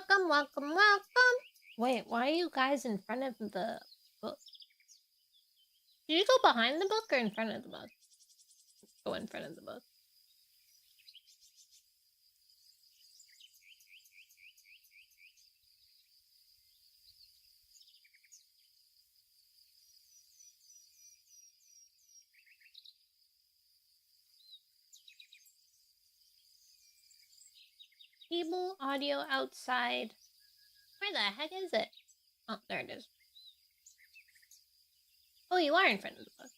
Welcome, welcome, welcome. Wait, why are you guys in front of the book? Did you go behind the book or in front of the book? Go in front of the book. Table, audio, outside. Where the heck is it? Oh, there it is. Oh, you are in front of the book.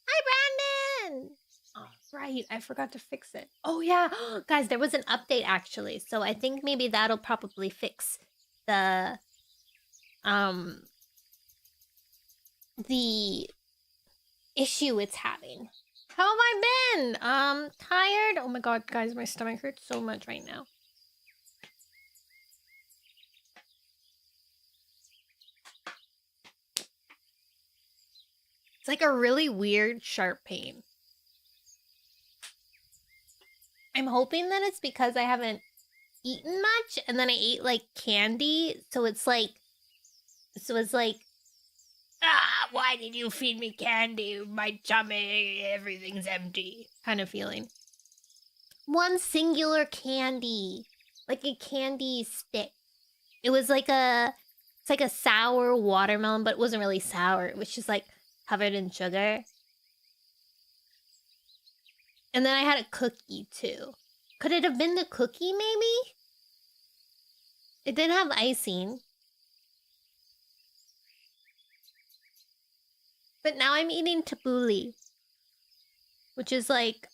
Hi, Brandon! Oh, right. I forgot to fix it. Oh, yeah. Guys, there was an update, actually. So I think maybe that'll probably fix the issue it's having. How have I been? Tired? Oh my god, guys, my stomach hurts so much right now. It's like a really weird, sharp pain. I'm hoping that it's because I haven't eaten much and then I ate like candy, so it's like why did you feed me candy? My tummy, everything's empty. Kind of feeling. One singular candy. Like a candy stick. It was like it's like a sour watermelon, but it wasn't really sour. It was just like covered in sugar. And then I had a cookie too. Could it have been the cookie maybe? It did have icing. But now I'm eating tabbouleh, which is like,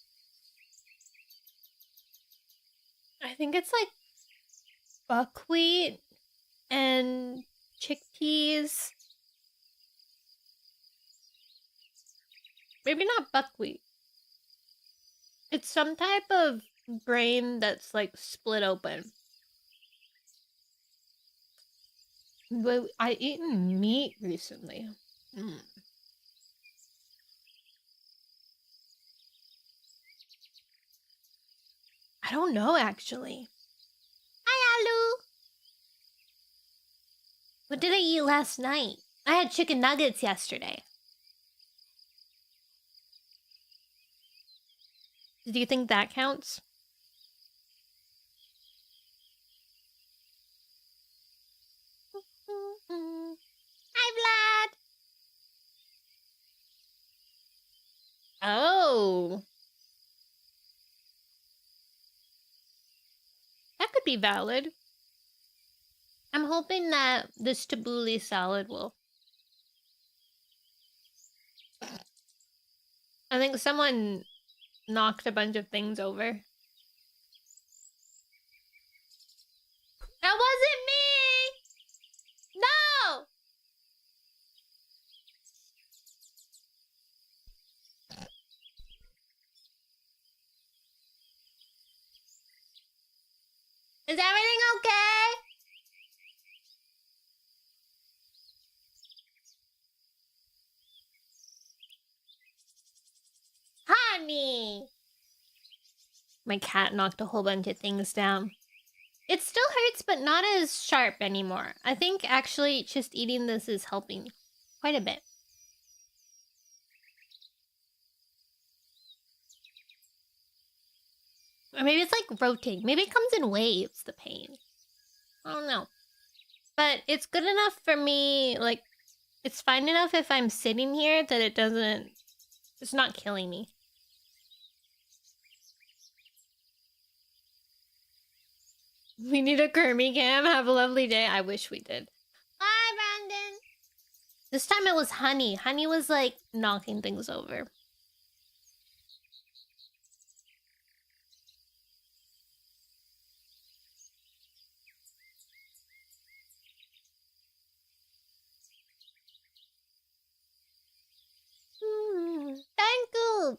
I think it's like buckwheat and chickpeas. Maybe not buckwheat. It's some type of grain that's like split open. But I eaten meat recently. I don't know, actually. Hi, Alu! What did I eat last night? I had chicken nuggets yesterday. Do you think that counts? Hi, Vlad! Oh. That could be valid. I'm hoping that this tabbouleh salad will. I think someone knocked a bunch of things over. That wasn't me! No! Is everything okay? Honey! My cat knocked a whole bunch of things down. It still hurts, but not as sharp anymore. I think actually just eating this is helping quite a bit. Or maybe it's like rotating. Maybe it comes in waves, the pain. I don't know. But it's good enough for me, like, it's fine enough if I'm sitting here that it's not killing me. We need a Kermie cam. Have a lovely day. I wish we did. Bye, Brandon. This time it was Honey. Honey was like knocking things over. Thank you.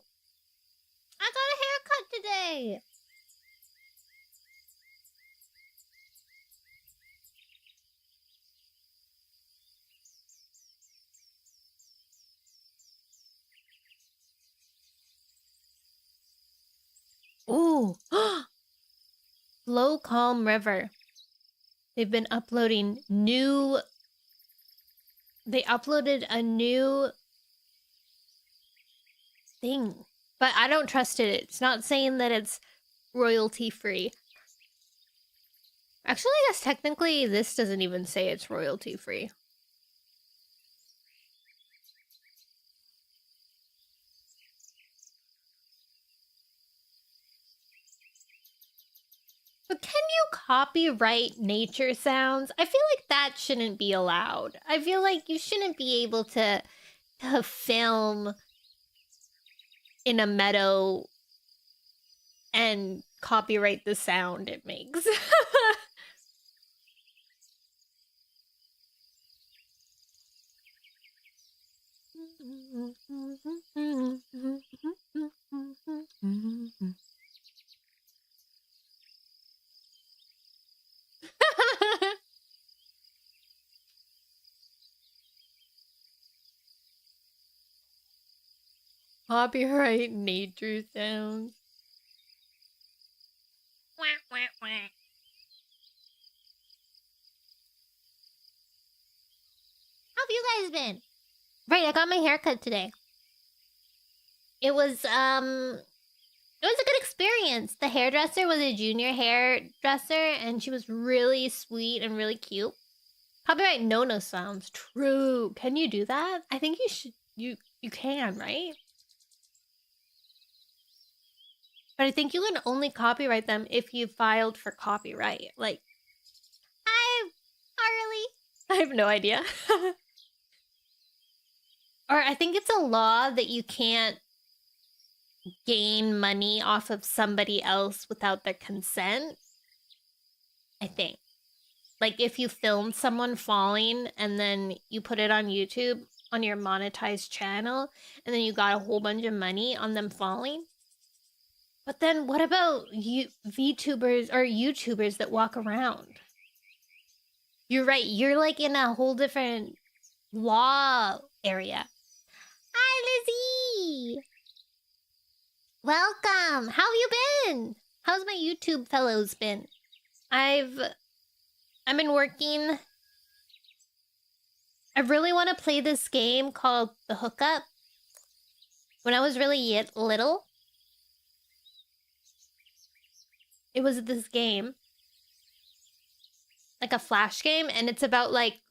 I got a haircut today. Ooh. Slow Calm River. They've been uploading new... They uploaded a new thing. But I don't trust it. It's not saying that it's royalty-free. Actually, I guess technically this doesn't even say it's royalty-free. But can you copyright nature sounds? I feel like that shouldn't be allowed. I feel like you shouldn't be able to film in a meadow and copyright the sound it makes. Copyright nature sounds. Wah, wah, wah. How have you guys been? Right, I got my haircut today. It was a good experience. The hairdresser was a junior hairdresser, and she was really sweet and really cute. Copyright Nono sounds. True. Can you do that? I think you should. You can, right? But I think you can only copyright them if you filed for copyright. Like, hi, Harley. I have no idea. Or I think it's a law that you can't gain money off of somebody else without their consent. I think. Like, if you film someone falling and then you put it on YouTube on your monetized channel, and then you got a whole bunch of money on them falling. But then what about VTubers or YouTubers that walk around? You're right. You're like in a whole different law area. Hi, Lizzie. Welcome. How have you been? How's my YouTube fellows been? I've been working. I really want to play this game called The Hookup. When I was really little, it was this game. Like a flash game, and it's about like...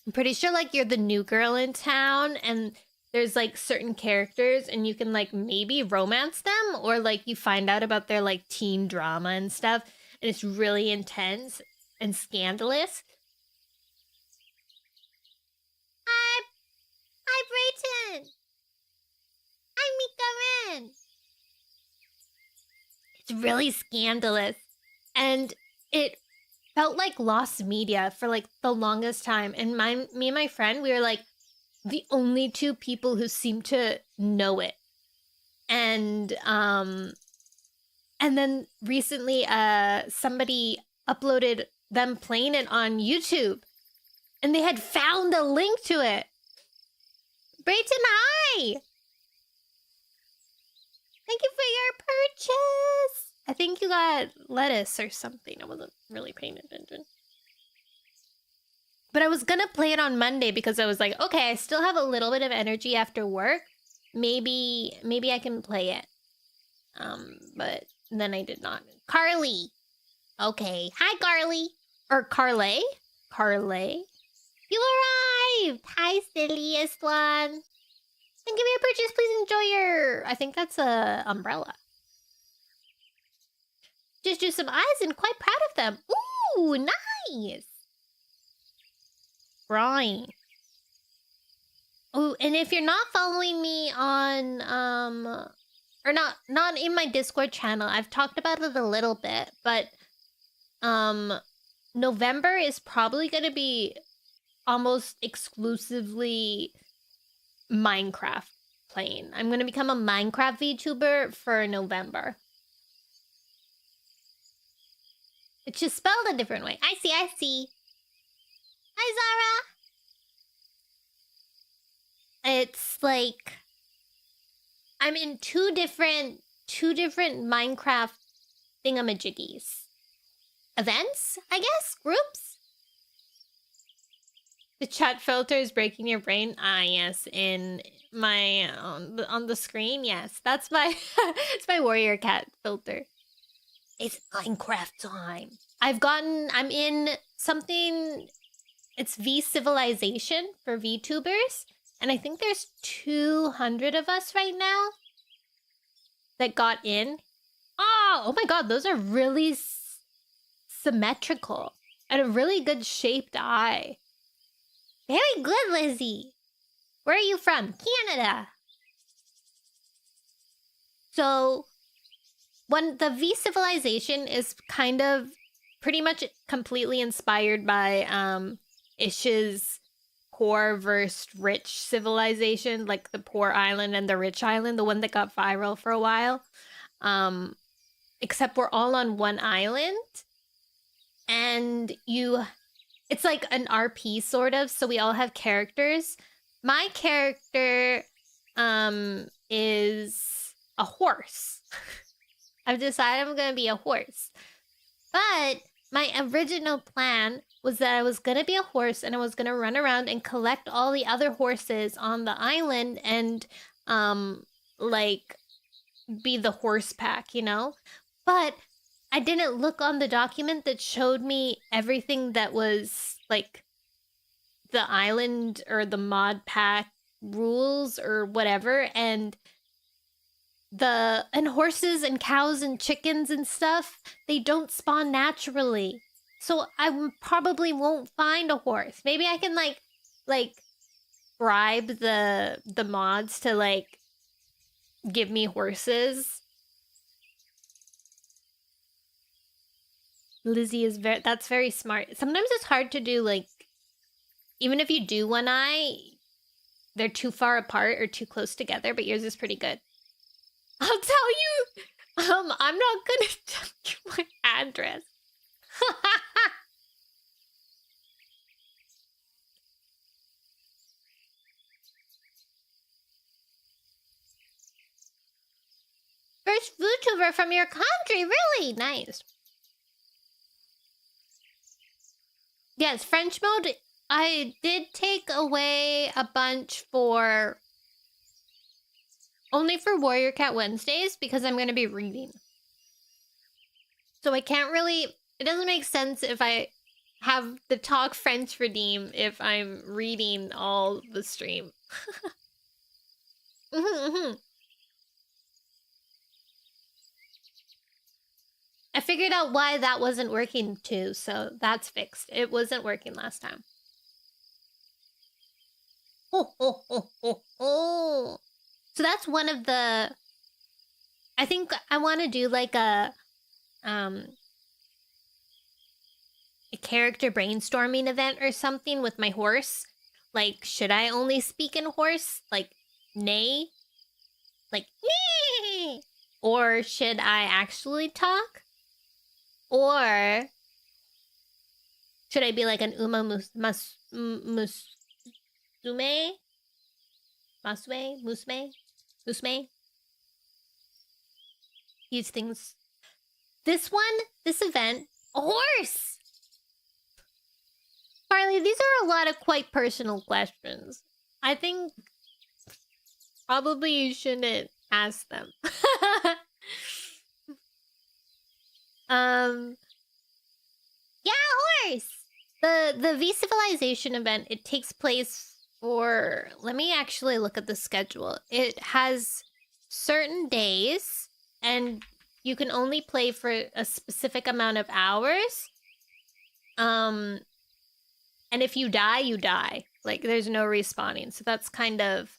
I'm pretty sure like you're the new girl in town, and there's like certain characters, and you can like maybe romance them, or like you find out about their like teen drama and stuff, and it's really intense and scandalous. Hi, Brayton. Hi, Mika Ren. It's really scandalous, and it felt like lost media for like the longest time. And me and my friend, we were like the only two people who seemed to know it. And then recently somebody uploaded them playing it on YouTube, and they had found a link to it. Brayton, hi! Thank you for your purchase! I think you got lettuce or something. I wasn't really paying attention. But I was gonna play it on Monday because I was like, okay, I still have a little bit of energy after work. Maybe I can play it. But then I did not. Carly! Okay. Hi, Carly! Or Carlay? Carlay? You arrived! Hi, silliest one! Thank you for your purchase. Please enjoy your... I think that's a umbrella. Just drew some eyes and quite proud of them. Ooh, nice! Drawing. Oh, and if you're not following me on, or not in my Discord channel, I've talked about it a little bit, but, November is probably gonna be almost exclusively Minecraft playing. I'm gonna become a Minecraft VTuber for November. It's just spelled a different way. I see. Hi, Zara! It's like... I'm in two different Minecraft thingamajiggies. Events, I guess? Groups? The chat filter is breaking your brain. Ah, yes, in my on the screen. Yes, that's my it's my warrior cat filter. It's Minecraft time. I'm in something. It's V Civilization for VTubers, and I think there's 200 of us right now that got in. Oh my god, those are really symmetrical and a really good shaped eye. Very good, Lizzie. Where are you from? Canada. So, when the V Civilization is kind of pretty much completely inspired by Ish's poor versus rich civilization, like the poor island and the rich island, the one that got viral for a while. Except we're all on one island, and it's like an RP sort of, so we all have characters. My character is a horse. I've decided I'm gonna be a horse. But my original plan was that I was gonna be a horse and I was gonna run around and collect all the other horses on the island and like be the horse pack, you know? But I didn't look on the document that showed me everything that was like the island or the mod pack rules or whatever, and horses and cows and chickens and stuff, they don't spawn naturally. So I probably won't find a horse. Maybe I can like bribe the mods to like give me horses. Lizzie is that's very smart. Sometimes it's hard to do, like, even if you do one eye, they're too far apart or too close together, but yours is pretty good. I'll tell you, I'm not gonna tell you my address. First VTuber from your country, really nice. Yes, French mode, I did take away a bunch only for Warrior Cat Wednesdays because I'm going to be reading. So I can't really, it doesn't make sense if I have the talk French redeem if I'm reading all the stream. I figured out why that wasn't working too, so that's fixed. It wasn't working last time. So that's one of the... I think I want to do like a character brainstorming event or something with my horse. Like, should I only speak in horse? Like, neigh? Like, neigh! Or should I actually talk? Or should I be like an musume? Musme? These things. This event, a horse! Farley, these are a lot of quite personal questions. I think probably you shouldn't ask them. Yeah, horse! The V Civilization event, it takes place for... Let me actually look at the schedule. It has certain days, and you can only play for a specific amount of hours. And if you die, you die. Like, there's no respawning. So that's kind of...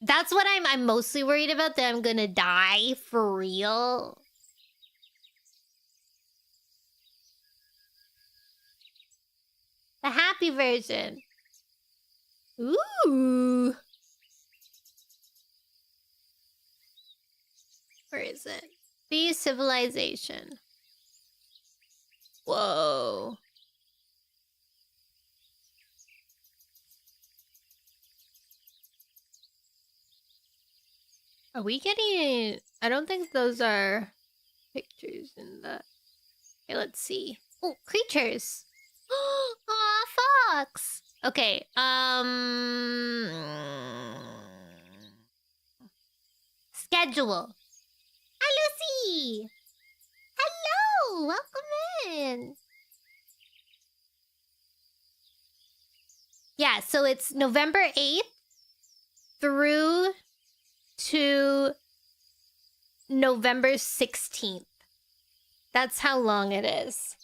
That's what I'm mostly worried about, that I'm gonna die for real. The happy version. Ooh. Where is it? The Civilization. Whoa. Are we getting... I don't think those are pictures in the... Okay, let's see. Oh, creatures. Aw, fox. Okay, schedule. Hi, Lucy. Hello, welcome in. Yeah, so it's November 8th through to November 16th. That's how long it is.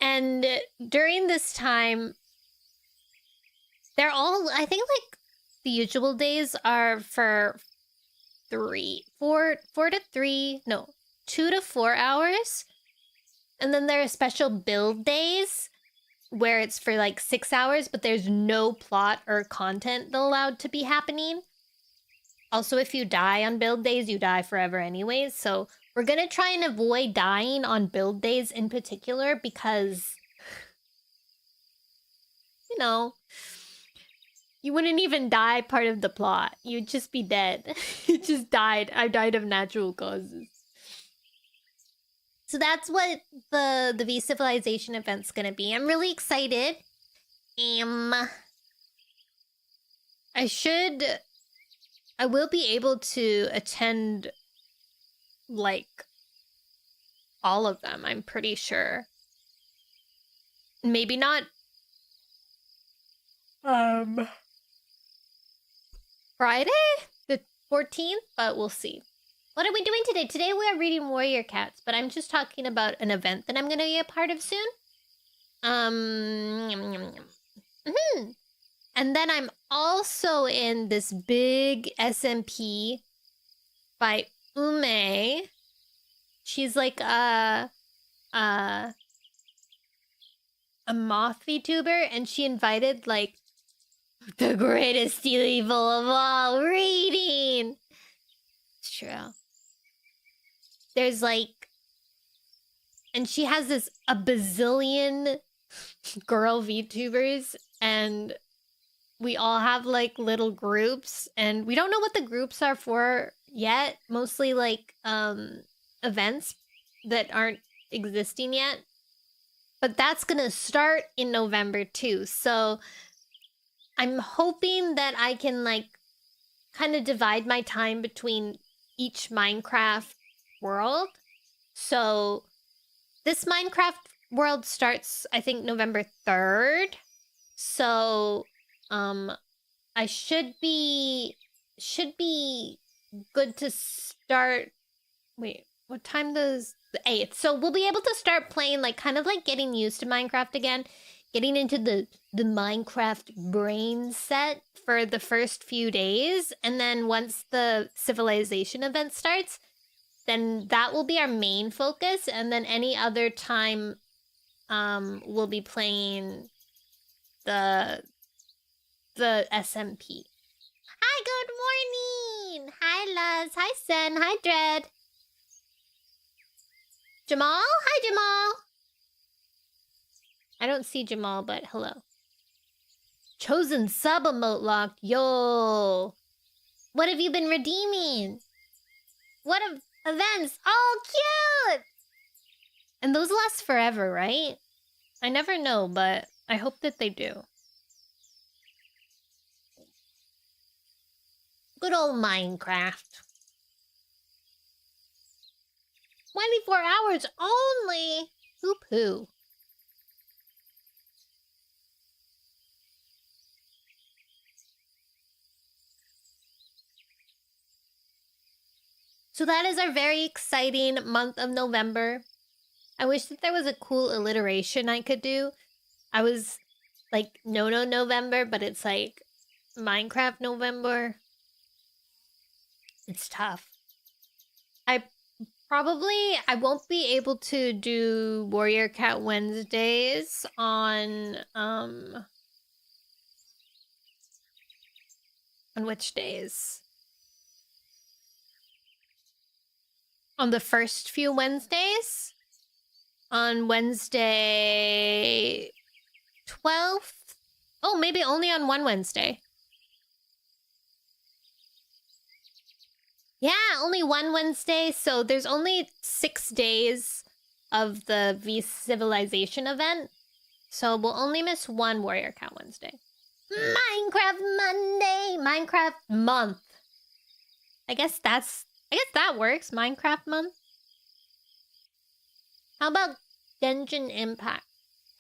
And during this time, they're all, I think, like, the usual days are for 4 to 3, no, 2 to 4 hours. And then there are special build days where it's for like 6 hours, but there's no plot or content allowed to be happening. Also, if you die on build days, you die forever anyways. So we're gonna try and avoid dying on build days in particular because, you know, you wouldn't even die part of the plot. You'd just be dead. You just died. I died of natural causes. So that's what the V Civilization event's gonna be. I'm really excited. I will be able to attend, like, all of them, I'm pretty sure. Maybe not Friday, the 14th, but we'll see. What are we doing today? Today we are reading Warrior Cats, but I'm just talking about an event that I'm gonna be a part of soon. And then I'm also in this big SMP by Ume. She's like a moth VTuber, and she invited, like, the greatest evil of all, reading. It's true. There's like, and she has a bazillion girl VTubers, and we all have like little groups, and we don't know what the groups are for yet. Mostly like events that aren't existing yet. But that's gonna start in November too. So I'm hoping that I can like kind of divide my time between each Minecraft world. So this Minecraft world starts, I think, November 3rd. So I should be good to start. Wait, what time does the 8th? So we'll be able to start playing, like, kind of like getting used to Minecraft again, getting into the Minecraft brain set for the first few days, and then once the civilization event starts, then that will be our main focus, and then any other time we'll be playing the SMP. Hi, good morning. Hi, Luz. Hi, Sen. Hi, Dread. Jamal? Hi, Jamal. I don't see Jamal, but hello. Chosen sub emote locked. Yo. What have you been redeeming? What events? Oh, cute! And those last forever, right? I never know, but I hope that they do. Good old Minecraft. 24 hours only? Poo-poo. So that is our very exciting month of November. I wish that there was a cool alliteration I could do. I was like Nono November, but it's like Minecraft November. It's tough. I won't be able to do Warrior Cat Wednesdays on which days? On the first few Wednesdays? On Wednesday 12th? Oh, maybe only on one Wednesday. Yeah, only one Wednesday, so there's only 6 days of the V Civilization event. So we'll only miss one Warrior Cat Wednesday. Minecraft Monday! Minecraft month. I guess that works. Minecraft month. How about Genshin Impact?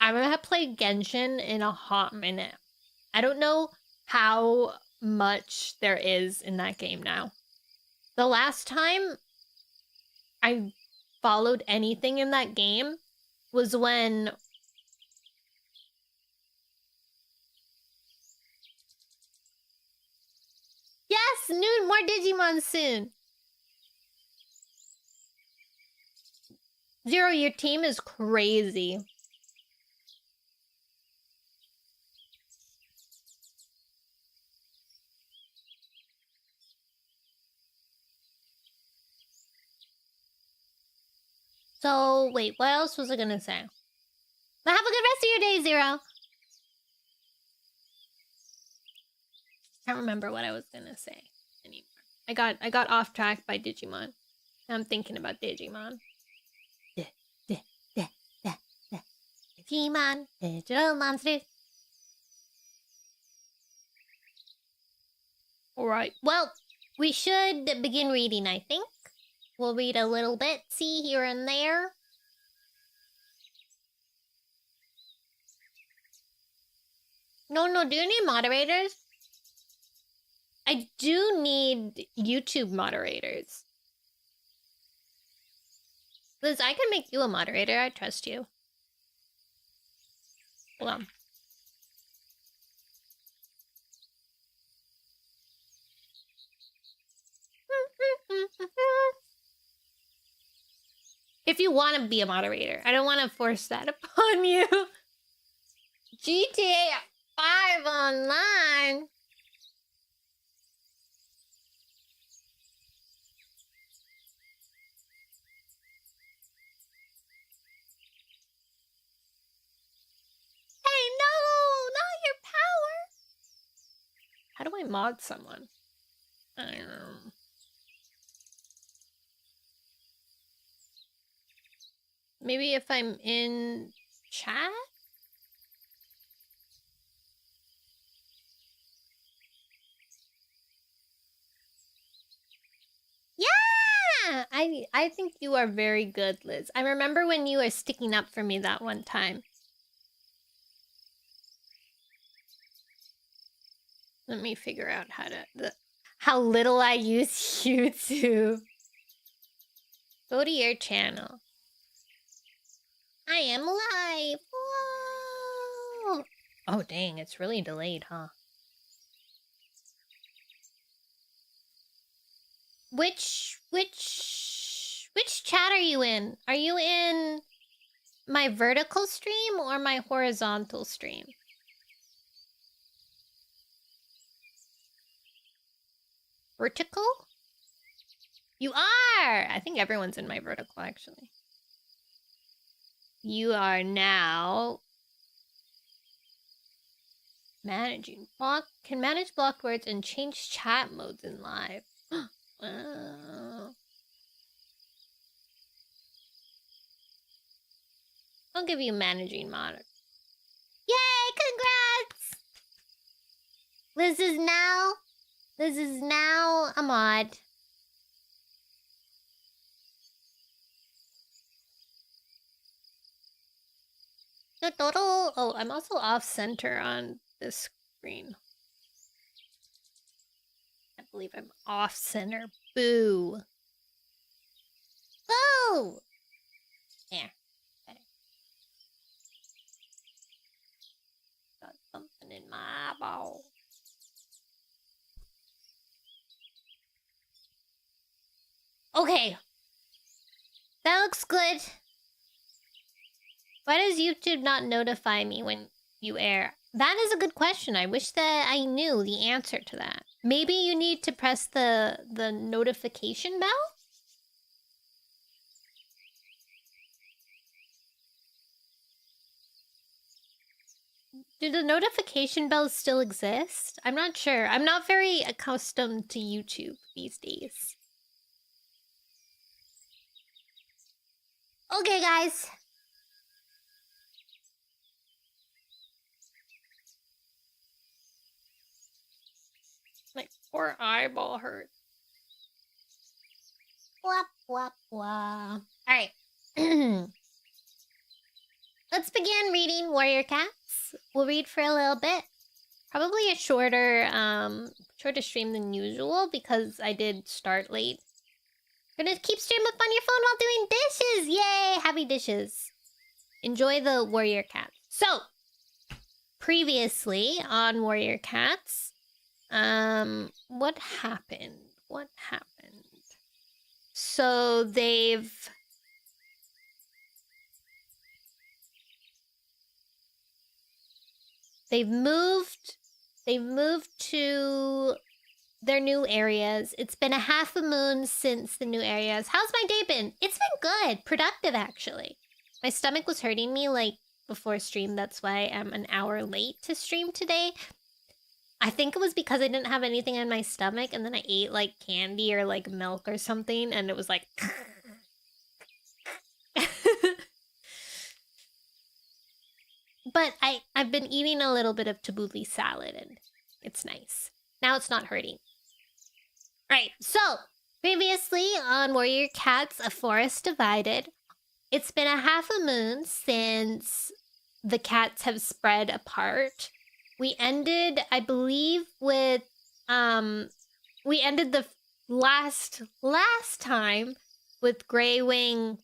I haven't played Genshin in a hot minute. I don't know how much there is in that game now. The last time I followed anything in that game was when... Yes, Noon, more Digimon soon. Zero, your team is crazy. So, wait, what else was I gonna say? But have a good rest of your day, Zero. Can't remember what I was gonna say anymore. I got off track by Digimon. I'm thinking about Digimon. Digimon, digital monsters. Alright, well, we should begin reading, I think. We'll read a little bit, see here and there. No, do you need moderators? I do need YouTube moderators. Liz, I can make you a moderator. I trust you. Hold on. If you want to be a moderator, I don't want to force that upon you. GTA 5 online. Hey, no, not your power. How do I mod someone? I don't know. Maybe if I'm in chat? Yeah! I think you are very good, Liz. I remember when you were sticking up for me that one time. Let me figure out how little I use YouTube. Go to your channel. I am live. Whoa! Oh dang, it's really delayed, huh? Which chat are you in? Are you in my vertical stream or my horizontal stream? Vertical? You are! I think everyone's in my vertical, actually. You are now... managing. Can manage blocked words and change chat modes in live. Wow. I'll give you managing mod. Yay! Congrats! Liz is now a mod. Oh, I'm also off center on this screen. I believe I'm off center. Boo. Boo! There. Better. Got something in my eyeball. Okay. That looks good. Why does YouTube not notify me when you air? That is a good question. I wish that I knew the answer to that. Maybe you need to press the notification bell? Do the notification bells still exist? I'm not sure. I'm not very accustomed to YouTube these days. Okay, guys. My poor eyeball hurts. Blah, blah, blah. Alright. Let's begin reading Warrior Cats. We'll read for a little bit. Probably a shorter stream than usual because I did start late. Gonna keep stream up on your phone while doing dishes! Yay! Happy dishes. Enjoy the Warrior Cats. So, previously on Warrior Cats, what happened? So they've moved to their new areas. It's been a half a moon since the new areas. How's my day been? It's been good. Productive, actually. My stomach was hurting me, like, before stream. That's why I'm an hour late to stream today. I think it was because I didn't have anything in my stomach, and then I ate, like, candy or, like, milk or something, and it was like... But I've been eating a little bit of tabbouleh salad, and it's nice. Now it's not hurting. Right, so, previously on Warrior Cats, A Forest Divided, it's been a half a moon since the cats have spread apart. We ended, I believe, with, we ended the last time with Greywing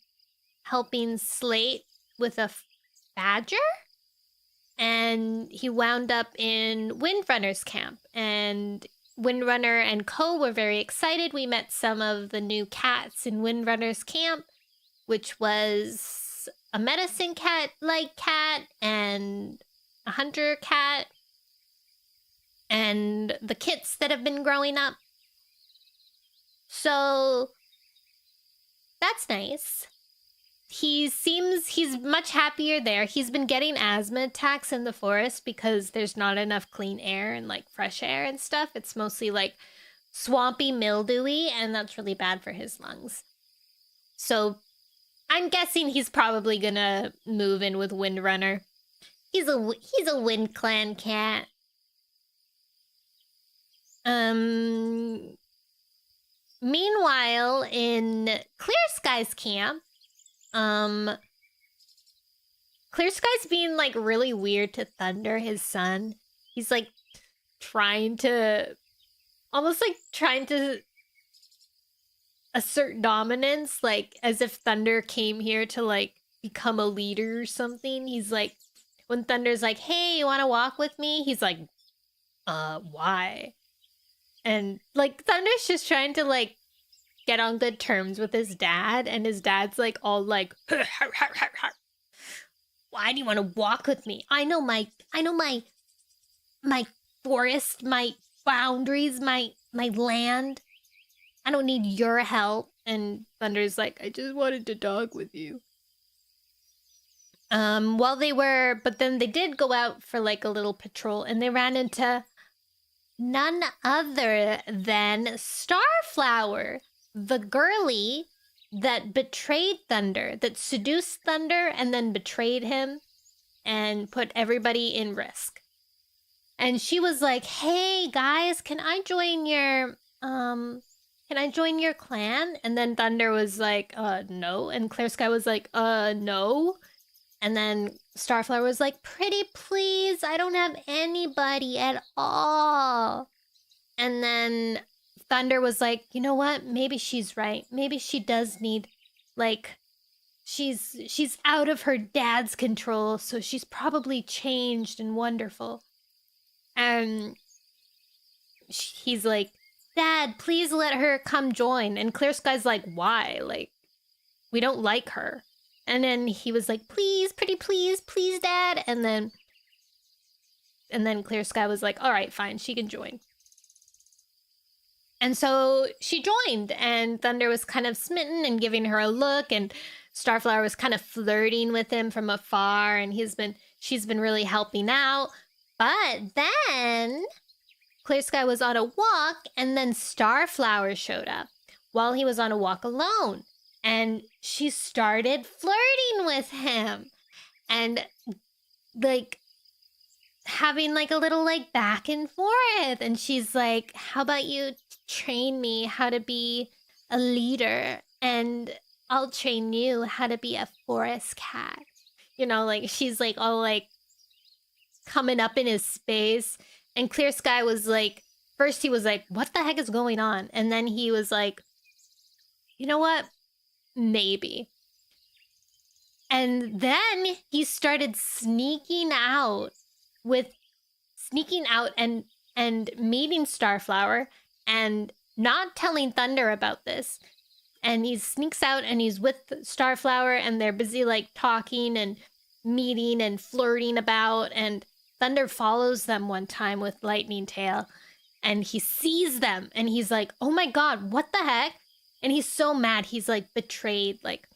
helping Slate with a badger? And he wound up in Windrunner's camp. And Windrunner and co were very excited. We met some of the new cats in Windrunner's camp, which was a medicine cat-like cat and a hunter cat and the kits that have been growing up. So that's nice. He's much happier there. He's been getting asthma attacks in the forest because there's not enough clean air and like fresh air and stuff. It's mostly like swampy, mildewy, and that's really bad for his lungs. So I'm guessing he's probably gonna move in with Windrunner. He's a Wind Clan cat. Meanwhile, in Clear Sky's camp, Clear Sky's being like really weird to Thunder, his son. He's like trying to assert dominance, like as if Thunder came here to like become a leader or something. He's like, when Thunder's like, hey, you want to walk with me? He's like, why? And like Thunder's just trying to like get on good terms with his dad, and his dad's like all like, why do you want to walk with me? I know my forest, my boundaries, my land. I don't need your help. And Thunder's like, I just wanted to talk with you. But then they did go out for like a little patrol, and they ran into none other than Starflower, the girly that betrayed Thunder, that seduced Thunder and then betrayed him and put everybody in risk. And she was like, hey guys, can I join your clan? And then Thunder was like, no. And Clear Sky was like, no. And then Starflower was like, pretty please, I don't have anybody at all. And then Thunder was like, you know what? Maybe she's right. Maybe she does need, like, she's out of her dad's control, so she's probably changed and wonderful. And he's like, Dad, please let her come join. And Clear Sky's like, why? Like, we don't like her. And then he was like, please, pretty please, Dad. And then Clear Sky was like, all right, fine, she can join. And so she joined, and Thunder was kind of smitten and giving her a look, and Starflower was kind of flirting with him from afar, and she's been really helping out. But then Clear Sky was on a walk, and then Starflower showed up while he was on a walk alone. and she started flirting with him and like having like a little like back and forth. And she's like, how about you train me how to be a leader, and I'll train you how to be a forest cat. You know, like she's like all like coming up in his space. And Clear Sky was like, first he was like, what the heck is going on? And then he was like, you know what? Maybe. And then he started sneaking out and meeting Starflower and not telling Thunder about this. And he sneaks out and he's with Starflower and they're busy like talking and meeting and flirting about. And Thunder follows them one time with Lightning Tail and he sees them and he's like, oh my god, what the heck? And he's so mad. He's like betrayed. Like,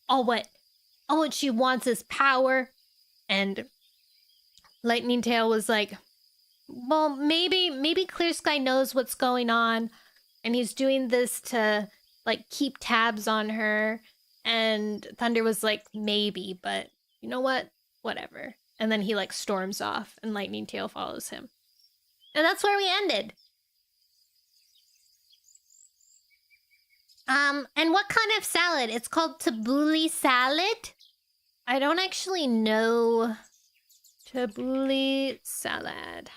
all what she wants is power. And Lightning Tail was like, well, maybe Clear Sky knows what's going on and he's doing this to like keep tabs on her. And Thunder was like, maybe, but you know what? Whatever. And then he like storms off and Lightning Tail follows him. And that's where we ended. And what kind of salad? It's called tabbouleh salad. I don't actually know. Tabbouleh salad.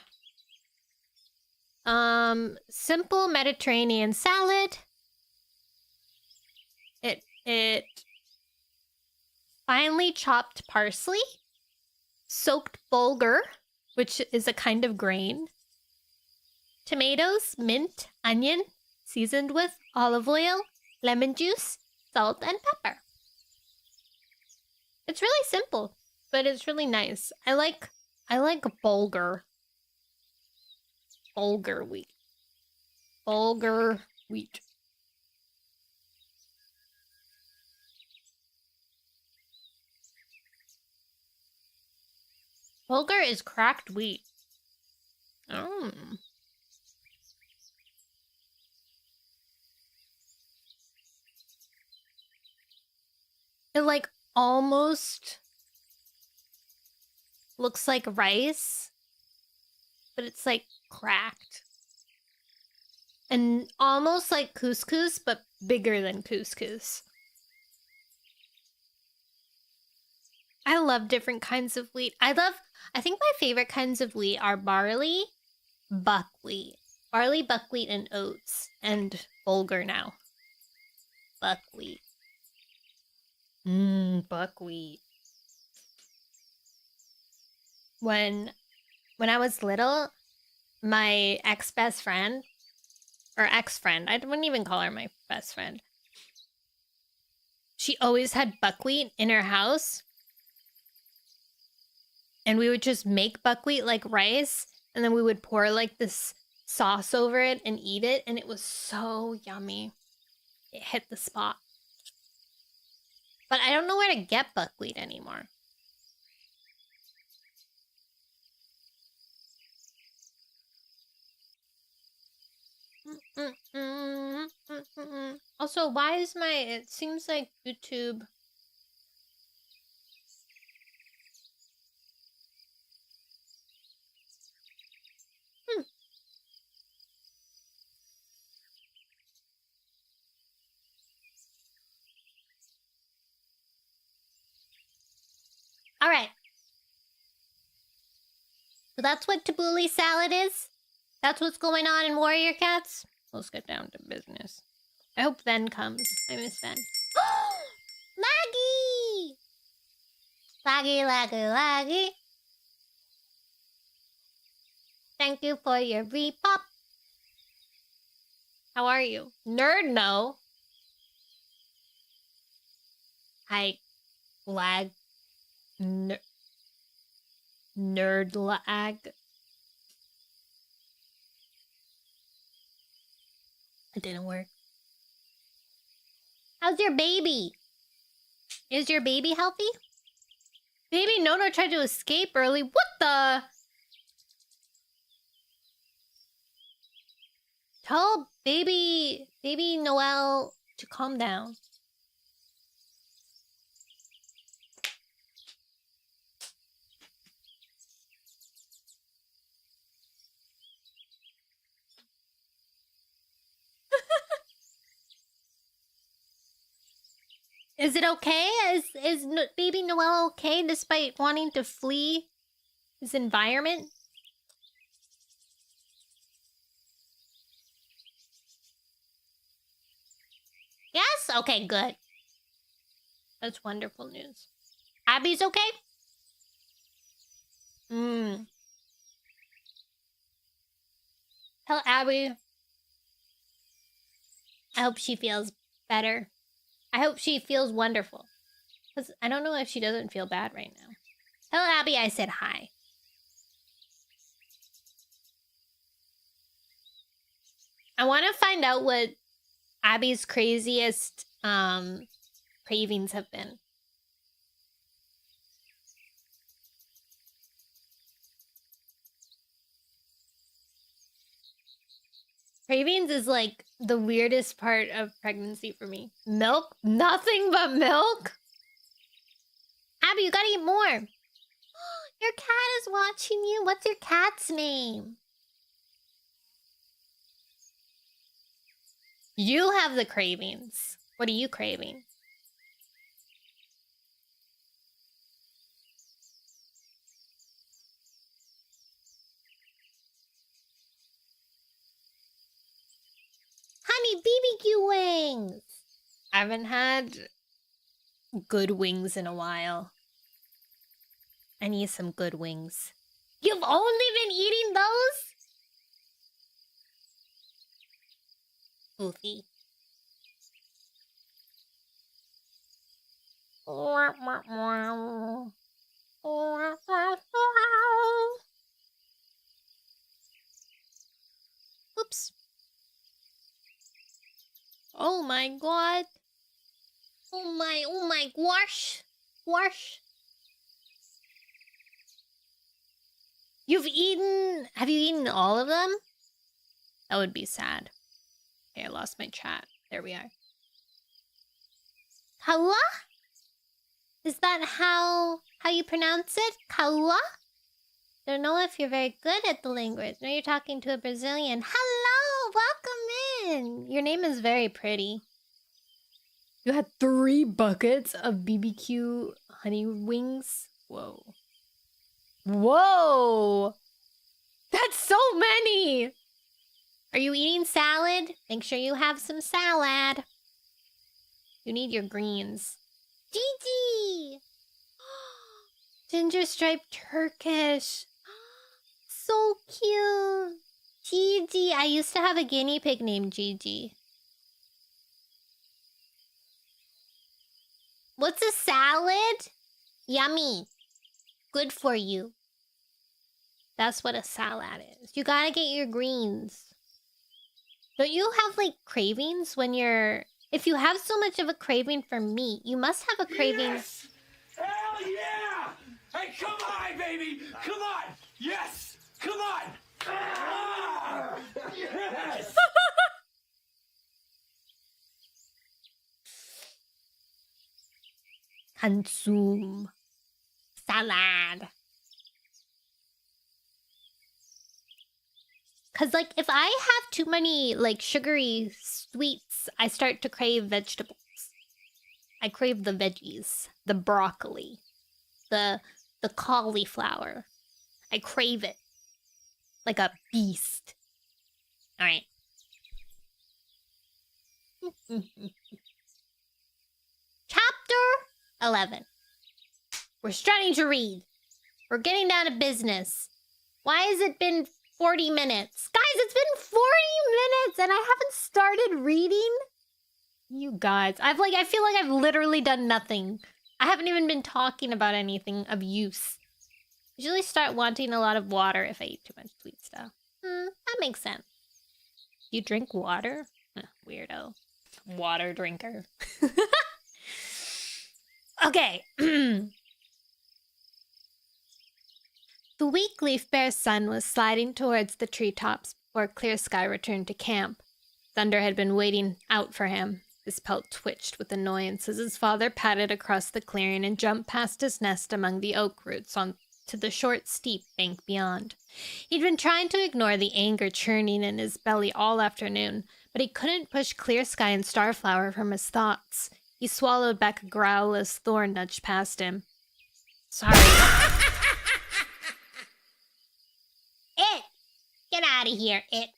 Simple Mediterranean salad. It finely chopped parsley, soaked bulgur, which is a kind of grain, tomatoes, mint, onion, seasoned with olive oil, lemon juice, salt, and pepper. It's really simple, but it's really nice. I like bulgur. Bulgur wheat. Bulgur wheat. Bulgur is cracked wheat. It like almost looks like rice, but it's like cracked. And almost like couscous, but bigger than couscous. I love different kinds of wheat. I think my favorite kinds of wheat are barley, buckwheat. Barley, buckwheat, and oats. And bulgur now. Buckwheat. Buckwheat. When I was little, my ex-best friend, or ex-friend, I wouldn't even call her my best friend. She always had buckwheat in her house. And we would just make buckwheat like rice, and then we would pour like this sauce over it and eat it, and it was so yummy. It hit the spot. But I don't know where to get buckwheat anymore. Also, why is it seems like YouTube... All right. So that's what tabbouleh salad is? That's what's going on in Warrior Cats? Let's get down to business. I hope Ven comes. I miss Ven. Laggy! Laggy. Thank you for your repop. How are you? Nerd no. Hi. Lag. Nerd lag. It didn't work. How's your baby? Is your baby healthy? Baby Nono tried to escape early. What the? Tell baby Noelle to calm down. Is it okay? Is baby Noelle okay despite wanting to flee his environment? Yes? Okay, good. That's wonderful news. Abby's okay? Tell Abby. I hope she feels better. I hope she feels wonderful. Because I don't know if she doesn't feel bad right now. Tell Abby I said hi. I want to find out what Abby's craziest cravings have been. Cravings is like the weirdest part of pregnancy for me. Milk? Nothing but milk? Abby, you gotta eat more. Your cat is watching you. What's your cat's name? You have the cravings. What are you craving? Honey, BBQ wings. I haven't had good wings in a while. I need some good wings. You've only been eating those? Goofy. Oops. Oh my god. Oh my gosh. Gosh. Have you eaten all of them? That would be sad. Okay, I lost my chat. There we are. Kawa? Is that how you pronounce it? Kawa? Don't know if you're very good at the language. No, you're talking to a Brazilian. Hello! Welcome in! Your name is very pretty. You had 3 buckets of BBQ honey wings? Whoa. Whoa! That's so many! Are you eating salad? Make sure you have some salad. You need your greens. Gigi! Ginger striped Turkish. So cute. Gigi. I used to have a guinea pig named Gigi. What's a salad? Yummy. Good for you. That's what a salad is. You gotta get your greens. Don't you have, like, cravings when you're... If you have so much of a craving for meat, you must have a craving... Yes! Hell yeah! Hey, come on, baby! Come on! Yes! Come on! Ah! Yes! Consume. Salad. Because, like, if I have too many, like, sugary sweets, I start to crave vegetables. I crave the veggies. The broccoli. The cauliflower. I crave it. Like a beast. Alright. Chapter 11. We're starting to read. We're getting down to business. Why has it been 40 minutes? Guys, it's been 40 minutes and I haven't started reading. You guys, I feel like I've literally done nothing. I haven't even been talking about anything of use. I usually start wanting a lot of water if I eat too much sweet stuff. That makes sense. You drink water? Weirdo. Water drinker. Okay. The weak Leaf Bear's sun was sliding towards the treetops before Clear Sky returned to camp. Thunder had been waiting out for him. His pelt twitched with annoyance as his father padded across the clearing and jumped past his nest among the oak roots on to the short, steep bank beyond. He'd been trying to ignore the anger churning in his belly all afternoon, but he couldn't push Clear Sky and Starflower from his thoughts. He swallowed back a growl as Thorn nudged past him. Sorry. It! Get out of here, it.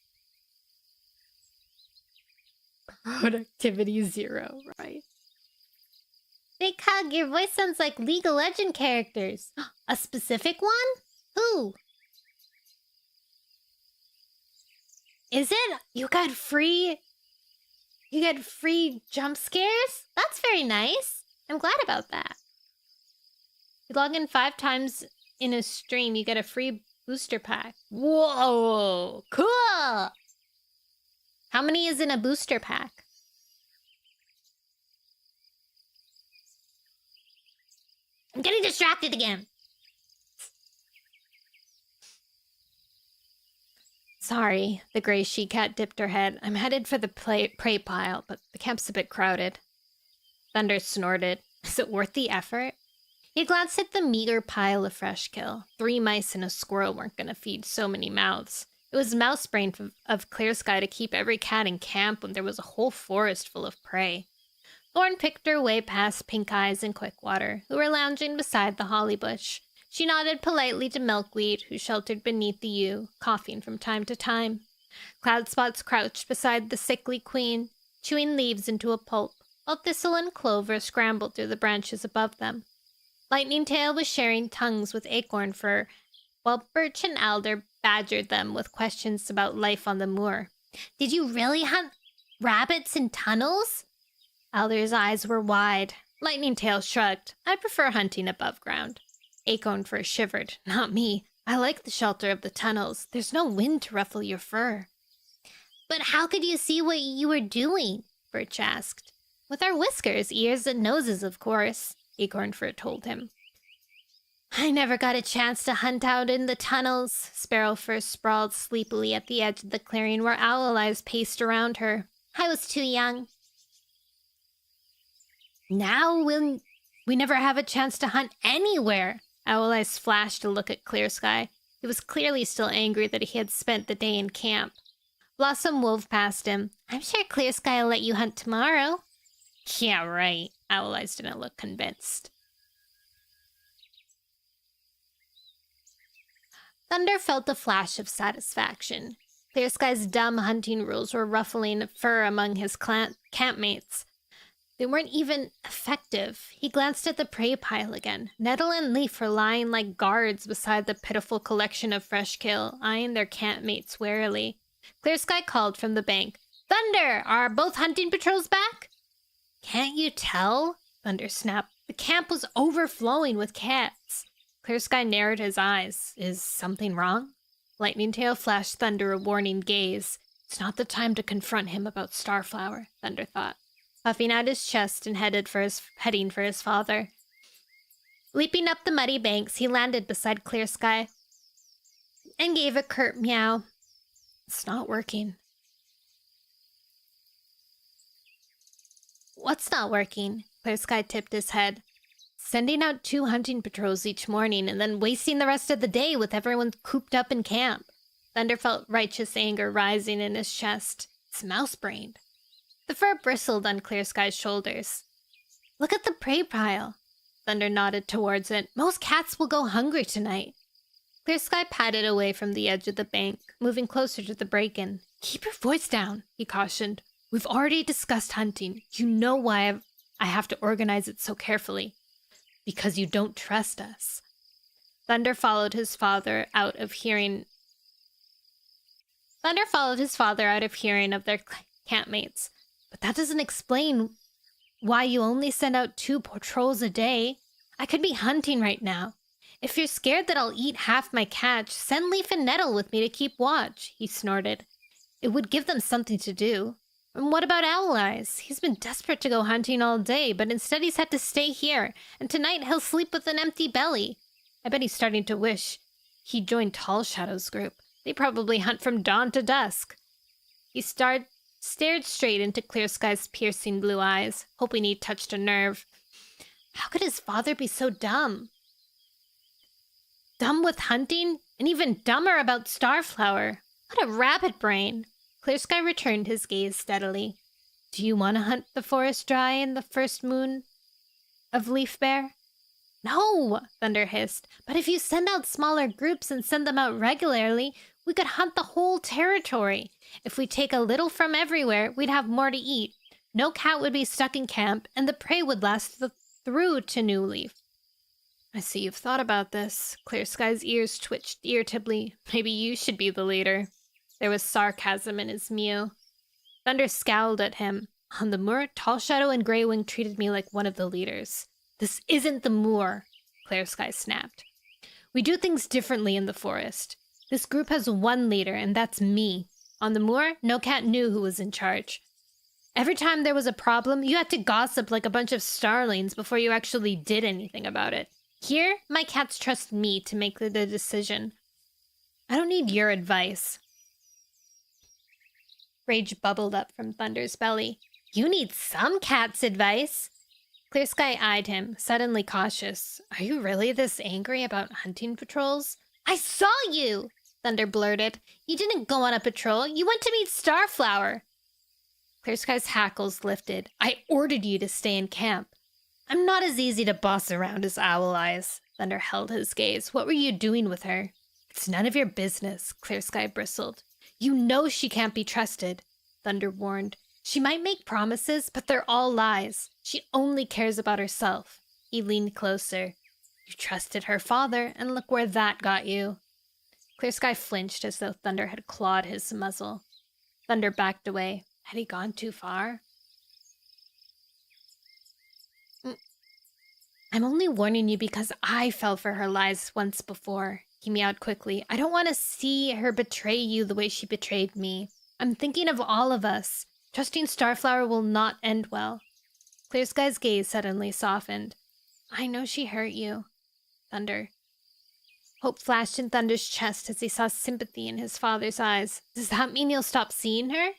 Productivity 0, right? Big Hug, your voice sounds like League of Legends characters. A specific one? Who? Is it? You got free jump scares? That's very nice. I'm glad about that. You log in 5 times in a stream, you get a free booster pack. Whoa, cool! How many is in a booster pack? I'm getting distracted again. Sorry, the gray she-cat dipped her head. I'm headed for the prey pile, but the camp's a bit crowded. Thunder snorted. Is it worth the effort? He glanced at the meager pile of fresh kill. 3 mice and a squirrel weren't going to feed so many mouths. It was mouse brain of clear sky to keep every cat in camp when there was a whole forest full of prey. Thorn picked her way past Pink Eyes and Quickwater, who were lounging beside the holly bush. She nodded politely to Milkweed, who sheltered beneath the yew, coughing from time to time. Cloudspots crouched beside the sickly queen, chewing leaves into a pulp, while Thistle and Clover scrambled through the branches above them. Lightning Tail was sharing tongues with Acorn Fur, while Birch and Alder badgered them with questions about life on the moor. Did you really hunt rabbits in tunnels? Alder's eyes were wide. Lightning Tail shrugged. I prefer hunting above ground. Acorn Fur shivered. Not me. I like the shelter of the tunnels. There's no wind to ruffle your fur. But how could you see what you were doing? Birch asked. With our whiskers, ears, and noses, of course, Acorn Fur told him. I never got a chance to hunt out in the tunnels. Sparrow Fur sprawled sleepily at the edge of the clearing where Owl Eyes paced around her. I was too young. Now we never have a chance to hunt anywhere. Owl Eyes flashed a look at Clear Sky. He was clearly still angry that he had spent the day in camp. Blossom wove past him. I'm sure Clear Sky will let you hunt tomorrow. Yeah, right. Owl Eyes didn't look convinced. Thunder felt a flash of satisfaction. Clear Sky's dumb hunting rules were ruffling fur among his campmates. They weren't even effective. He glanced at the prey pile again. Nettle and Leaf were lying like guards beside the pitiful collection of fresh kill, eyeing their campmates warily. Clear Sky called from the bank. Thunder, are both hunting patrols back? Can't you tell? Thunder snapped. The camp was overflowing with cats. Clear Sky narrowed his eyes. Is something wrong? Lightning Tail flashed Thunder a warning gaze. It's not the time to confront him about Starflower, Thunder thought. Puffing out his chest and heading for his father. Leaping up the muddy banks, he landed beside Clear Sky and gave a curt meow. It's not working. What's not working? Clear Sky tipped his head. Sending out 2 hunting patrols each morning and then wasting the rest of the day with everyone cooped up in camp. Thunder felt righteous anger rising in his chest. It's mouse-brained. The fur bristled on Clear Sky's shoulders. Look at the prey pile. Thunder nodded towards it. Most cats will go hungry tonight. Clear Sky padded away from the edge of the bank, moving closer to the break-in. Keep your voice down, he cautioned. We've already discussed hunting. You know why I have to organize it so carefully. Because you don't trust us. Thunder followed his father out of hearing of their campmates. But that doesn't explain why you only send out 2 patrols a day. I could be hunting right now. If you're scared that I'll eat half my catch, send Leaf and Nettle with me to keep watch, he snorted. It would give them something to do. And what about Owl Eyes? He's been desperate to go hunting all day, but instead he's had to stay here, and tonight he'll sleep with an empty belly. I bet he's starting to wish he'd joined Tall Shadow's group. They probably hunt from dawn to dusk. He stared straight into Clear Sky's piercing blue eyes, hoping he touched a nerve. How could his father be so dumb? Dumb with hunting, and even dumber about Starflower. What a rabbit brain. Clear Sky returned his gaze steadily. Do you want to hunt the forest dry in the first moon of Leaf Bear? No, Thunder hissed. But if you send out smaller groups and send them out regularly, we could hunt the whole territory. If we take a little from everywhere, we'd have more to eat. No cat would be stuck in camp, and the prey would last through to New Leaf. I see you've thought about this. Clear Sky's ears twitched irritably. Maybe you should be the leader. There was sarcasm in his mew. Thunder scowled at him. On the moor, Tall Shadow and Greywing treated me like one of the leaders. This isn't the moor, Clear Sky snapped. We do things differently in the forest. This group has one leader, and that's me. On the moor, no cat knew who was in charge. Every time there was a problem, you had to gossip like a bunch of starlings before you actually did anything about it. Here, my cats trust me to make the decision. I don't need your advice. Rage bubbled up from Thunder's belly. You need some cat's advice. Clear Sky eyed him, suddenly cautious. Are you really this angry about hunting patrols? I saw you! Thunder blurted. You didn't go on a patrol. You went to meet Starflower. Clear Sky's hackles lifted. I ordered you to stay in camp. I'm not as easy to boss around as Owl Eyes. Thunder held his gaze. What were you doing with her? It's none of your business, Clear Sky bristled. You know she can't be trusted, Thunder warned. She might make promises, but they're all lies. She only cares about herself. He leaned closer. You trusted her father, and look where that got you. Clear Sky flinched as though Thunder had clawed his muzzle. Thunder backed away. Had he gone too far? I'm only warning you because I fell for her lies once before, he meowed quickly. I don't want to see her betray you the way she betrayed me. I'm thinking of all of us. Trusting Starflower will not end well. Clear Sky's gaze suddenly softened. I know she hurt you, Thunder. Hope flashed in Thunder's chest as he saw sympathy in his father's eyes. Does that mean you'll stop seeing her?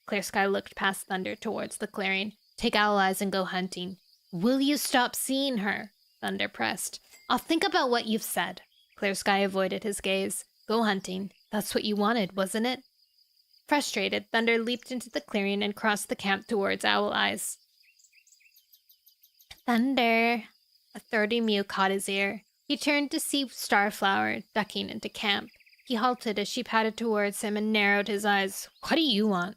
Clear Sky looked past Thunder towards the clearing. Take Owl Eyes and go hunting. Will you stop seeing her? Thunder pressed. I'll think about what you've said. Clear Sky avoided his gaze. Go hunting. That's what you wanted, wasn't it? Frustrated, Thunder leaped into the clearing and crossed the camp towards Owl Eyes. Thunder! A throaty mew caught his ear. He turned to see Starflower ducking into camp. He halted as she padded towards him and narrowed his eyes. What do you want?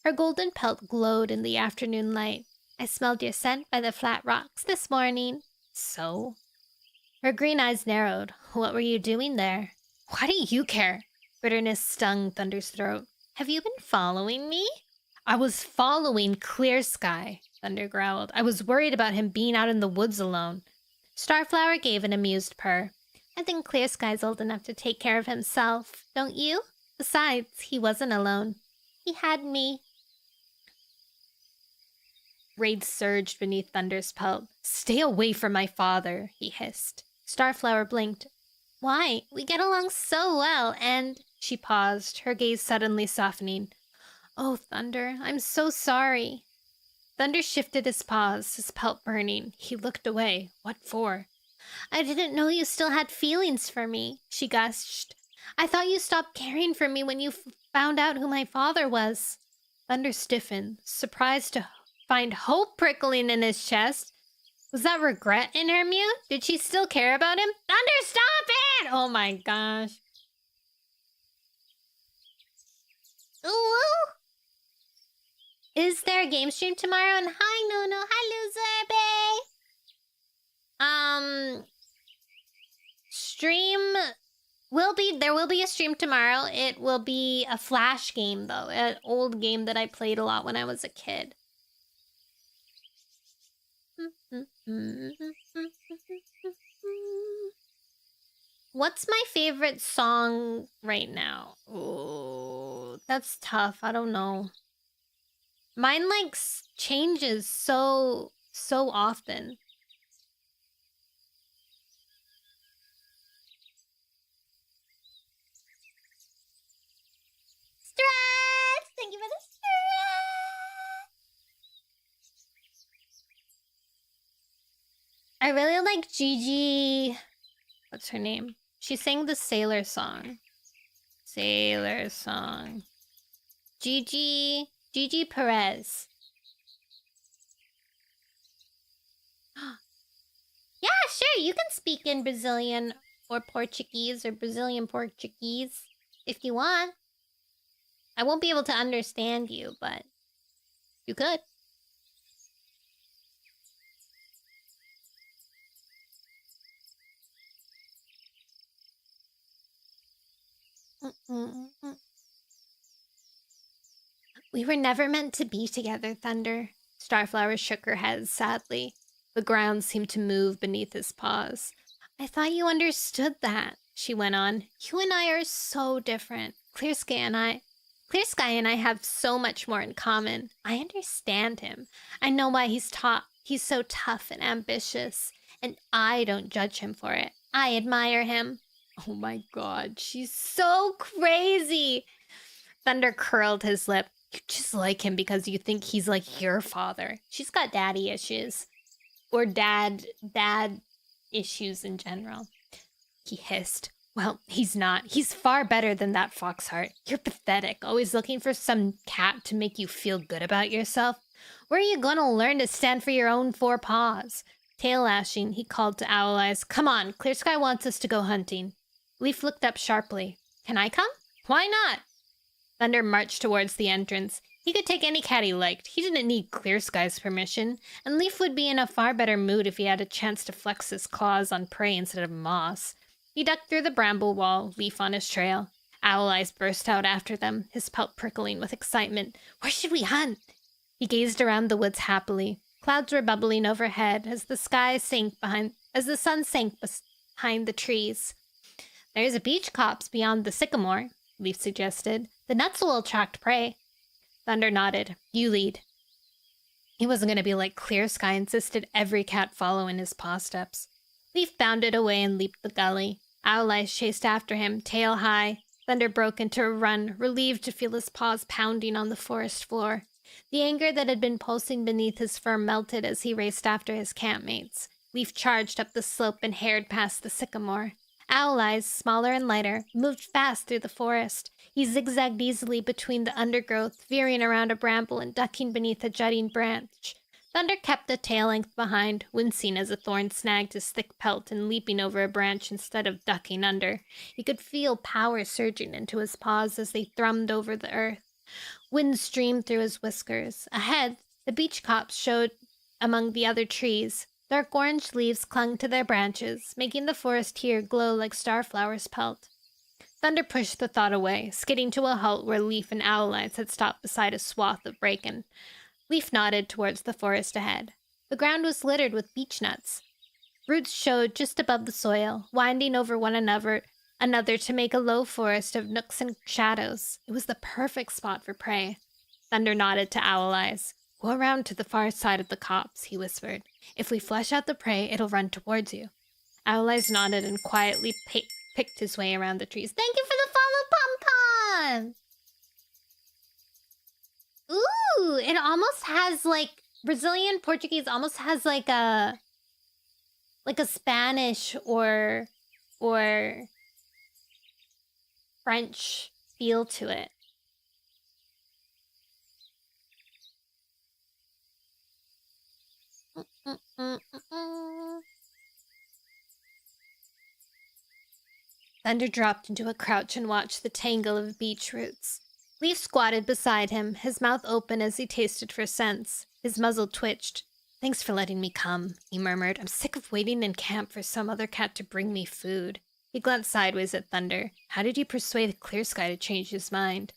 Her golden pelt glowed in the afternoon light. I smelled your scent by the flat rocks this morning. So? Her green eyes narrowed. What were you doing there? Why do you care? Bitterness stung Thunder's throat. Have you been following me? I was following Clear Sky, Thunder growled. I was worried about him being out in the woods alone. Starflower gave an amused purr. I think Clear Sky's old enough to take care of himself, don't you? Besides, he wasn't alone. He had me. Rage surged beneath Thunder's pelt. Stay away from my father, he hissed. Starflower blinked. Why? We get along so well, and... She paused, her gaze suddenly softening. Oh, Thunder, I'm so sorry. Thunder shifted his paws, his pelt burning. He looked away. What for? I didn't know you still had feelings for me, she gushed. I thought you stopped caring for me when you found out who my father was. Thunder stiffened, surprised to find hope prickling in his chest. Was that regret in her mew? Did she still care about him? Thunder, stop it! Oh my gosh. Ooh. Is there a game stream tomorrow? And hi, Nono. Hi, Loser Bay. Stream there will be a stream tomorrow. It will be a Flash game, though. An old game that I played a lot when I was a kid. What's my favorite song right now? Oh, that's tough. I don't know. Mine changes so often. Strats! Thank you for the strats! I really like Gigi. What's her name? She sang the Sailor song. Sailor song. Gigi Gigi Perez. Yeah, sure, you can speak in Brazilian or Portuguese or Brazilian Portuguese if you want. I won't be able to understand you, but you could. We were never meant to be together, Thunder. Starflower shook her head sadly. The ground seemed to move beneath his paws. I thought you understood that, she went on. You and I are so different. Clear Sky and I have so much more in common. I understand him. I know why he's so tough and ambitious, and I don't judge him for it. I admire him. Oh my god, she's so crazy. Thunder curled his lip. You just like him because you think he's like your father. She's got daddy issues. Or dad issues in general. He hissed. Well, he's not. He's far better than that Foxheart. You're pathetic, always looking for some cat to make you feel good about yourself. Where are you gonna learn to stand for your own four paws? Tail lashing, he called to Owl Eyes. Come on, Clear Sky wants us to go hunting. Leaf looked up sharply. Can I come? Why not? Thunder marched towards the entrance. He could take any cat he liked. He didn't need Clear Sky's permission, and Leaf would be in a far better mood if he had a chance to flex his claws on prey instead of moss. He ducked through the bramble wall, Leaf on his trail. Owl Eyes burst out after them, his pelt prickling with excitement. Where should we hunt? He gazed around the woods happily. Clouds were bubbling overhead as the sun sank behind the trees. There's a beach copse beyond the sycamore, Leaf suggested. The nuts will attract prey. Thunder nodded. You lead. He wasn't going to be like Clear Sky, insisted every cat follow in his paw steps. Leaf bounded away and leaped the gully. Owl Eyes chased after him, tail high. Thunder broke into a run, relieved to feel his paws pounding on the forest floor. The anger that had been pulsing beneath his fur melted as he raced after his campmates. Leaf charged up the slope and hared past the sycamore. Owl Eyes, smaller and lighter, moved fast through the forest. He zigzagged easily between the undergrowth, veering around a bramble and ducking beneath a jutting branch. Thunder kept a tail length behind, wincing as a thorn snagged his thick pelt and leaping over a branch instead of ducking under. He could feel power surging into his paws as they thrummed over the earth. Wind streamed through his whiskers. Ahead, the beech copse showed among the other trees. Dark orange leaves clung to their branches, making the forest here glow like Starflower's pelt. Thunder pushed the thought away, skidding to a halt where Leaf and Owl Eyes had stopped beside a swath of bracken. Leaf nodded towards the forest ahead. The ground was littered with beech nuts. Roots showed just above the soil, winding over one another to make a low forest of nooks and shadows. It was the perfect spot for prey. Thunder nodded to Owl Eyes. Go around to the far side of the copse, he whispered. If we flush out the prey, it'll run towards you. Owl Eyes nodded and quietly picked his way around the trees. Thank you for the follow, Pom Pom! Ooh, it almost has like Brazilian Portuguese almost has like a Spanish or French feel to it. Thunder dropped into a crouch and watched the tangle of beech roots. Leaf squatted beside him, his mouth open as he tasted for scents. His muzzle twitched. Thanks for letting me come, he murmured. I'm sick of waiting in camp for some other cat to bring me food. He glanced sideways at Thunder. How did you persuade Clear Sky to change his mind?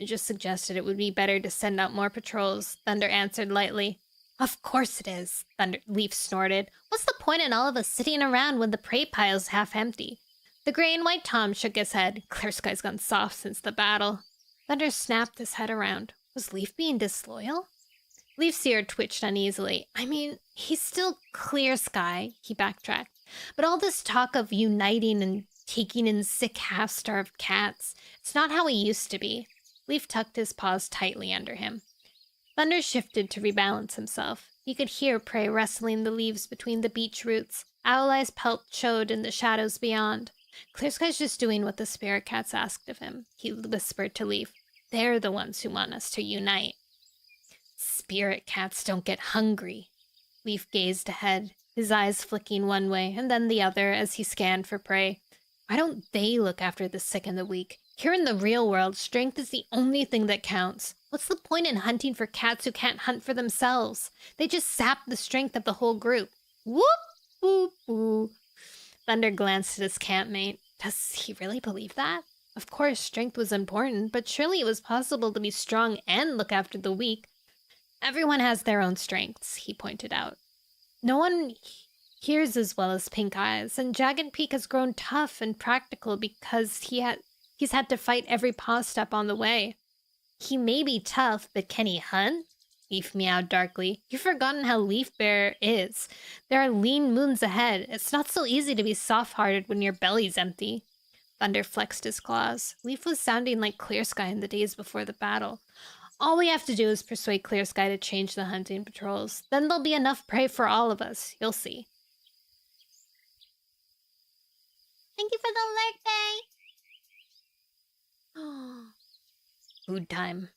I just suggested it would be better to send out more patrols, Thunder answered lightly. Of course it is, Leaf snorted. What's the point in all of us sitting around when the prey pile's half empty? The gray and white Tom shook his head. Clear Sky's gone soft since the battle. Thunder snapped his head around. Was Leaf being disloyal? Leaf's ear twitched uneasily. I mean, he's still Clear Sky, he backtracked. But all this talk of uniting and taking in sick, half-starved cats, it's not how he used to be. Leaf tucked his paws tightly under him. Thunder shifted to rebalance himself. He could hear prey rustling the leaves between the beech roots. Owl Eye's pelt showed in the shadows beyond. Clear Sky's just doing what the spirit cats asked of him, he whispered to Leaf. They're the ones who want us to unite. spirit cats don't get hungry. Leaf gazed ahead, his eyes flicking one way and then the other as he scanned for prey. Why don't they look after the sick and the weak? Here in the real world, strength is the only thing that counts. What's the point in hunting for cats who can't hunt for themselves? They just sap the strength of the whole group. Whoop, whoop, whoop. Thunder glanced at his campmate. Does he really believe that? Of course, strength was important, but surely it was possible to be strong and look after the weak. Everyone has their own strengths, he pointed out. No one hears as well as Pink Eyes, and Jagged Peak has grown tough and practical because he's had to fight every paw step on the way. He may be tough, but can he hunt? Leaf meowed darkly. You've forgotten how Leaf Bear is. There are lean moons ahead. It's not so easy to be soft-hearted when your belly's empty. Thunder flexed his claws. Leaf was sounding like Clear Sky in the days before the battle. All we have to do is persuade Clear Sky to change the hunting patrols. Then there'll be enough prey for all of us. You'll see. Thank you for the alert, Faye. Food time.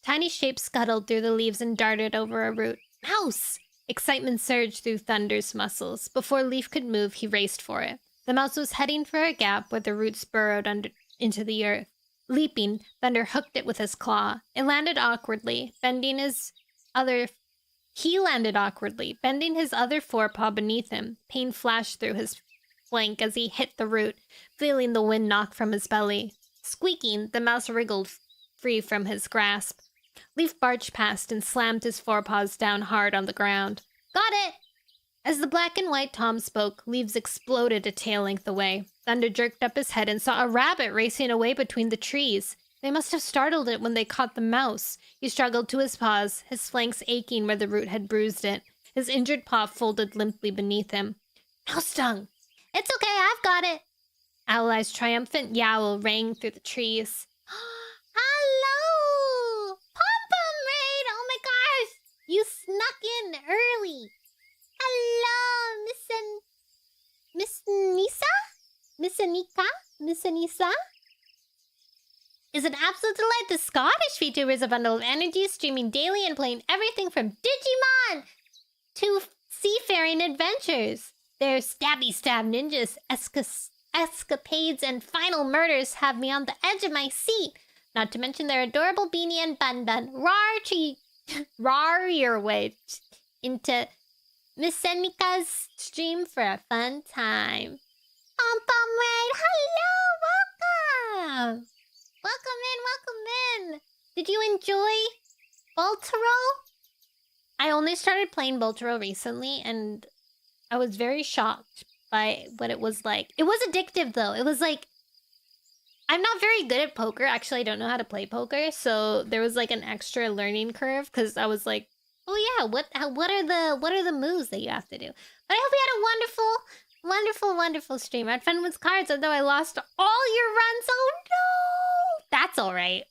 Tiny shapes scuttled through the leaves and darted over a root. Mouse! Excitement surged through Thunder's muscles. Before Leaf could move, he raced for it. The mouse was heading for a gap where the roots burrowed into the earth. Leaping, Thunder hooked it with his claw. It landed awkwardly, He landed awkwardly, bending his other forepaw beneath him. Pain flashed through his flank as he hit the root, feeling the wind knock from his belly. Squeaking, the mouse wriggled free from his grasp. Leaf barged past and slammed his forepaws down hard on the ground. Got it! As the black and white Tom spoke, leaves exploded a tail length away. Thunder jerked up his head and saw a rabbit racing away between the trees. They must have startled it when they caught the mouse. He struggled to his paws, his flanks aching where the root had bruised it. His injured paw folded limply beneath him. Mouse tongue! It's okay, I've got it! Owl Eye's triumphant yowl rang through the trees. Hello! Pom-Pom Raid! Oh my gosh! You snuck in early. Hello, Miss Anissa? Miss Anika? Miss Anissa? Is an absolute delight. The Scottish VTuber is a bundle of energy, streaming daily and playing everything from Digimon to seafaring adventures. Their stabby stab ninjas, escapades, and final murders have me on the edge of my seat. Not to mention their adorable Beanie and Bun Bun. Rar your way into Miss Anika's stream for a fun time. Pom-Pom Raid, hello, welcome! Welcome in! Did you enjoy Boltero? I only started playing Boltero recently, and I was very shocked by what it was like. It was addictive, though. It was like... I'm not very good at poker. Actually, I don't know how to play poker, so there was like an extra learning curve, because I was like, oh yeah, what are the moves that you have to do? But I hope you had a wonderful stream. I had fun with cards, although I lost all your runs. Oh no! That's alright.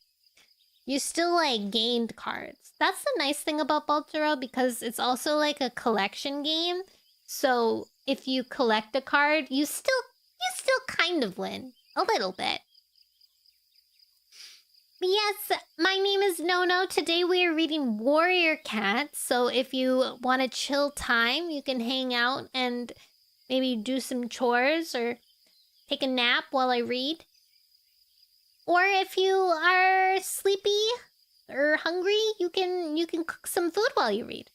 You still, like, gained cards. That's the nice thing about Boltero, because it's also, like, a collection game. So, if you collect a card, you still kind of win. A little bit. But yes, my name is Nono. Today we are reading Warrior Cat. So, if you want a chill time, you can hang out and maybe do some chores or take a nap while I read. Or if you are sleepy or hungry, you can cook some food while you read.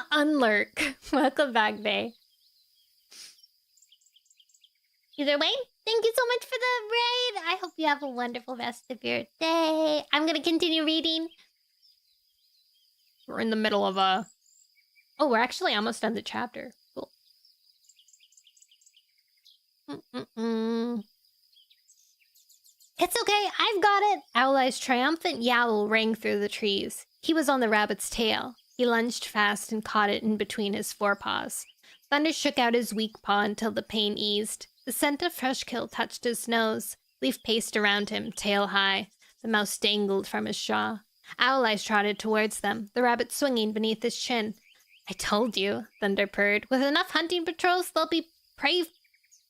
Unlurk. Welcome back, Bay. Either way, thank you so much for the raid. I hope you have a wonderful rest of your day. I'm gonna continue reading. We're in the middle of a... Oh, we're actually almost done the chapter. Cool. It's okay, I've got it! Owl Eye's triumphant yowl rang through the trees. He was on the rabbit's tail. He lunged fast and caught it in between his forepaws. Thunder shook out his weak paw until the pain eased. The scent of fresh kill touched his nose. Leaf paced around him, tail high. The mouse dangled from his jaw. Owl Eyes trotted towards them, the rabbit swinging beneath his chin. I told you, Thunder purred. With enough hunting patrols, there'll be prey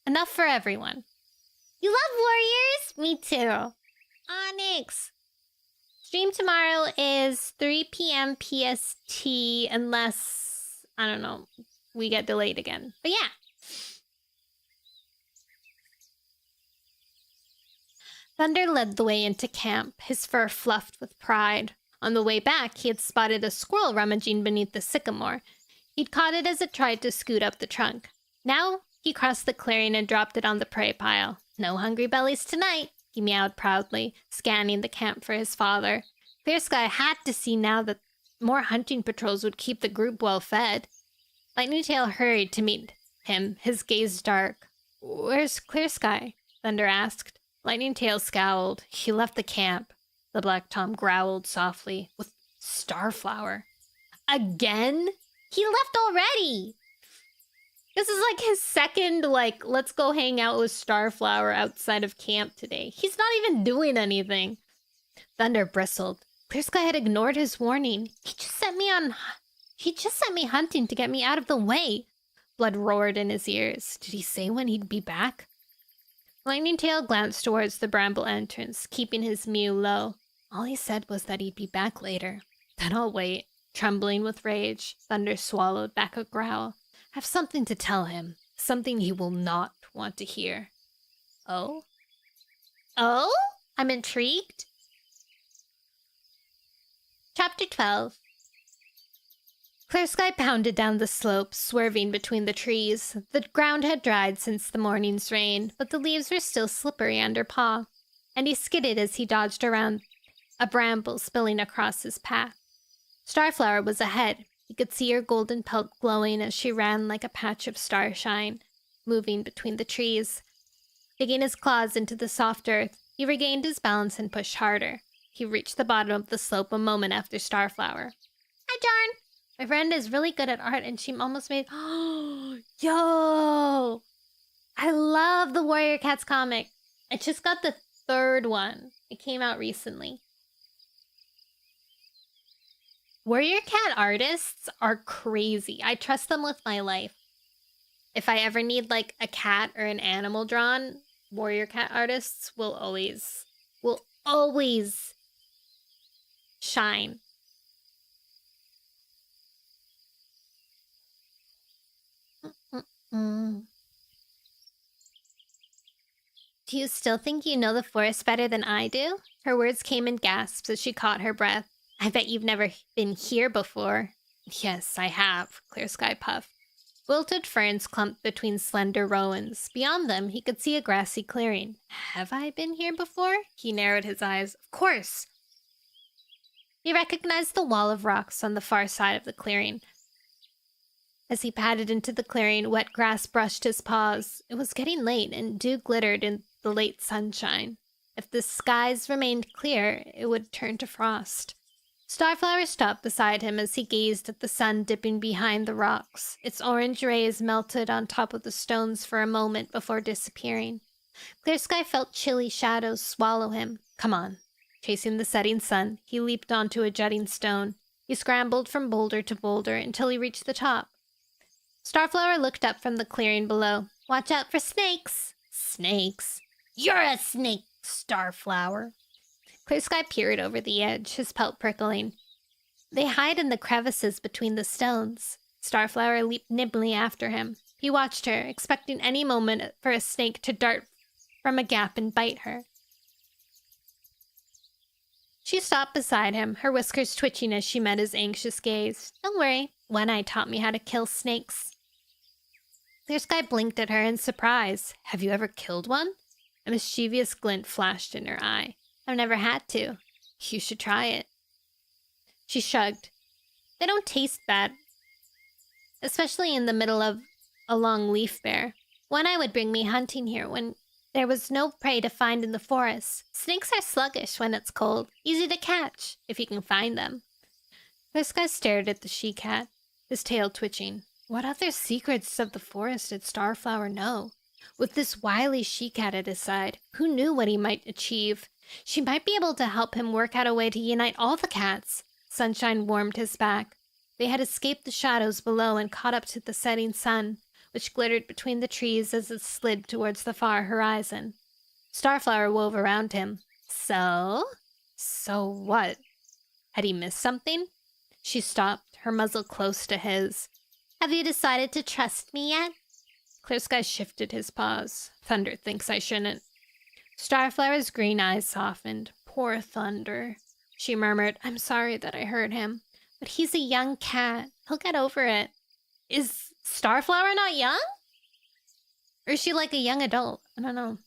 enough for everyone. You love warriors? Me too. Onyx. Stream tomorrow is 3 p.m. PST unless, I don't know, we get delayed again. But yeah. Thunder led the way into camp, his fur fluffed with pride. On the way back, he had spotted a squirrel rummaging beneath the sycamore. He'd caught it as it tried to scoot up the trunk. Now, he crossed the clearing and dropped it on the prey pile. No hungry bellies tonight, he meowed proudly, scanning the camp for his father. Clear Sky had to see now that more hunting patrols would keep the group well fed. Lightning Tail hurried to meet him, his gaze dark. "Where's Clear Sky?" Thunder asked. Lightning Tail scowled. "He left the camp," the Black Tom growled softly. "With Starflower." "Again? He left already." This is like his second, let's go hang out with Starflower outside of camp today. He's not even doing anything. Thunder bristled. Clear Sky had ignored his warning. He just sent me hunting to get me out of the way. Blood roared in his ears. Did he say when he'd be back? Lightning Tail glanced towards the bramble entrance, keeping his mew low. All he said was that he'd be back later. Then I'll wait. Trembling with rage, Thunder swallowed back a growl. I have something to tell him. Something he will not want to hear. Oh? Oh? I'm intrigued. Chapter 12. Clear Sky pounded down the slope, swerving between the trees. The ground had dried since the morning's rain, but the leaves were still slippery under paw, and he skidded as he dodged around a bramble spilling across his path. Starflower was ahead. He could see her golden pelt glowing as she ran like a patch of starshine, moving between the trees. Digging his claws into the soft earth, he regained his balance and pushed harder. He reached the bottom of the slope a moment after Starflower. Hi, Jarn. My friend is really good at art, and she almost made... Yo! I love the Warrior Cats comic. I just got the third one. It came out recently. Warrior Cat artists are crazy. I trust them with my life. If I ever need, a cat or an animal drawn, Warrior Cat artists will always shine. Do you still think you know the forest better than I do? Her words came in gasps as she caught her breath. I bet you've never been here before. Yes, I have, Clear Sky puffed. Wilted ferns clumped between slender rowans. Beyond them, he could see a grassy clearing. Have I been here before? He narrowed his eyes. Of course. He recognized the wall of rocks on the far side of the clearing. As he padded into the clearing, wet grass brushed his paws. It was getting late, and dew glittered in the late sunshine. If the skies remained clear, it would turn to frost. Starflower stopped beside him as he gazed at the sun dipping behind the rocks. Its orange rays melted on top of the stones for a moment before disappearing. Clear Sky felt chilly shadows swallow him. Come on. Chasing the setting sun, he leaped onto a jutting stone. He scrambled from boulder to boulder until he reached the top. Starflower looked up from the clearing below. Watch out for snakes. Snakes? You're a snake, Starflower. Clear Sky peered over the edge, his pelt prickling. They hide in the crevices between the stones. Starflower leaped nimbly after him. He watched her, expecting any moment for a snake to dart from a gap and bite her. She stopped beside him, her whiskers twitching as she met his anxious gaze. Don't worry, One-Eye taught me how to kill snakes. Clear Sky blinked at her in surprise. Have you ever killed one? A mischievous glint flashed in her eye. I've never had to. You should try it. She shrugged. They don't taste bad, especially in the middle of a long leaf bear. One-Eye would bring me hunting here when there was no prey to find in the forest. Snakes are sluggish when it's cold, easy to catch, if you can find them. Clear Sky stared at the she-cat, his tail twitching. What other secrets of the forest did Starflower know? With this wily she-cat at his side, who knew what he might achieve? She might be able to help him work out a way to unite all the cats. Sunshine warmed his back. They had escaped the shadows below and caught up to the setting sun, which glittered between the trees as it slid towards the far horizon. Starflower wove around him. So? So what? Had he missed something? She stopped, her muzzle close to his. Have you decided to trust me yet? Clear Sky shifted his paws. Thunder thinks I shouldn't. Starflower's green eyes softened. Poor Thunder. She murmured, I'm sorry that I hurt him. But he's a young cat. He'll get over it. Is Starflower not young? Or is she like a young adult? I don't know.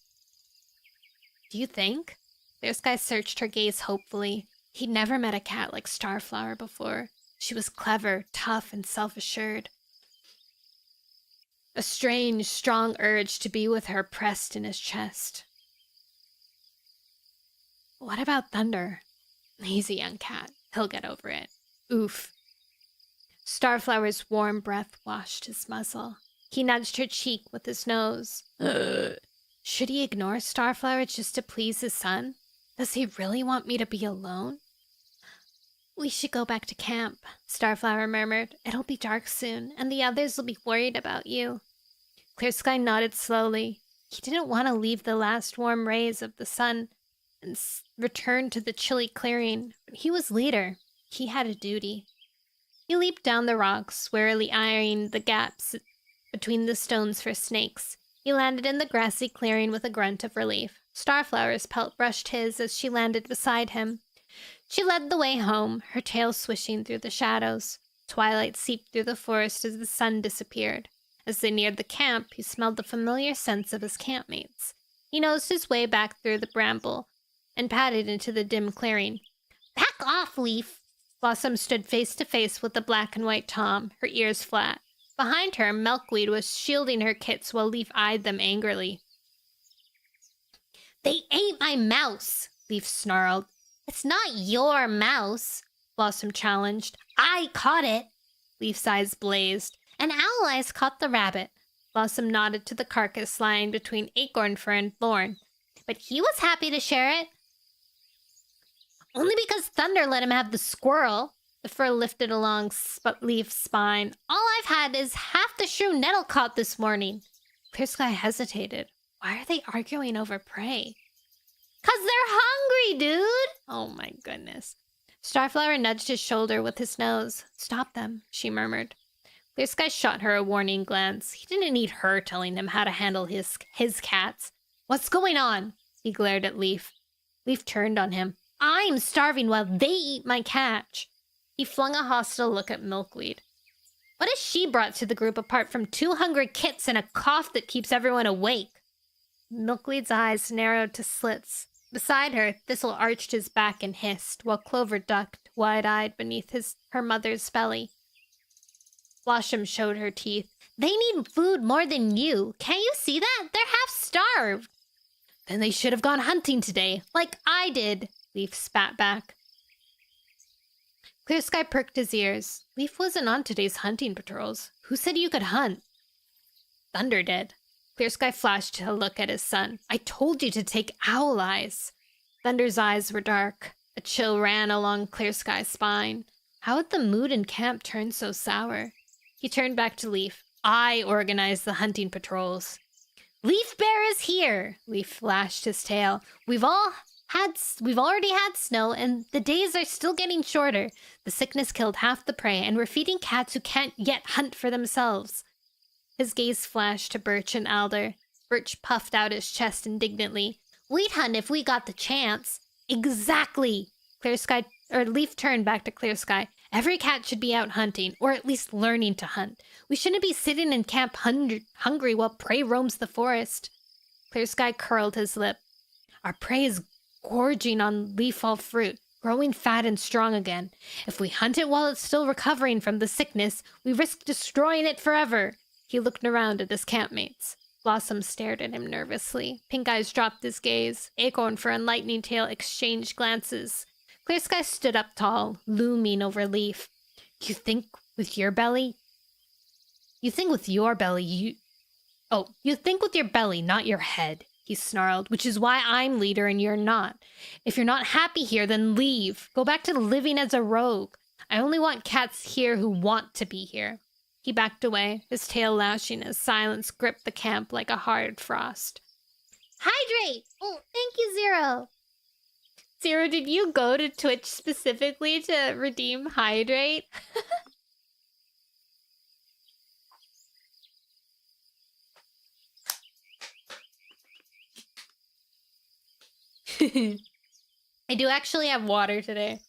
Do you think? Clear Sky searched her gaze hopefully. He'd never met a cat like Starflower before. She was clever, tough, and self-assured. A strange, strong urge to be with her pressed in his chest. What about Thunder? He's a young cat. He'll get over it. Oof. Starflower's warm breath washed his muzzle. He nudged her cheek with his nose. Should he ignore Starflower just to please his son? Does he really want me to be alone? We should go back to camp, Starflower murmured. It'll be dark soon, and the others will be worried about you. Clear Sky nodded slowly. He didn't want to leave the last warm rays of the sun and return to the chilly clearing, but he was leader. He had a duty. He leaped down the rocks, warily eyeing the gaps between the stones for snakes. He landed in the grassy clearing with a grunt of relief. Starflower's pelt brushed his as she landed beside him. She led the way home, her tail swishing through the shadows. Twilight seeped through the forest as the sun disappeared. As they neared the camp, he smelled the familiar scents of his campmates. He nosed his way back through the bramble and padded into the dim clearing. Back off, Leaf! Blossom stood face to face with the black and white Tom, her ears flat. Behind her, Milkweed was shielding her kits while Leaf eyed them angrily. They ate my mouse, Leaf snarled. It's not your mouse, Blossom challenged. I caught it. Leaf's eyes blazed. And Owl Eyes caught the rabbit. Blossom nodded to the carcass lying between acorn fur and thorn. But he was happy to share it. Only because Thunder let him have the squirrel. The fur lifted along Leaf's spine. All I've had is half the shrew Nettle caught this morning. Clear Sky hesitated. Why are they arguing over prey? 'Cause they're hungry, dude! Oh my goodness. Starflower nudged his shoulder with his nose. Stop them, she murmured. Clear Sky shot her a warning glance. He didn't need her telling him how to handle his cats. What's going on? He glared at Leaf. Leaf turned on him. I'm starving while they eat my catch. He flung a hostile look at Milkweed. What has she brought to the group apart from 2 hungry kits and a cough that keeps everyone awake? Milkweed's eyes narrowed to slits. Beside her, Thistle arched his back and hissed, while Clover ducked, wide-eyed beneath her mother's belly. Blossom showed her teeth. They need food more than you. Can't you see that? They're half starved. Then they should have gone hunting today, like I did, Leaf spat back. Clear Sky perked his ears. Leaf wasn't on today's hunting patrols. Who said you could hunt? Thunder did. Clear Sky flashed a look at his son. I told you to take Owl Eyes. Thunder's eyes were dark. A chill ran along Clear Sky's spine. How had the mood in camp turned so sour? He turned back to Leaf. I organized the hunting patrols. Leaf Bear is here! Leaf flashed his tail. We've already had snow, and the days are still getting shorter. The sickness killed half the prey, and we're feeding cats who can't yet hunt for themselves. His gaze flashed to Birch and Alder. Birch puffed out his chest indignantly. We'd hunt if we got the chance. Exactly! Leaf turned back to Clear Sky. Every cat should be out hunting, or at least learning to hunt. We shouldn't be sitting in camp hungry while prey roams the forest. Clear Sky curled his lip. Our prey is gorging on leaf-fall fruit, growing fat and strong again. If we hunt it while it's still recovering from the sickness, we risk destroying it forever. He looked around at his campmates. Blossom stared at him nervously. Pink Eyes dropped his gaze. Acorn Fur and Lightning Tail exchanged glances. Clear Sky stood up tall, looming over Leaf. You think with your belly, not your head, he snarled, which is why I'm leader and you're not. If you're not happy here, then leave. Go back to living as a rogue. I only want cats here who want to be here. He backed away, his tail lashing as silence gripped the camp like a hard frost. Hydrate! hydrate. Oh, thank you, Zero. Zero, did you go to Twitch specifically to redeem hydrate? I do actually have water today.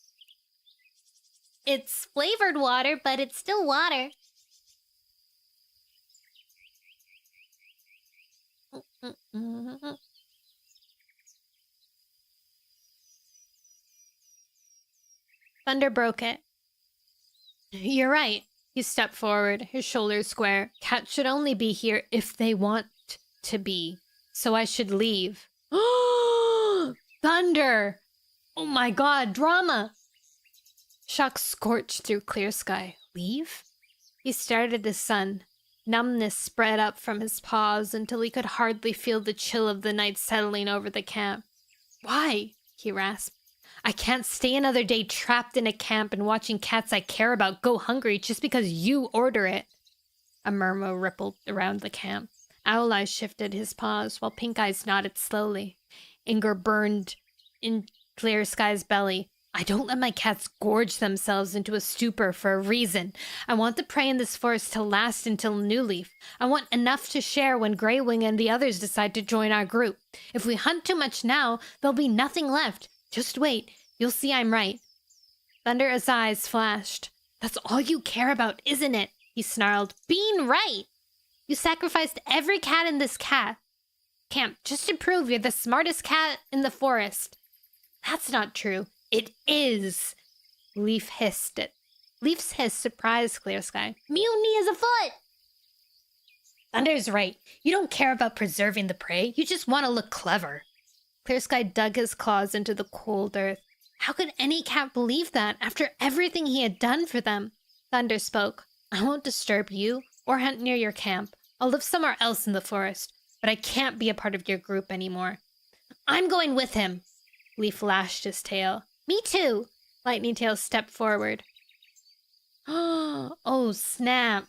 It's flavored water, but it's still water. Thunder broke it. You're right. He stepped forward, his shoulders square. Cats should only be here if they want to be. So I should leave. Thunder! Oh my god, drama! Shock scorched through clear sky. Leave? He stared at the sun. Numbness spread up from his paws until he could hardly feel the chill of the night settling over the camp. Why? He rasped. I can't stay another day trapped in a camp and watching cats I care about go hungry just because you order it. A murmur rippled around the camp. Owl Eyes shifted his paws while Pink Eyes nodded slowly. Anger burned in Clear Sky's belly. I don't let my cats gorge themselves into a stupor for a reason. I want the prey in this forest to last until New Leaf. I want enough to share when Greywing and the others decide to join our group. If we hunt too much now, there'll be nothing left. Just wait. You'll see I'm right. Thunder's eyes flashed. That's all you care about, isn't it? He snarled. Being right. You sacrificed every cat in this camp just to prove you're the smartest cat in the forest. That's not true. It is. Leaf hissed it. Leaf's hiss surprised Clear Sky. Mutiny is afoot. Thunder's right. You don't care about preserving the prey. You just want to look clever. Clear Sky dug his claws into the cold earth. How could any cat believe that after everything he had done for them? Thunder spoke. I won't disturb you or hunt near your camp. I'll live somewhere else in the forest, but I can't be a part of your group anymore. I'm going with him. Leaf lashed his tail. Me too. Lightning Tail stepped forward. Oh, snap.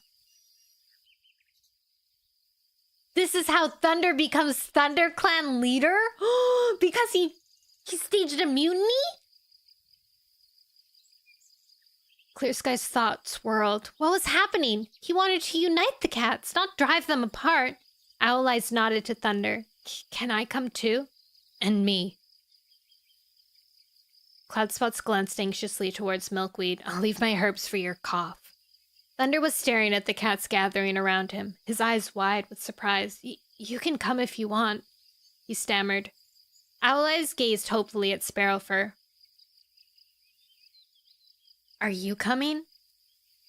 This is how Thunder becomes ThunderClan leader? Because he staged a mutiny? Clear Sky's thoughts swirled. What was happening? He wanted to unite the cats, not drive them apart. Owl Eyes nodded to Thunder. Can I come too? And me. Cloudspots glanced anxiously towards Milkweed. I'll leave my herbs for your cough. Thunder was staring at the cats gathering around him, his eyes wide with surprise. You can come if you want, he stammered. Owl Eyes gazed hopefully at Sparrowfur. Are you coming?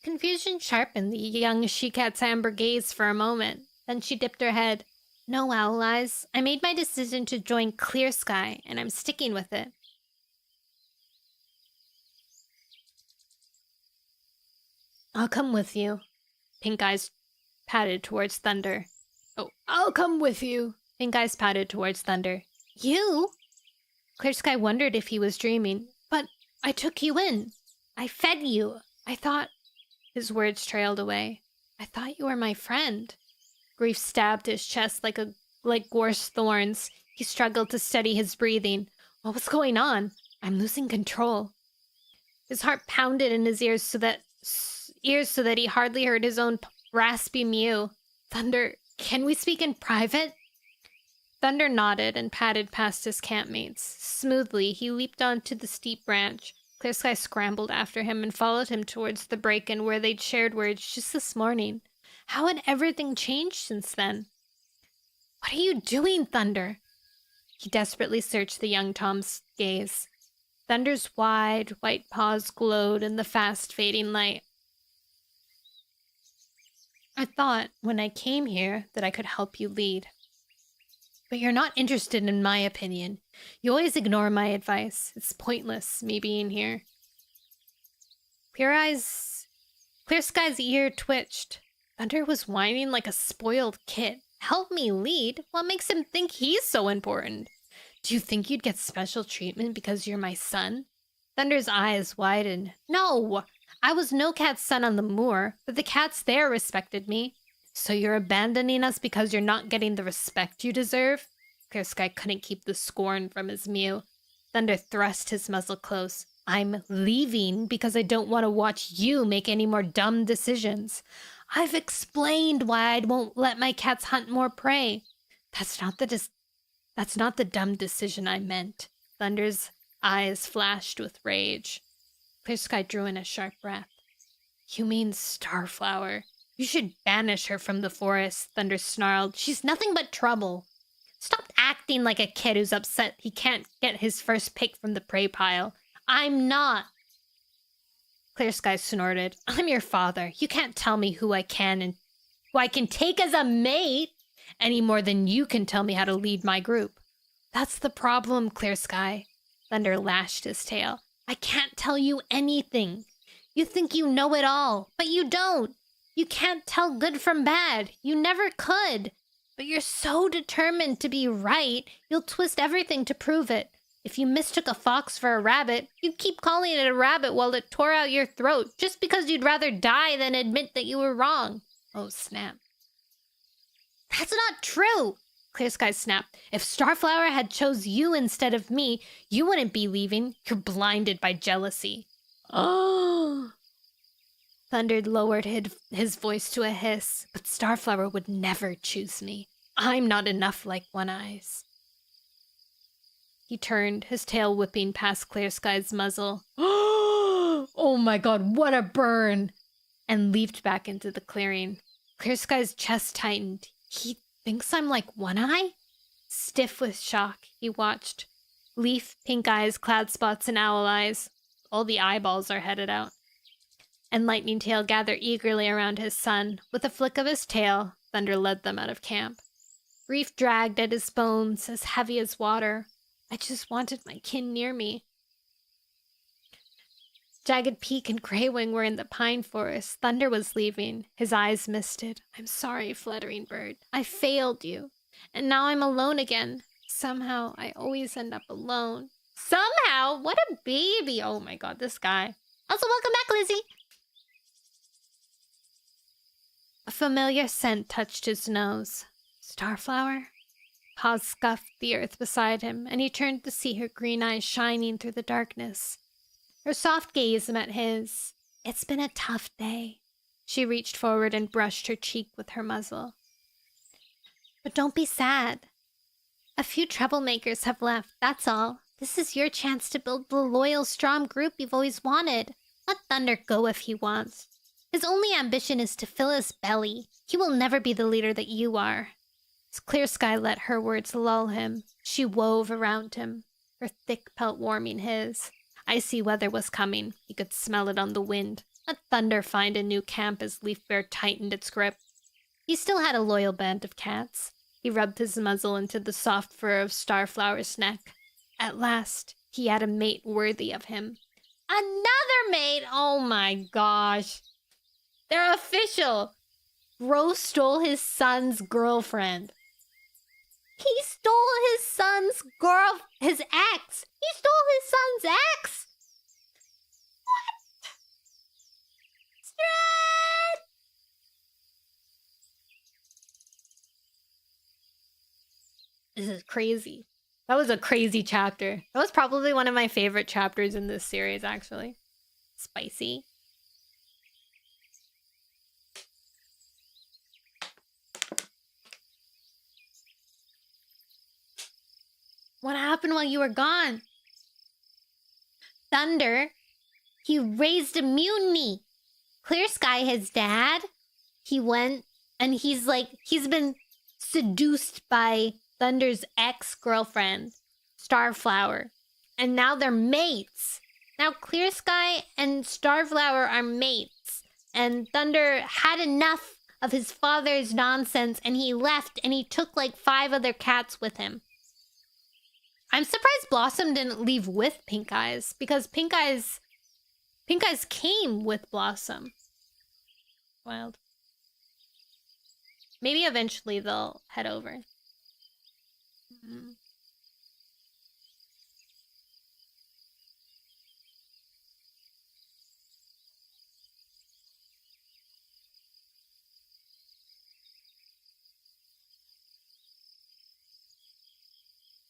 Confusion sharpened the young she-cat's amber gaze for a moment. Then she dipped her head. No, Owl Eyes. I made my decision to join Clear Sky, and I'm sticking with it. I'll come with you. Pink Eyes patted towards Thunder. Oh, I'll come with you. Pink Eyes patted towards Thunder. You? Clear Sky wondered if he was dreaming. But I took you in. I fed you. I thought... His words trailed away. I thought you were my friend. Grief stabbed his chest like gorse thorns. He struggled to steady his breathing. What was going on? I'm losing control. His heart pounded in his ears so that he hardly heard his own raspy mew. Thunder, can we speak in private? Thunder nodded and padded past his campmates. Smoothly, he leaped onto the steep branch. Clear Sky scrambled after him and followed him towards the break-in where they'd shared words just this morning. How had everything changed since then? What are you doing, Thunder? He desperately searched the young Tom's gaze. Thunder's wide, white paws glowed in the fast-fading light. I thought, when I came here, that I could help you lead. But you're not interested in my opinion. You always ignore my advice. It's pointless, me being here. Clear Sky's ear twitched. Thunder was whining like a spoiled kid. Help me lead? What makes him think he's so important? Do you think you'd get special treatment because you're my son? Thunder's eyes widened. No! I was no cat's son on the moor, but the cats there respected me. So you're abandoning us because you're not getting the respect you deserve? Clear Sky couldn't keep the scorn from his mew. Thunder thrust his muzzle close. I'm leaving because I don't want to watch you make any more dumb decisions. I've explained why I won't let my cats hunt more prey. That's not the dumb decision I meant. Thunder's eyes flashed with rage. Clear Sky drew in a sharp breath. You mean Starflower? You should banish her from the forest, Thunder snarled. She's nothing but trouble. Stop acting like a kid who's upset he can't get his first pick from the prey pile. I'm not. Clear Sky snorted. I'm your father. You can't tell me who I can and who I can take as a mate any more than you can tell me how to lead my group. That's the problem, Clear Sky. Thunder lashed his tail. I can't tell you anything. You think you know it all, but you don't. You can't tell good from bad. You never could. But you're so determined to be right, you'll twist everything to prove it. If you mistook a fox for a rabbit, you'd keep calling it a rabbit while it tore out your throat, just because you'd rather die than admit that you were wrong. Oh, snap. That's not true, Clear Sky snapped. If Starflower had chose you instead of me, you wouldn't be leaving. You're blinded by jealousy. Oh. Thunder lowered his voice to a hiss, but Starflower would never choose me. I'm not enough like One Eyes. He turned, his tail whipping past Clear Sky's muzzle. Oh my god, what a burn! And leaped back into the clearing. Clear Sky's chest tightened. He thinks I'm like One Eye? Stiff with shock, he watched. Leaf, pink eyes, cloud spots, and owl eyes. All the eyeballs are headed out. And Lightning Tail gather eagerly around his son. With a flick of his tail, Thunder led them out of camp. Reef dragged at his bones, as heavy as water. I just wanted my kin near me. Jagged Peak and Greywing were in the pine forest. Thunder was leaving. His eyes misted. I'm sorry, Fluttering Bird. I failed you. And now I'm alone again. Somehow, I always end up alone. Somehow? What a baby! Oh my god, this guy. Also, welcome back, Lizzie! A familiar scent touched his nose. Starflower? Paws scuffed the earth beside him, and he turned to see her green eyes shining through the darkness. Her soft gaze met his. It's been a tough day. She reached forward and brushed her cheek with her muzzle. But don't be sad. A few troublemakers have left, that's all. This is your chance to build the loyal, strong group you've always wanted. Let Thunder go if he wants. His only ambition is to fill his belly. He will never be the leader that you are. Clear Sky let her words lull him. She wove around him, her thick pelt warming his. Icy weather was coming. He could smell it on the wind. Let Thunder find a new camp as Leaf Bear tightened its grip. He still had a loyal band of cats. He rubbed his muzzle into the soft fur of Starflower's neck. At last, he had a mate worthy of him. Another mate! Oh my gosh. They're official. Rose stole his son's girlfriend. He stole his son's his ex. He stole his son's ex. What? Strat! This is crazy. That was a crazy chapter. That was probably one of my favorite chapters in this series, actually. Spicy. What happened while you were gone? Thunder. He raised a mutiny. Clear Sky, his dad, he went and he's been seduced by Thunder's ex-girlfriend, Starflower. And now they're mates. Now Clear Sky and Starflower are mates. And Thunder had enough of his father's nonsense and he left and he took like 5 other cats with him. I'm surprised Blossom didn't leave with Pink Eyes, because Pink Eyes came with Blossom. Wild. Maybe eventually they'll head over.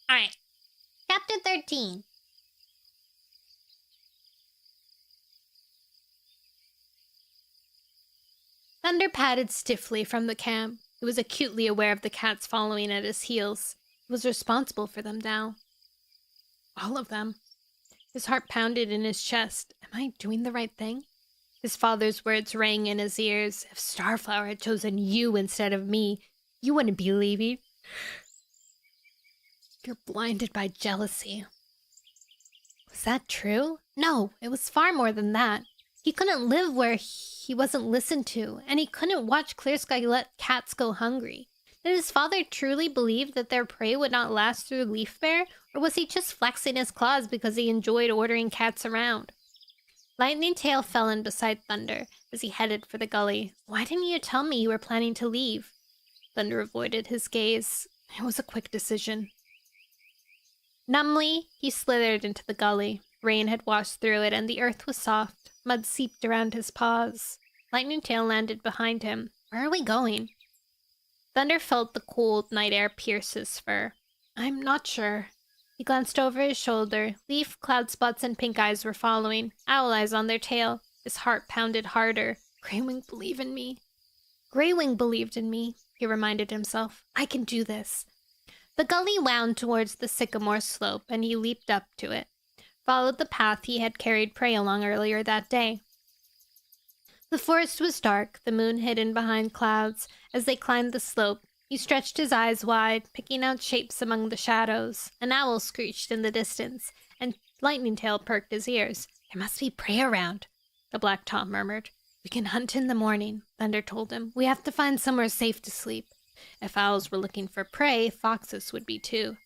All right. Chapter 13. Thunder padded stiffly from the camp. He was acutely aware of the cats following at his heels. He was responsible for them now. All of them. His heart pounded in his chest. Am I doing the right thing? His father's words rang in his ears. If Starflower had chosen you instead of me, you wouldn't be leaving. You're blinded by jealousy. Was that true? No, it was far more than that. He couldn't live where he wasn't listened to, and he couldn't watch Clear Sky let cats go hungry. Did his father truly believe that their prey would not last through Leaf Bear, or was he just flexing his claws because he enjoyed ordering cats around? Lightning Tail fell in beside Thunder as he headed for the gully. Why didn't you tell me you were planning to leave? Thunder avoided his gaze. It was a quick decision. Numbly, he slithered into the gully. Rain had washed through it, and the earth was soft. Mud seeped around his paws. Lightning Tail landed behind him. Where are we going? Thunder felt the cold night air pierce his fur. I'm not sure. He glanced over his shoulder. Leaf, Cloud Spots, and Pink Eyes were following, Owl Eyes on their tail. His heart pounded harder. Greywing believed in me. Greywing believed in me, he reminded himself. I can do this. The gully wound towards the sycamore slope, and he leaped up to it. Followed the path he had carried prey along earlier that day. The forest was dark, the moon hidden behind clouds. As they climbed the slope, he stretched his eyes wide, picking out shapes among the shadows. An owl screeched in the distance, and Lightning Tail perked his ears. There must be prey around, the Black Tom murmured. We can hunt in the morning, Thunder told him. We have to find somewhere safe to sleep. If owls were looking for prey, foxes would be too.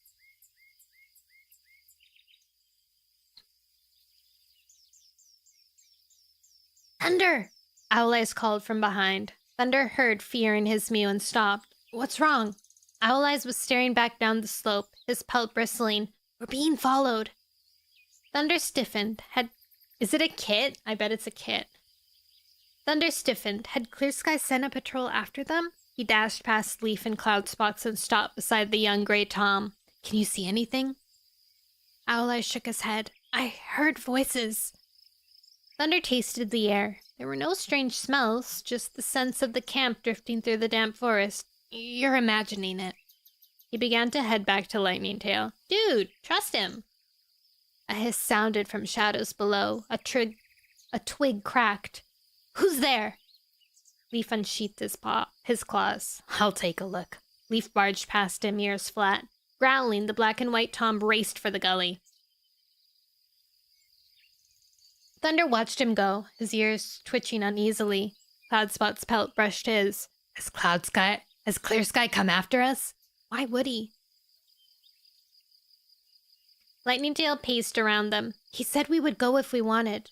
Thunder! Owl Eyes called from behind. Thunder heard fear in his mew and stopped. What's wrong? Owl Eyes was staring back down the slope, his pelt bristling. We're being followed. Thunder stiffened. Is it a kit? I bet it's a kit. Thunder stiffened. Had Clear Sky sent a patrol after them? He dashed past Leaf and Cloud Spots and stopped beside the young gray Tom. Can you see anything? Owl Eyes shook his head. I heard voices. Thunder tasted the air. There were no strange smells, just the sense of the camp drifting through the damp forest. You're imagining it. He began to head back to Lightning Tail. Dude, trust him. A hiss sounded from shadows below. A twig cracked. Who's there? Leaf unsheathed his claws. I'll take a look. Leaf barged past him, ears flat. Growling, the black and white Tom raced for the gully. Thunder watched him go, his ears twitching uneasily. Cloudspot's pelt brushed his. Has Clear Sky come after us? Why would he? Lightning Tail paced around them. He said we would go if we wanted.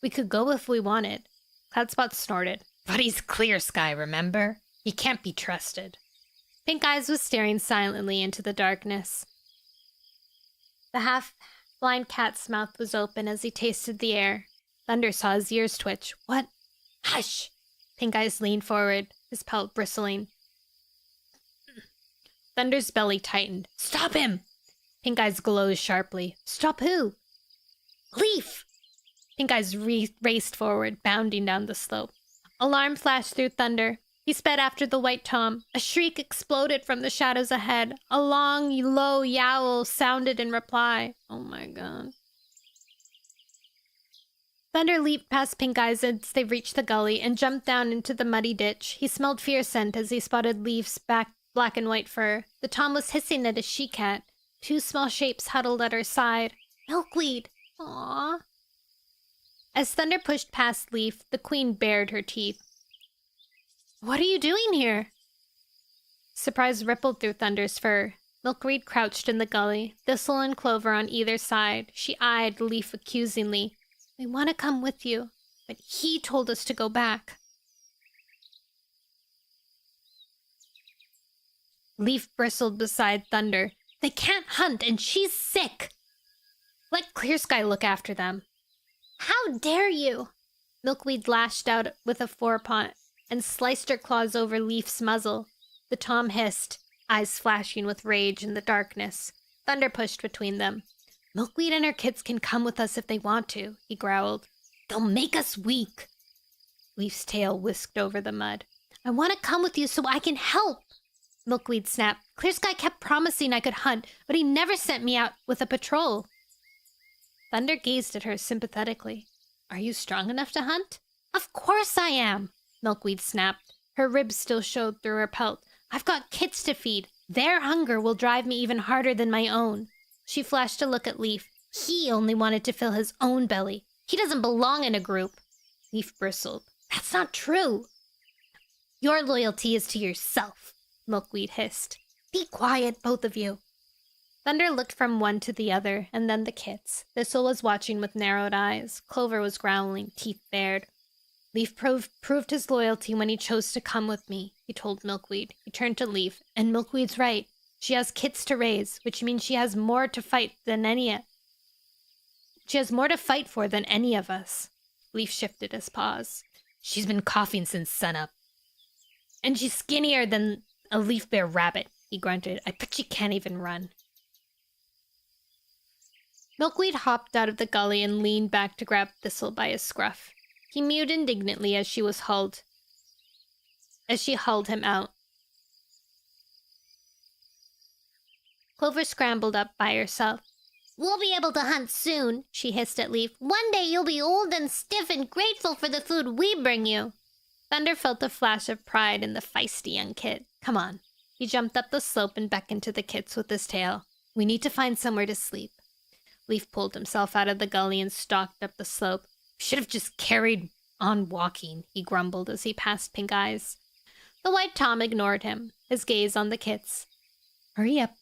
We could go if we wanted. Cloudspot snorted. But he's Clear Sky, remember? He can't be trusted. Pink Eyes was staring silently into the darkness. The half-blind cat's mouth was open as he tasted the air. Thunder saw his ears twitch. What? Hush! Pink Eyes leaned forward, his pelt bristling. Thunder's belly tightened. Stop him! Pink Eyes glowed sharply. Stop who? Leaf! Pink Eyes raced forward, bounding down the slope. Alarm flashed through Thunder. He sped after the white Tom. A shriek exploded from the shadows ahead. A long, low yowl sounded in reply. Oh my god. Thunder leaped past Pink Eyes as they reached the gully and jumped down into the muddy ditch. He smelled fear scent as he spotted Leaf's black and white fur. The Tom was hissing at a she-cat. Two small shapes huddled at her side. Milkweed! Aww. As Thunder pushed past Leaf, the queen bared her teeth. What are you doing here? Surprise rippled through Thunder's fur. Milkweed crouched in the gully, Thistle and Clover on either side. She eyed Leaf accusingly. We want to come with you, but he told us to go back. Leaf bristled beside Thunder. They can't hunt, and she's sick. Let Clear Sky look after them. How dare you? Milkweed lashed out with a forepaw and sliced her claws over Leaf's muzzle. The Tom hissed, eyes flashing with rage in the darkness. Thunder pushed between them. Milkweed and her kids can come with us if they want to, he growled. They'll make us weak. Leaf's tail whisked over the mud. I want to come with you so I can help. Milkweed snapped. Clear Sky kept promising I could hunt, but he never sent me out with a patrol. Thunder gazed at her sympathetically. Are you strong enough to hunt? Of course I am, Milkweed snapped. Her ribs still showed through her pelt. I've got kids to feed. Their hunger will drive me even harder than my own. She flashed a look at Leaf. He only wanted to fill his own belly. He doesn't belong in a group. Leaf bristled. That's not true. Your loyalty is to yourself, Milkweed hissed. Be quiet, both of you. Thunder looked from one to the other, and then the kits. Thistle was watching with narrowed eyes. Clover was growling, teeth bared. Leaf proved his loyalty when he chose to come with me, he told Milkweed. He turned to Leaf, and Milkweed's right. She has kits to raise, which means she has more to fight than any for than any of us. Leaf shifted his paws. She's been coughing since sunup. And she's skinnier than a leaf bear rabbit, he grunted. I bet she can't even run. Milkweed hopped out of the gully and leaned back to grab Thistle by his scruff. He mewed indignantly as she hauled him out. Clover scrambled up by herself. We'll be able to hunt soon, she hissed at Leaf. One day you'll be old and stiff and grateful for the food we bring you. Thunder felt a flash of pride in the feisty young kid. Come on. He jumped up the slope and beckoned to the kits with his tail. We need to find somewhere to sleep. Leaf pulled himself out of the gully and stalked up the slope. Should have just carried on walking, he grumbled as he passed Pink Eyes. The White Tom ignored him, his gaze on the kits. Hurry up,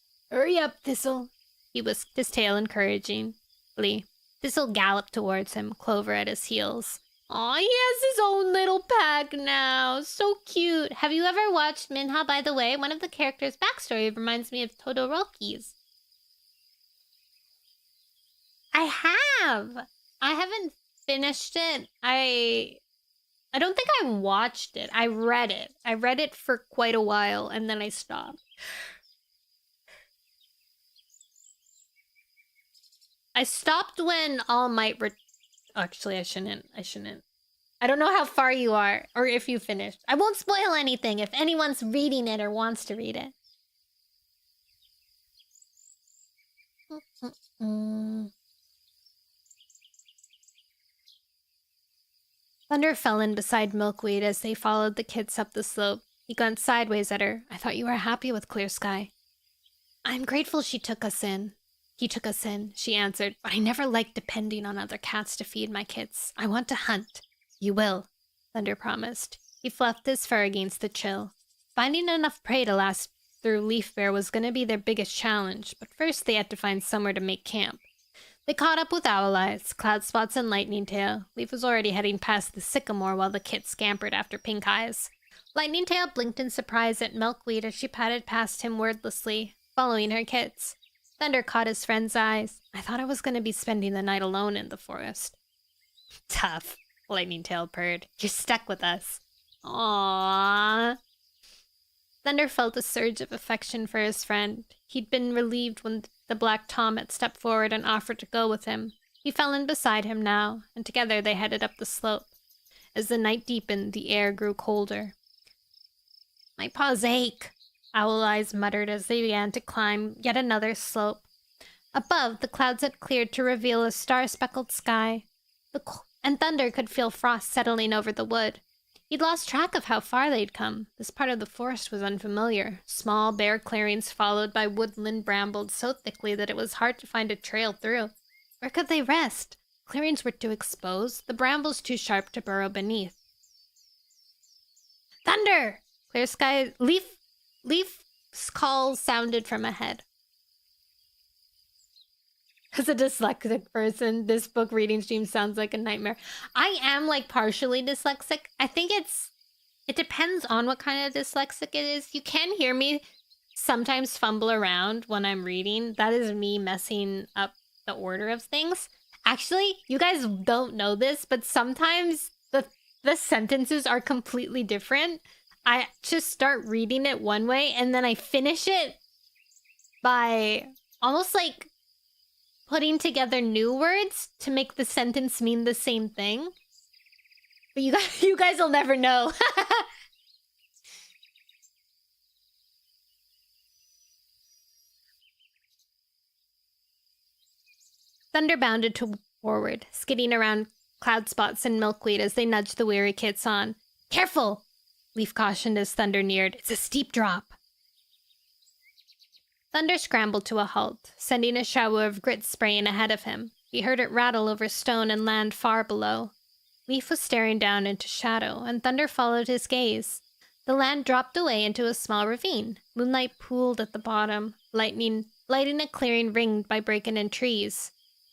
Thistle. He whisked his tail encouragingly. Thistle galloped towards him, Clover at his heels. Aw, he has his own little pack now. So cute. Have you ever watched Minha, by the way? One of the characters' backstory reminds me of Todoroki's. I have. I haven't finished it. I don't think I watched it. I read it. I read it for quite a while, and then I stopped. I stopped when All Might Actually, I shouldn't. I don't know how far you are, or if you finished. I won't spoil anything if anyone's reading it or wants to read it. Thunder fell in beside Milkweed as they followed the kids up the slope. He glanced sideways at her. I thought you were happy with Clear Sky. I'm grateful she took us in. He took us in, she answered, but I never liked depending on other cats to feed my kids. I want to hunt. You will, Thunder promised. He fluffed his fur against the chill. Finding enough prey to last through Leaf Bear was going to be their biggest challenge, but first they had to find somewhere to make camp. They caught up with Owl Eyes, Cloud Spots, and Lightning Tail. Leaf was already heading past the sycamore while the kit scampered after Pink Eyes. Lightning Tail blinked in surprise at Milkweed as she padded past him wordlessly, following her kits. Thunder caught his friend's eyes. I thought I was going to be spending the night alone in the forest. Tough, Lightning Tail purred. You're stuck with us. Aww. Thunder felt a surge of affection for his friend. He'd been relieved when the Black Tom had stepped forward and offered to go with him. He fell in beside him now, and together they headed up the slope. As the night deepened, the air grew colder. My paws ache, Owl Eyes muttered as they began to climb yet another slope. Above, the clouds had cleared to reveal a star-speckled sky, and Thunder could feel frost settling over the wood. He'd lost track of how far they'd come. This part of the forest was unfamiliar. Small, bare clearings followed by woodland brambled so thickly that it was hard to find a trail through. Where could they rest? Clearings were too exposed, the brambles too sharp to burrow beneath. Thunder! Clear Sky... Leaf's call sounded from ahead. As a dyslexic person, this book reading stream sounds like a nightmare. I am partially dyslexic. I think it depends on what kind of dyslexic it is. You can hear me sometimes fumble around when I'm reading. That is me messing up the order of things. Actually, you guys don't know this, but sometimes the sentences are completely different. I just start reading it one way and then I finish it by almost like putting together new words to make the sentence mean the same thing. But you guys will never know. Thunder bounded forward, skidding around cloud spots and milkweed as they nudged the weary kits on. Careful! Leaf cautioned as Thunder neared. It's a steep drop. Thunder scrambled to a halt, sending a shower of grit spraying ahead of him. He heard it rattle over stone and land far below. Leaf was staring down into shadow, and Thunder followed his gaze. The land dropped away into a small ravine. Moonlight pooled at the bottom, lighting a clearing ringed by bracken and trees.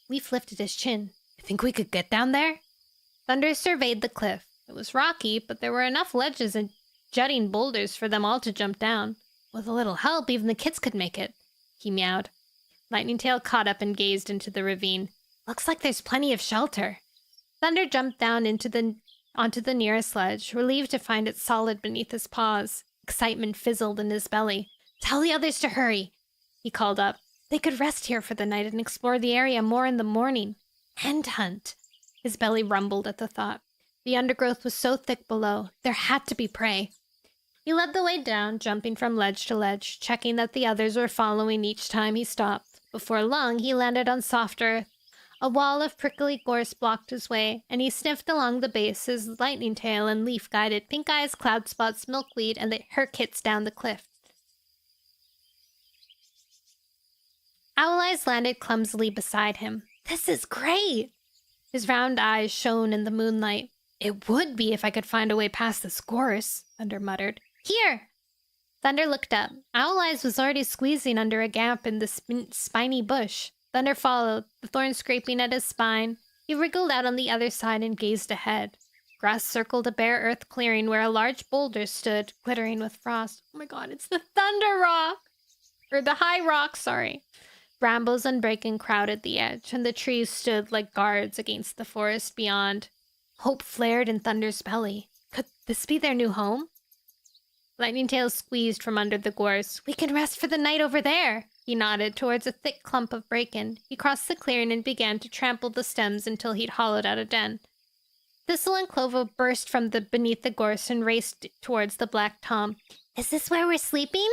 Leaf lifted his chin. You think we could get down there? Thunder surveyed the cliff. It was rocky, but there were enough ledges and jutting boulders for them all to jump down. With a little help, even the kids could make it, he meowed. Lightning Tail caught up and gazed into the ravine. Looks like there's plenty of shelter. Thunder jumped down onto the nearest ledge, relieved to find it solid beneath his paws. Excitement fizzled in his belly. Tell the others to hurry, he called up. They could rest here for the night and explore the area more in the morning. And hunt. His belly rumbled at the thought. The undergrowth was so thick below, there had to be prey. He led the way down, jumping from ledge to ledge, checking that the others were following each time he stopped. Before long, he landed on soft earth. A wall of prickly gorse blocked his way, and he sniffed along the base as Lightning Tail and Leaf guided Pink Eyes, Cloud Spots, Milkweed, and her kits down the cliff. Owl Eyes landed clumsily beside him. This is great! His round eyes shone in the moonlight. It would be if I could find a way past this gorse, Thunder muttered. Here! Thunder looked up. Owl Eyes was already squeezing under a gap in the spiny bush. Thunder followed, the thorn scraping at his spine. He wriggled out on the other side and gazed ahead. Grass circled a bare earth clearing where a large boulder stood, glittering with frost. Oh my god, it's the Thunder Rock! Or the High Rock, sorry. Brambles and bracken crowded the edge, and the trees stood like guards against the forest beyond. Hope flared in Thunder's belly. Could this be their new home? Lightning Tail squeezed from under the gorse. We can rest for the night over there. He nodded towards a thick clump of bracken. He crossed the clearing and began to trample the stems until he'd hollowed out a den. Thistle and Clover burst from beneath the gorse and raced towards the Black Tom. Is this where we're sleeping?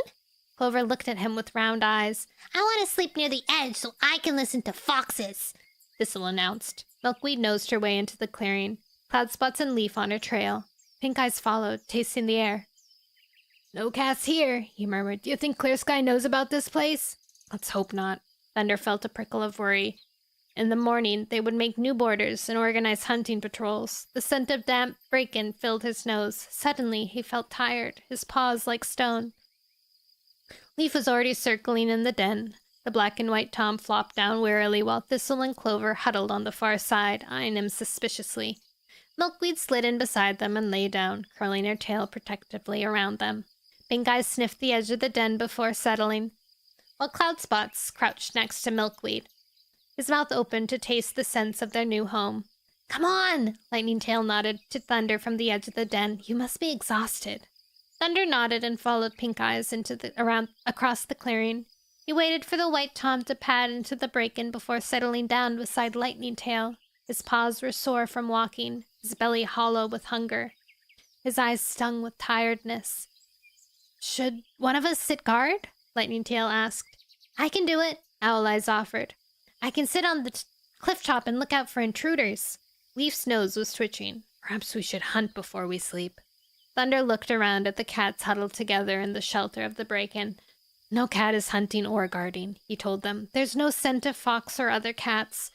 Clover looked at him with round eyes. I want to sleep near the edge so I can listen to foxes, Thistle announced. Milkweed nosed her way into the clearing, Cloud Spots and Leaf on her trail. Pink Eyes followed, tasting the air. No cats here, he murmured. Do you think Clear Sky knows about this place? Let's hope not. Thunder felt a prickle of worry. In the morning, they would make new borders and organize hunting patrols. The scent of damp bracken filled his nose. Suddenly, he felt tired, his paws like stone. Leaf was already circling in the den. The black and white Tom flopped down wearily while Thistle and Clover huddled on the far side, eyeing him suspiciously. Milkweed slid in beside them and lay down, curling her tail protectively around them. Pink Eyes sniffed the edge of the den before settling, while Cloud Spots crouched next to Milkweed, his mouth open to taste the scents of their new home. Come on! Lightning Tail nodded to Thunder from the edge of the den. You must be exhausted. Thunder nodded and followed Pink Eyes across the clearing. He waited for the white Tom to pad into the bracken before settling down beside Lightning Tail. His paws were sore from walking, his belly hollow with hunger. His eyes stung with tiredness. Should one of us sit guard? Lightning Tail asked. I can do it, Owl Eyes offered. I can sit on the cliff top and look out for intruders. Leaf's nose was twitching. Perhaps we should hunt before we sleep. Thunder looked around at the cats huddled together in the shelter of the bracken. No cat is hunting or guarding, he told them. There's no scent of fox or other cats.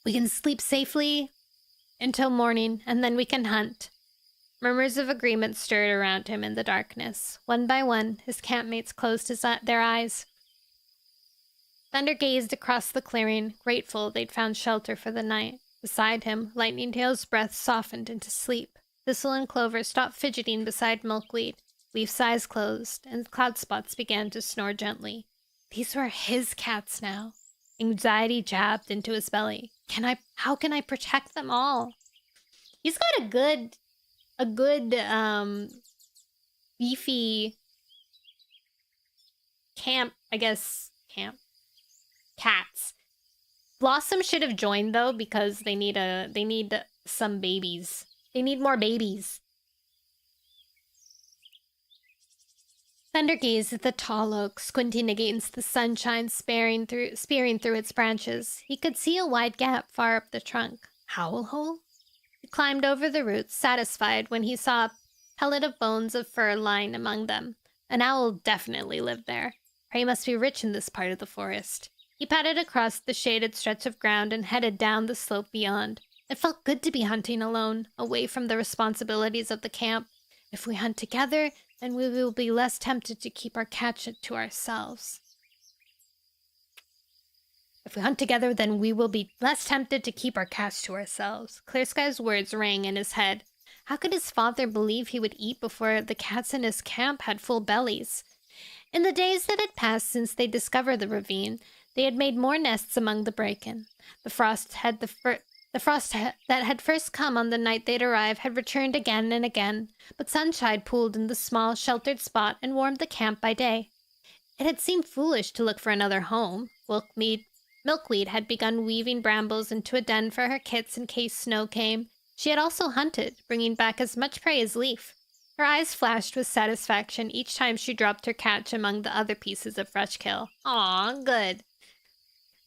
We can sleep safely until morning, and then we can hunt. Murmurs of agreement stirred around him in the darkness. One by one, his campmates closed their eyes. Thunder gazed across the clearing, grateful they'd found shelter for the night. Beside him, Lightning Tail's breath softened into sleep. Thistle and Clover stopped fidgeting beside Milkweed. Leaf's eyes closed, and Cloud Spots began to snore gently. These were his cats now. Anxiety jabbed into his belly. How can I protect them all? He's got a good beefy camp camp. Cats. Blossom should have joined though because they need some babies. They need more babies. Thunder gazed at the tall oak, squinting against the sunshine spearing through its branches. He could see a wide gap far up the trunk. Howl hole? He climbed over the roots, satisfied when he saw a pellet of bones of fur lying among them. An owl definitely lived there. Prey must be rich in this part of the forest. He padded across the shaded stretch of ground and headed down the slope beyond. It felt good to be hunting alone, away from the responsibilities of the camp. If we hunt together, then we will be less tempted to keep our catch to ourselves. Clear Sky's words rang in his head. How could his father believe he would eat before the cats in his camp had full bellies? In the days that had passed since they discovered the ravine, they had made more nests among the bracken. The frost that had first come on the night they'd arrived had returned again and again, but sunshine pooled in the small, sheltered spot and warmed the camp by day. It had seemed foolish to look for another home. Milkweed had begun weaving brambles into a den for her kits in case snow came. She had also hunted, bringing back as much prey as Leaf. Her eyes flashed with satisfaction each time she dropped her catch among the other pieces of fresh kill. Aw, good.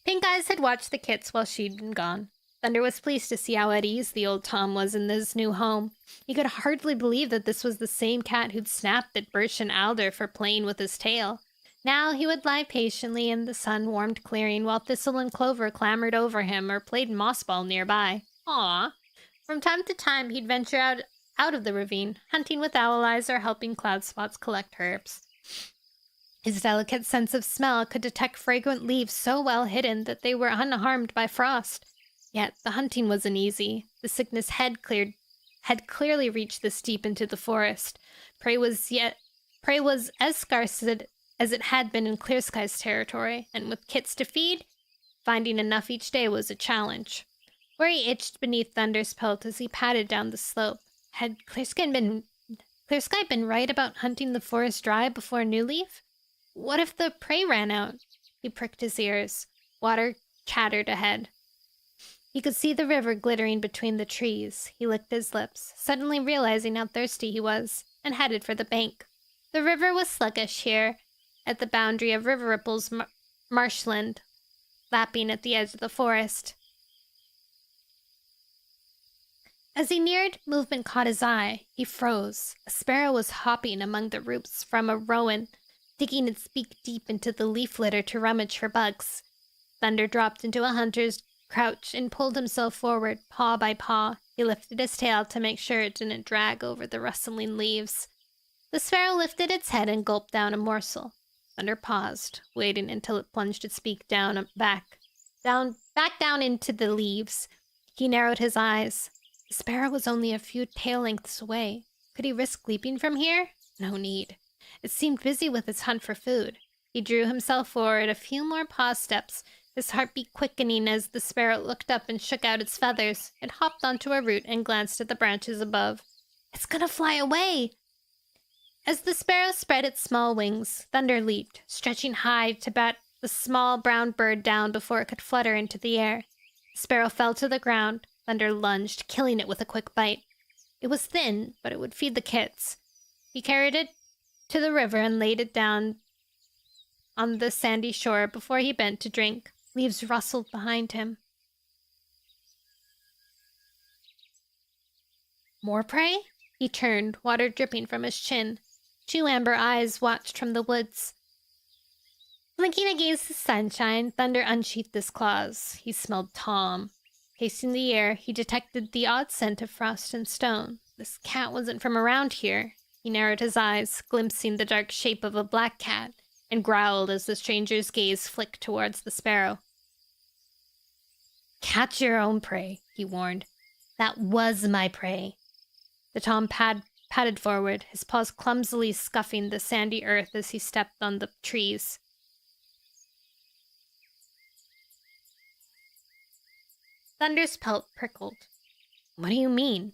Pink Eyes had watched the kits while she'd been gone. Thunder was pleased to see how at ease the old Tom was in his new home. He could hardly believe that this was the same cat who'd snapped at Birch and Alder for playing with his tail. Now he would lie patiently in the sun-warmed clearing while Thistle and Clover clambered over him or played mossball nearby. Aw. From time to time he'd venture out of the ravine, hunting with Owl Eyes or helping Cloudspots collect herbs. His delicate sense of smell could detect fragrant leaves so well hidden that they were unharmed by frost. Yet the hunting wasn't easy. The sickness had clearly reached this deep into the forest. Prey was as scarce as it had been in Clear Sky's territory, and with kits to feed, finding enough each day was a challenge. Worry itched beneath Thunder's pelt as he padded down the slope. Had Clear Sky been right about hunting the forest dry before New Leaf? What if the prey ran out? He pricked his ears. Water chattered ahead. He could see the river glittering between the trees. He licked his lips, suddenly realizing how thirsty he was, and headed for the bank. The river was sluggish here, at the boundary of River Ripple's marshland, lapping at the edge of the forest. As he neared, movement caught his eye. He froze. A sparrow was hopping among the roots from a rowan, digging its beak deep into the leaf litter to rummage for bugs. Thunder dropped into a hunter's crouch and pulled himself forward, paw by paw. He lifted his tail to make sure it didn't drag over the rustling leaves. The sparrow lifted its head and gulped down a morsel. Thunder paused, waiting until it plunged its beak back down into the leaves. He narrowed his eyes. The sparrow was only a few tail lengths away. Could he risk leaping from here? No need. It seemed busy with its hunt for food. He drew himself forward a few more paw steps, his heartbeat quickening as the sparrow looked up and shook out its feathers. It hopped onto a root and glanced at the branches above. It's gonna fly away! As the sparrow spread its small wings, Thunder leaped, stretching high to bat the small brown bird down before it could flutter into the air. The sparrow fell to the ground. Thunder lunged, killing it with a quick bite. It was thin, but it would feed the kits. He carried it to the river and laid it down on the sandy shore before he bent to drink. Leaves rustled behind him. More prey? He turned, water dripping from his chin. 2 amber eyes watched from the woods. Blinking against the sunshine, Thunder unsheathed his claws. He smelled Tom. Tasting the air, he detected the odd scent of frost and stone. This cat wasn't from around here. He narrowed his eyes, glimpsing the dark shape of a black cat, and growled as the stranger's gaze flicked towards the sparrow. Catch your own prey, he warned. That was my prey. The Tom padded forward, his paws clumsily scuffing the sandy earth as he stepped on the trees. Thunder's pelt prickled. What do you mean?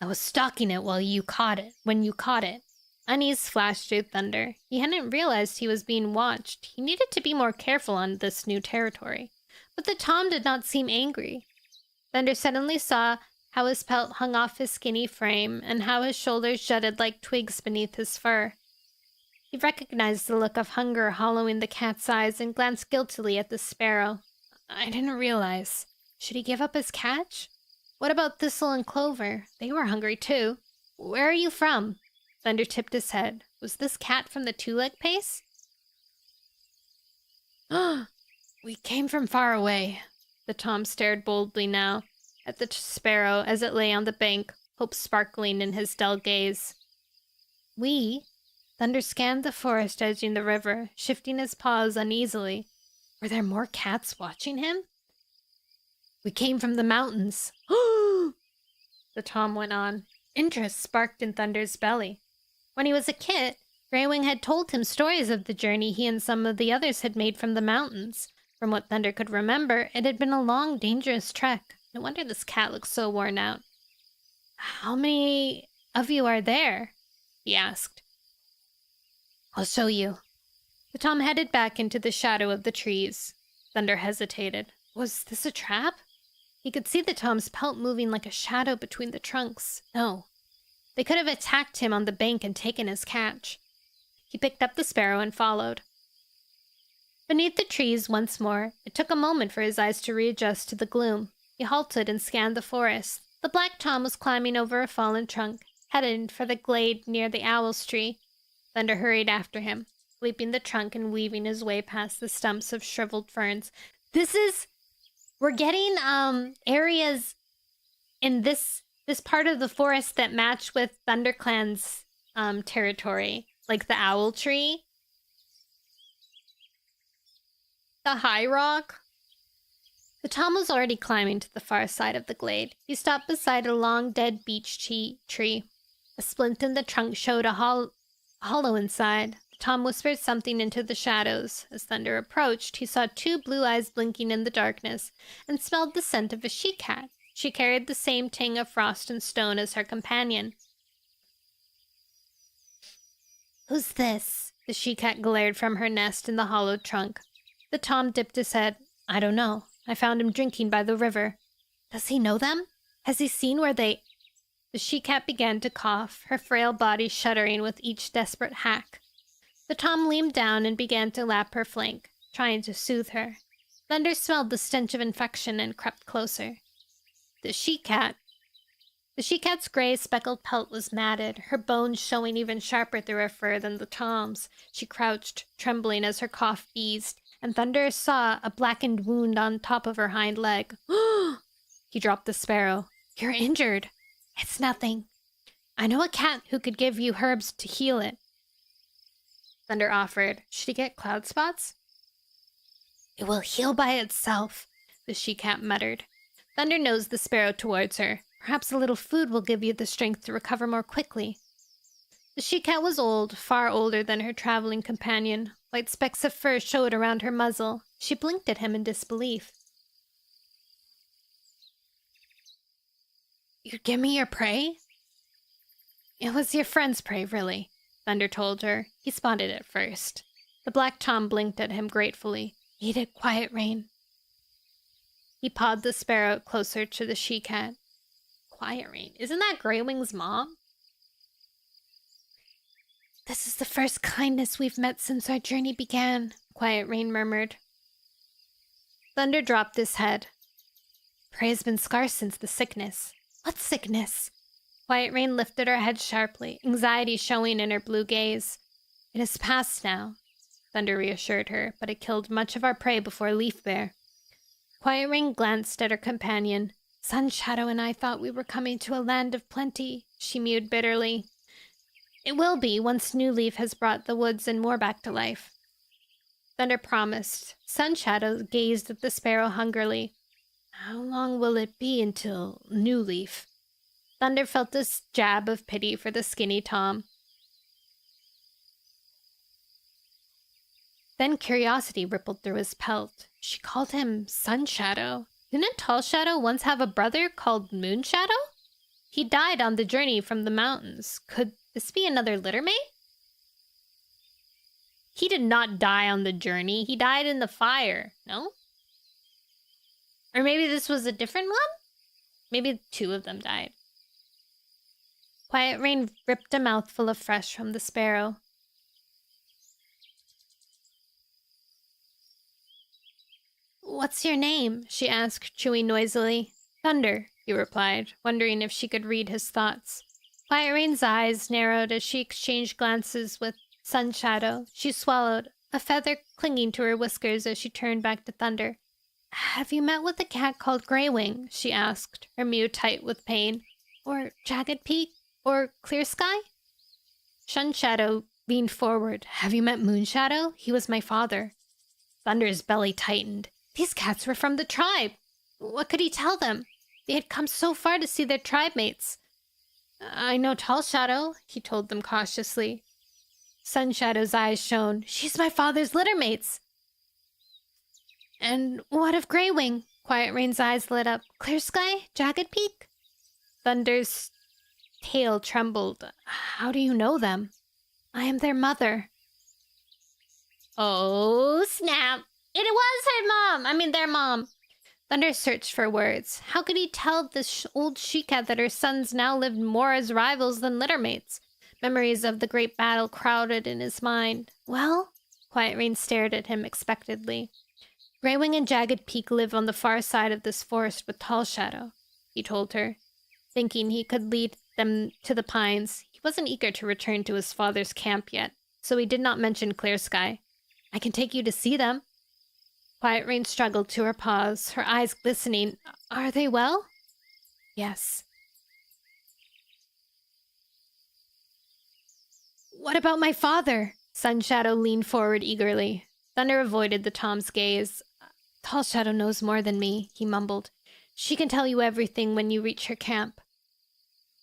I was stalking it when you caught it. Unease flashed through Thunder. He hadn't realized he was being watched. He needed to be more careful on this new territory. But the Tom did not seem angry. Thunder suddenly saw how his pelt hung off his skinny frame and how his shoulders jutted like twigs beneath his fur. He recognized the look of hunger hollowing the cat's eyes and glanced guiltily at the sparrow. I didn't realize. Should he give up his catch? What about Thistle and Clover? They were hungry too. Where are you from? Thunder tipped his head. Was this cat from the two-leg pace? We came from far away. The Tom stared boldly now at the sparrow as it lay on the bank, hope sparkling in his dull gaze. We? Thunder scanned the forest edging the river, shifting his paws uneasily. Were there more cats watching him? We came from the mountains. The Tom went on. Interest sparked in Thunder's belly. When he was a kid, Greywing had told him stories of the journey he and some of the others had made from the mountains. From what Thunder could remember, it had been a long, dangerous trek. No wonder this cat looked so worn out. How many of you are there? He asked. I'll show you. The Tom headed back into the shadow of the trees. Thunder hesitated. Was this a trap? He could see the Tom's pelt moving like a shadow between the trunks. No. They could have attacked him on the bank and taken his catch. He picked up the sparrow and followed. Beneath the trees once more, it took a moment for his eyes to readjust to the gloom. He halted and scanned the forest. The black Tom was climbing over a fallen trunk, headed for the glade near the owl's tree. Thunder hurried after him, leaping the trunk and weaving his way past the stumps of shriveled ferns. We're getting areas in this part of the forest that match with ThunderClan's territory, like the owl tree, the high rock. The Tom was already climbing to the far side of the glade. He stopped beside a long dead beech tree. A splint in the trunk showed a hollow inside. The Tom whispered something into the shadows. As Thunder approached, he saw two blue eyes blinking in the darkness and smelled the scent of a she-cat. She carried the same ting of frost and stone as her companion. Who's this? The she-cat glared from her nest in the hollowed trunk. The Tom dipped his head. I don't know. I found him drinking by the river. Does he know them? Has he seen where they... The she-cat began to cough, her frail body shuddering with each desperate hack. The Tom leaned down and began to lap her flank, trying to soothe her. Thunder smelled the stench of infection and crept closer. The she-cat's gray speckled pelt was matted, her bones showing even sharper through her fur than the Tom's. She crouched, trembling as her cough eased, and Thunder saw a blackened wound on top of her hind leg. He dropped the sparrow. You're injured. It's nothing. I know a cat who could give you herbs to heal it. Thunder offered. Should he get cloud spots? It will heal by itself, the she-cat muttered. Thunder nosed the sparrow towards her. Perhaps a little food will give you the strength to recover more quickly. The she-cat was old, far older than her traveling companion. White specks of fur showed around her muzzle. She blinked at him in disbelief. You'd give me your prey? It was your friend's prey, really, Thunder told her. He spotted it first. The black Tom blinked at him gratefully. Eat it, Quiet Rain. He pawed the sparrow closer to the she-cat. Quiet Rain. Isn't that Greywing's mom? This is the first kindness we've met since our journey began, Quiet Rain murmured. Thunder dropped his head. Prey has been scarce since the sickness. What sickness? Quiet Rain lifted her head sharply, anxiety showing in her blue gaze. It has passed now, Thunder reassured her, but it killed much of our prey before Leaf Bear. Quiet Rain glanced at her companion. Sun Shadow and I thought we were coming to a land of plenty, she mewed bitterly. It will be once New Leaf has brought the woods and more back to life. Thunder promised. Sun Shadow gazed at the sparrow hungrily. How long will it be until New Leaf? Thunder felt a jab of pity for the skinny Tom. Then curiosity rippled through his pelt. She called him Sun Shadow. Didn't Tall Shadow once have a brother called Moon Shadow? He died on the journey from the mountains. Could this be another littermate? He did not die on the journey. He died in the fire. No? Or maybe this was a different one? Maybe two of them died. Quiet Rain ripped a mouthful of flesh from the sparrow. What's your name? She asked, chewing noisily. Thunder, he replied, wondering if she could read his thoughts. Quiet Rain's eyes narrowed as she exchanged glances with Sun Shadow. She swallowed, a feather clinging to her whiskers as she turned back to Thunder. Have you met with a cat called Greywing? She asked, her mew tight with pain. Or Jagged Peak? Or Clear Sky? Sun Shadow leaned forward. Have you met Moon Shadow? He was my father. Thunder's belly tightened. These cats were from the tribe. What could he tell them? They had come so far to see their tribe mates. I know Tall Shadow, he told them cautiously. Sun Shadow's eyes shone. She's my father's littermates. And what of Greywing? Quiet Rain's eyes lit up. Clear Sky? Jagged Peak? Thunder's tail trembled. How do you know them? I am their mother. Oh, snap. It was her mom. Their mom. Thunder searched for words. How could he tell this old she-cat that her sons now lived more as rivals than littermates? Memories of the great battle crowded in his mind. Well? Quiet Rain stared at him expectantly. Greywing and Jagged Peak live on the far side of this forest with Tall Shadow, he told her, thinking he could lead them to the pines. He wasn't eager to return to his father's camp yet, so he did not mention Clear Sky. I can take you to see them. Quiet Rain struggled to her paws, her eyes glistening. Are they well? Yes. What about my father? Sun Shadow leaned forward eagerly. Thunder avoided the Tom's gaze. Tall Shadow knows more than me, he mumbled. She can tell you everything when you reach her camp.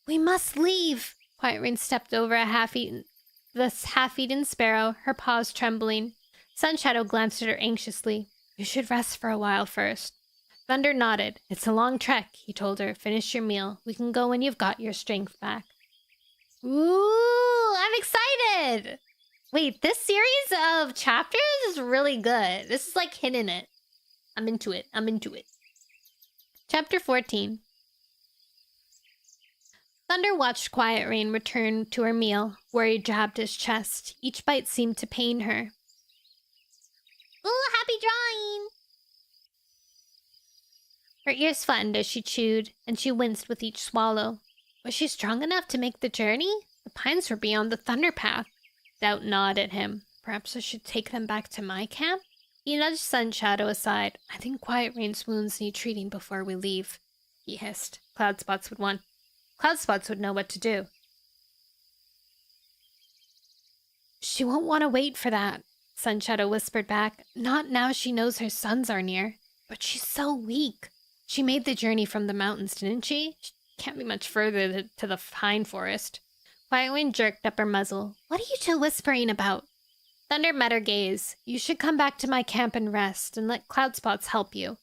We must leave. Quiet Rain stepped over this half-eaten sparrow, her paws trembling. Sun Shadow glanced at her anxiously. You should rest for a while first. Thunder nodded. It's a long trek, he told her. Finish your meal. We can go when you've got your strength back. Ooh, I'm excited! Wait, this series of chapters is really good. This is like hitting it. I'm into it. Chapter 14. Thunder watched Quiet Rain return to her meal. Worry jabbed his chest. Each bite seemed to pain her. Ooh, happy drawing! Her ears flattened as she chewed, and she winced with each swallow. Was she strong enough to make the journey? The pines were beyond the thunder path. Doubt gnawed at him. Perhaps I should take them back to my camp? He nudged Sun Shadow aside. I think Quiet Rain's wounds need treating before we leave, he hissed. Cloud Spots would know what to do. She won't want to wait for that, Sun Shadow whispered back. Not now she knows her sons are near. But she's so weak. She made the journey from the mountains, didn't she? She can't be much further to the pine forest. Quiet Rain jerked up her muzzle. What are you two whispering about? Thunder met her gaze. You should come back to my camp and rest, and let Cloud Spots help you.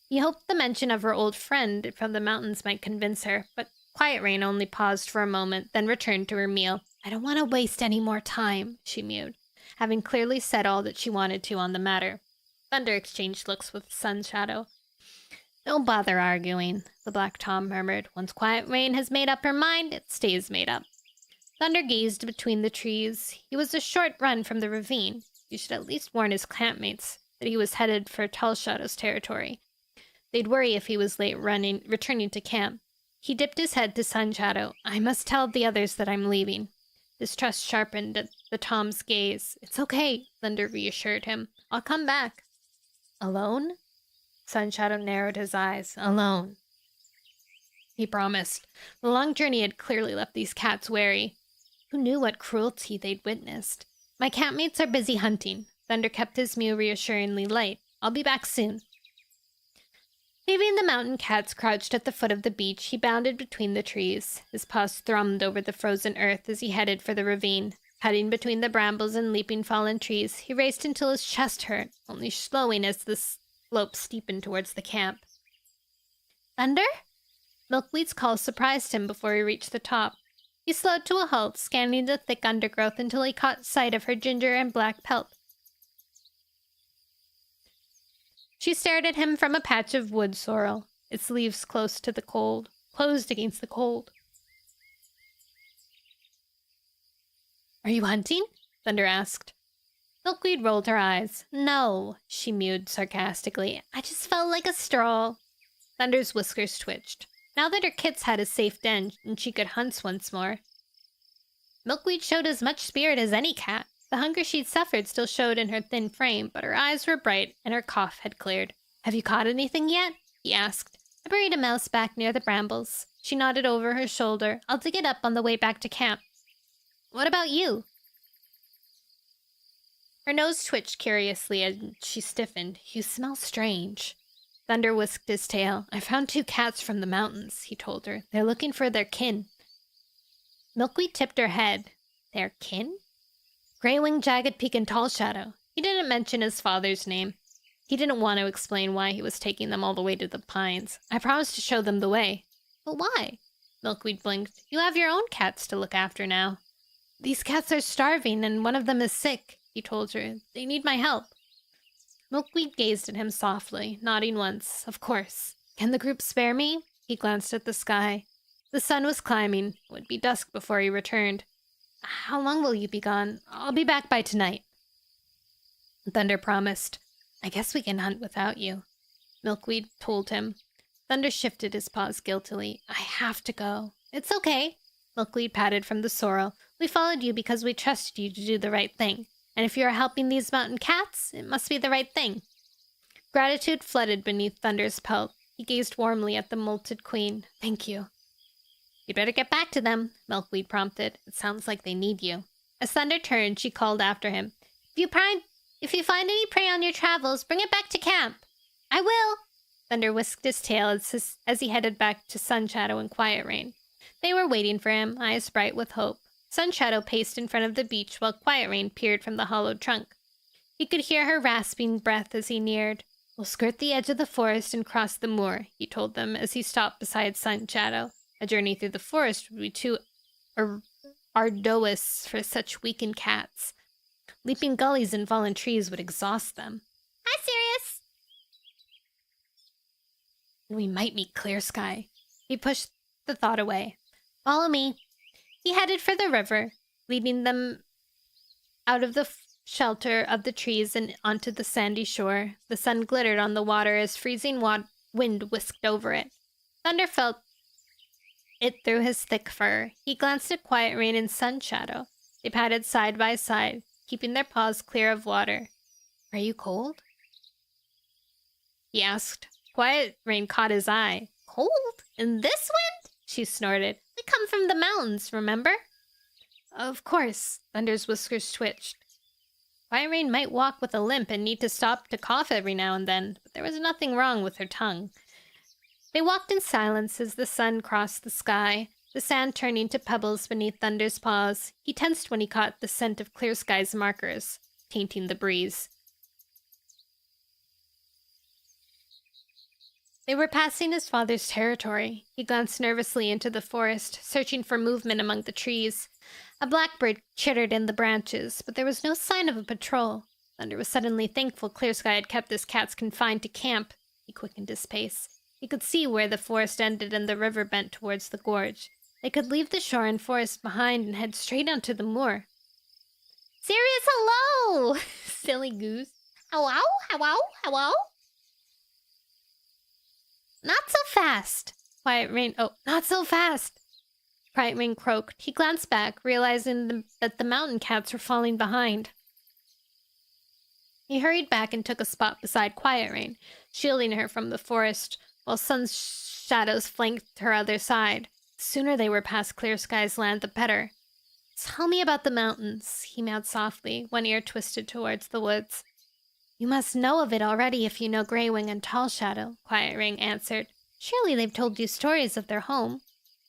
He hoped the mention of her old friend from the mountains might convince her, but Quiet Rain only paused for a moment, then returned to her meal. I don't want to waste any more time, she mewed, having clearly said all that she wanted to on the matter. Thunder exchanged looks with Sun Shadow. Don't bother arguing, the Black Tom murmured. Once Quiet Rain has made up her mind, it stays made up. Thunder gazed between the trees. He was a short run from the ravine. He should at least warn his campmates that he was headed for Tall Shadow's territory. They'd worry if he was late returning to camp. He dipped his head to Sun Shadow. I must tell the others that I'm leaving. Distrust sharpened at the Tom's gaze. It's okay, Thunder reassured him. I'll come back. Alone? Sun Shadow narrowed his eyes. Alone. He promised. The long journey had clearly left these cats wary. Who knew what cruelty they'd witnessed? My campmates are busy hunting. Thunder kept his mew reassuringly light. I'll be back soon. Leaving the mountain cats crouched at the foot of the beach, he bounded between the trees. His paws thrummed over the frozen earth as he headed for the ravine. Cutting between the brambles and leaping fallen trees, he raced until his chest hurt, only slowing as the slope steepened towards the camp. Thunder? Milkweed's call surprised him before he reached the top. He slowed to a halt, scanning the thick undergrowth until he caught sight of her ginger and black pelt. She stared at him from a patch of wood sorrel, its leaves closed against the cold. Are you hunting? Thunder asked. Milkweed rolled her eyes. No, she mewed sarcastically. I just felt like a stroll. Thunder's whiskers twitched. Now that her kits had a safe den and she could hunt once more. Milkweed showed as much spirit as any cat. The hunger she'd suffered still showed in her thin frame, but her eyes were bright and her cough had cleared. Have you caught anything yet? He asked. I buried a mouse back near the brambles. She nodded over her shoulder. I'll dig it up on the way back to camp. What about you? Her nose twitched curiously and she stiffened. You smell strange. Thunder whisked his tail. I found 2 cats from the mountains, he told her. They're looking for their kin. Milkweed tipped her head. Their kin? Grey-winged, jagged peak, and tall shadow. He didn't mention his father's name. He didn't want to explain why he was taking them all the way to the pines. I promised to show them the way. But why? Milkweed blinked. You have your own cats to look after now. These cats are starving and one of them is sick, he told her. They need my help. Milkweed gazed at him softly, nodding once. Of course. Can the group spare me? He glanced at the sky. The sun was climbing. It would be dusk before he returned. How long will you be gone? I'll be back by tonight. Thunder promised. I guess we can hunt without you. Milkweed told him. Thunder shifted his paws guiltily. I have to go. It's okay. Milkweed patted from the sorrel. We followed you because we trusted you to do the right thing. And if you are helping these mountain cats, it must be the right thing. Gratitude flooded beneath Thunder's pelt. He gazed warmly at the molted queen. Thank you. You'd better get back to them, Milkweed prompted. It sounds like they need you. As Thunder turned, she called after him. If you find any prey on your travels, bring it back to camp. I will. Thunder whisked his tail as he headed back to Sunshadow and Quiet Rain. They were waiting for him, eyes bright with hope. Sunshadow paced in front of the beach while Quiet Rain peered from the hollowed trunk. He could hear her rasping breath as he neared. We'll skirt the edge of the forest and cross the moor, he told them as he stopped beside Sunshadow. A journey through the forest would be too arduous for such weakened cats. Leaping gullies and fallen trees would exhaust them. Hi, Sirius! And we might meet Clear Sky. He pushed the thought away. Follow me. He headed for the river, leading them out of the shelter of the trees and onto the sandy shore. The sun glittered on the water as freezing wind whisked over it. Thunder felt it through his thick fur. He glanced at Quiet Rain and Sunshadow. They padded side by side, keeping their paws clear of water. Are you cold? He asked. Quiet Rain caught his eye. Cold? In this wind? She snorted. We come from the mountains, remember? Of course. Thunder's whiskers twitched. Quiet Rain might walk with a limp and need to stop to cough every now and then, but there was nothing wrong with her tongue. They walked in silence as the sun crossed the sky, the sand turning to pebbles beneath Thunder's paws. He tensed when he caught the scent of Clear Sky's markers, tainting the breeze. They were passing his father's territory. He glanced nervously into the forest, searching for movement among the trees. A blackbird chittered in the branches, but there was no sign of a patrol. Thunder was suddenly thankful Clear Sky had kept his cats confined to camp. He quickened his pace. He could see where the forest ended and the river bent towards the gorge. They could leave the shore and forest behind and head straight onto the moor. Sirius, hello! Silly goose. Hello? Hello? Hello? Not so fast. Quiet Rain. Oh, not so fast. Quiet Rain croaked. He glanced back, realizing that the mountain cats were falling behind. He hurried back and took a spot beside Quiet Rain, shielding her from the forest, while Sun's shadows flanked her other side. The sooner they were past Clear Sky's land, the better. Tell me about the mountains, he mewed softly, one ear twisted towards the woods. You must know of it already if you know Greywing and Tall Shadow, Quiet Rain answered. Surely they've told you stories of their home.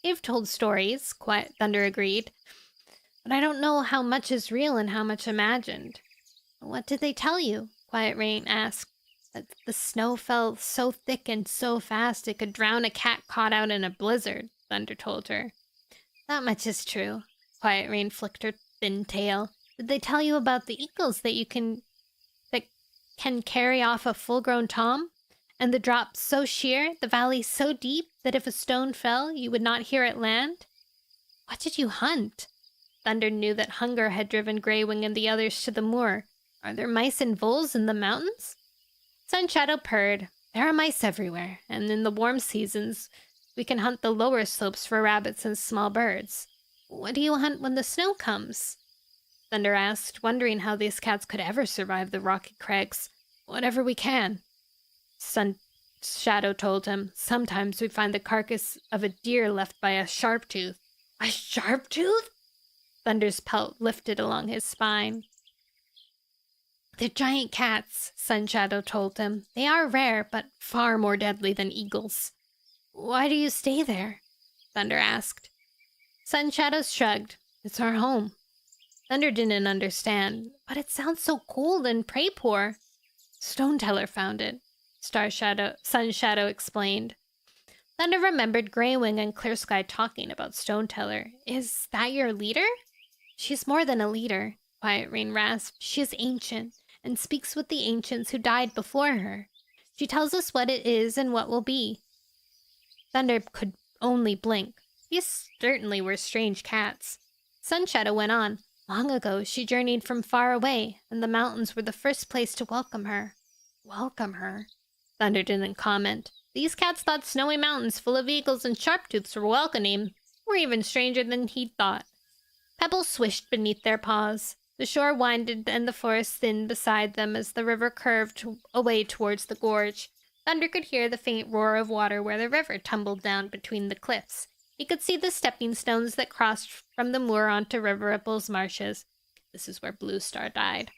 They've told stories, Quiet Thunder agreed. But I don't know how much is real and how much imagined. What did they tell you? Quiet Rain asked. That the snow fell so thick and so fast it could drown a cat caught out in a blizzard, Thunder told her. That much is true. Quiet Rain flicked her thin tail. Did they tell you about the eagles that can carry off a full-grown tom? And the drop so sheer, the valley so deep, that if a stone fell, you would not hear it land? What did you hunt? Thunder knew that hunger had driven Greywing and the others to the moor. Are there mice and voles in the mountains? Sunshadow purred. There are mice everywhere, and in the warm seasons, we can hunt the lower slopes for rabbits and small birds. What do you hunt when the snow comes? Thunder asked, wondering how these cats could ever survive the rocky crags. Whatever we can. Shadow told him, sometimes we find the carcass of a deer left by a sharp-tooth. A sharp-tooth? Thunder's pelt lifted along his spine. They're giant cats, Sunshadow told him. They are rare, but far more deadly than eagles. Why do you stay there? Thunder asked. Sunshadow shrugged. It's our home. Thunder didn't understand, but it sounds so cold and prey-poor. Stoneteller found it, Sunshadow explained. Thunder remembered Greywing and Clearsky talking about Stoneteller. Is that your leader? She's more than a leader, Quiet Rain rasped. She is ancient, and speaks with the ancients who died before her. She tells us what it is and what will be. Thunder could only blink. These certainly were strange cats. Sunshadow went on. Long ago, she journeyed from far away, and the mountains were the first place to welcome her. Welcome her? Thunder didn't comment. These cats thought snowy mountains full of eagles and sharptooths were welcoming, were even stranger than he'd thought. Pebbles swished beneath their paws. The shore winded and the forest thinned beside them as the river curved away towards the gorge. Thunder could hear the faint roar of water where the river tumbled down between the cliffs. He could see the stepping stones that crossed from the moor onto River Ripple's marshes. This is where Blue Star died.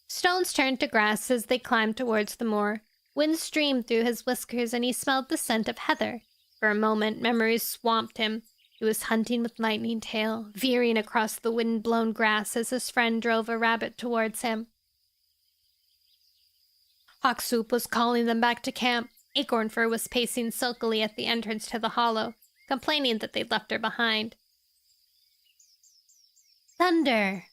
Stones turned to grass as they climbed towards the moor. Wind streamed through his whiskers and he smelled the scent of heather. For a moment, memories swamped him. He was hunting with Lightning Tail, veering across the wind-blown grass as his friend drove a rabbit towards him. Hawk Soup was calling them back to camp. Acorn Fur was pacing sulkily at the entrance to the hollow, complaining that they'd left her behind. Thunder!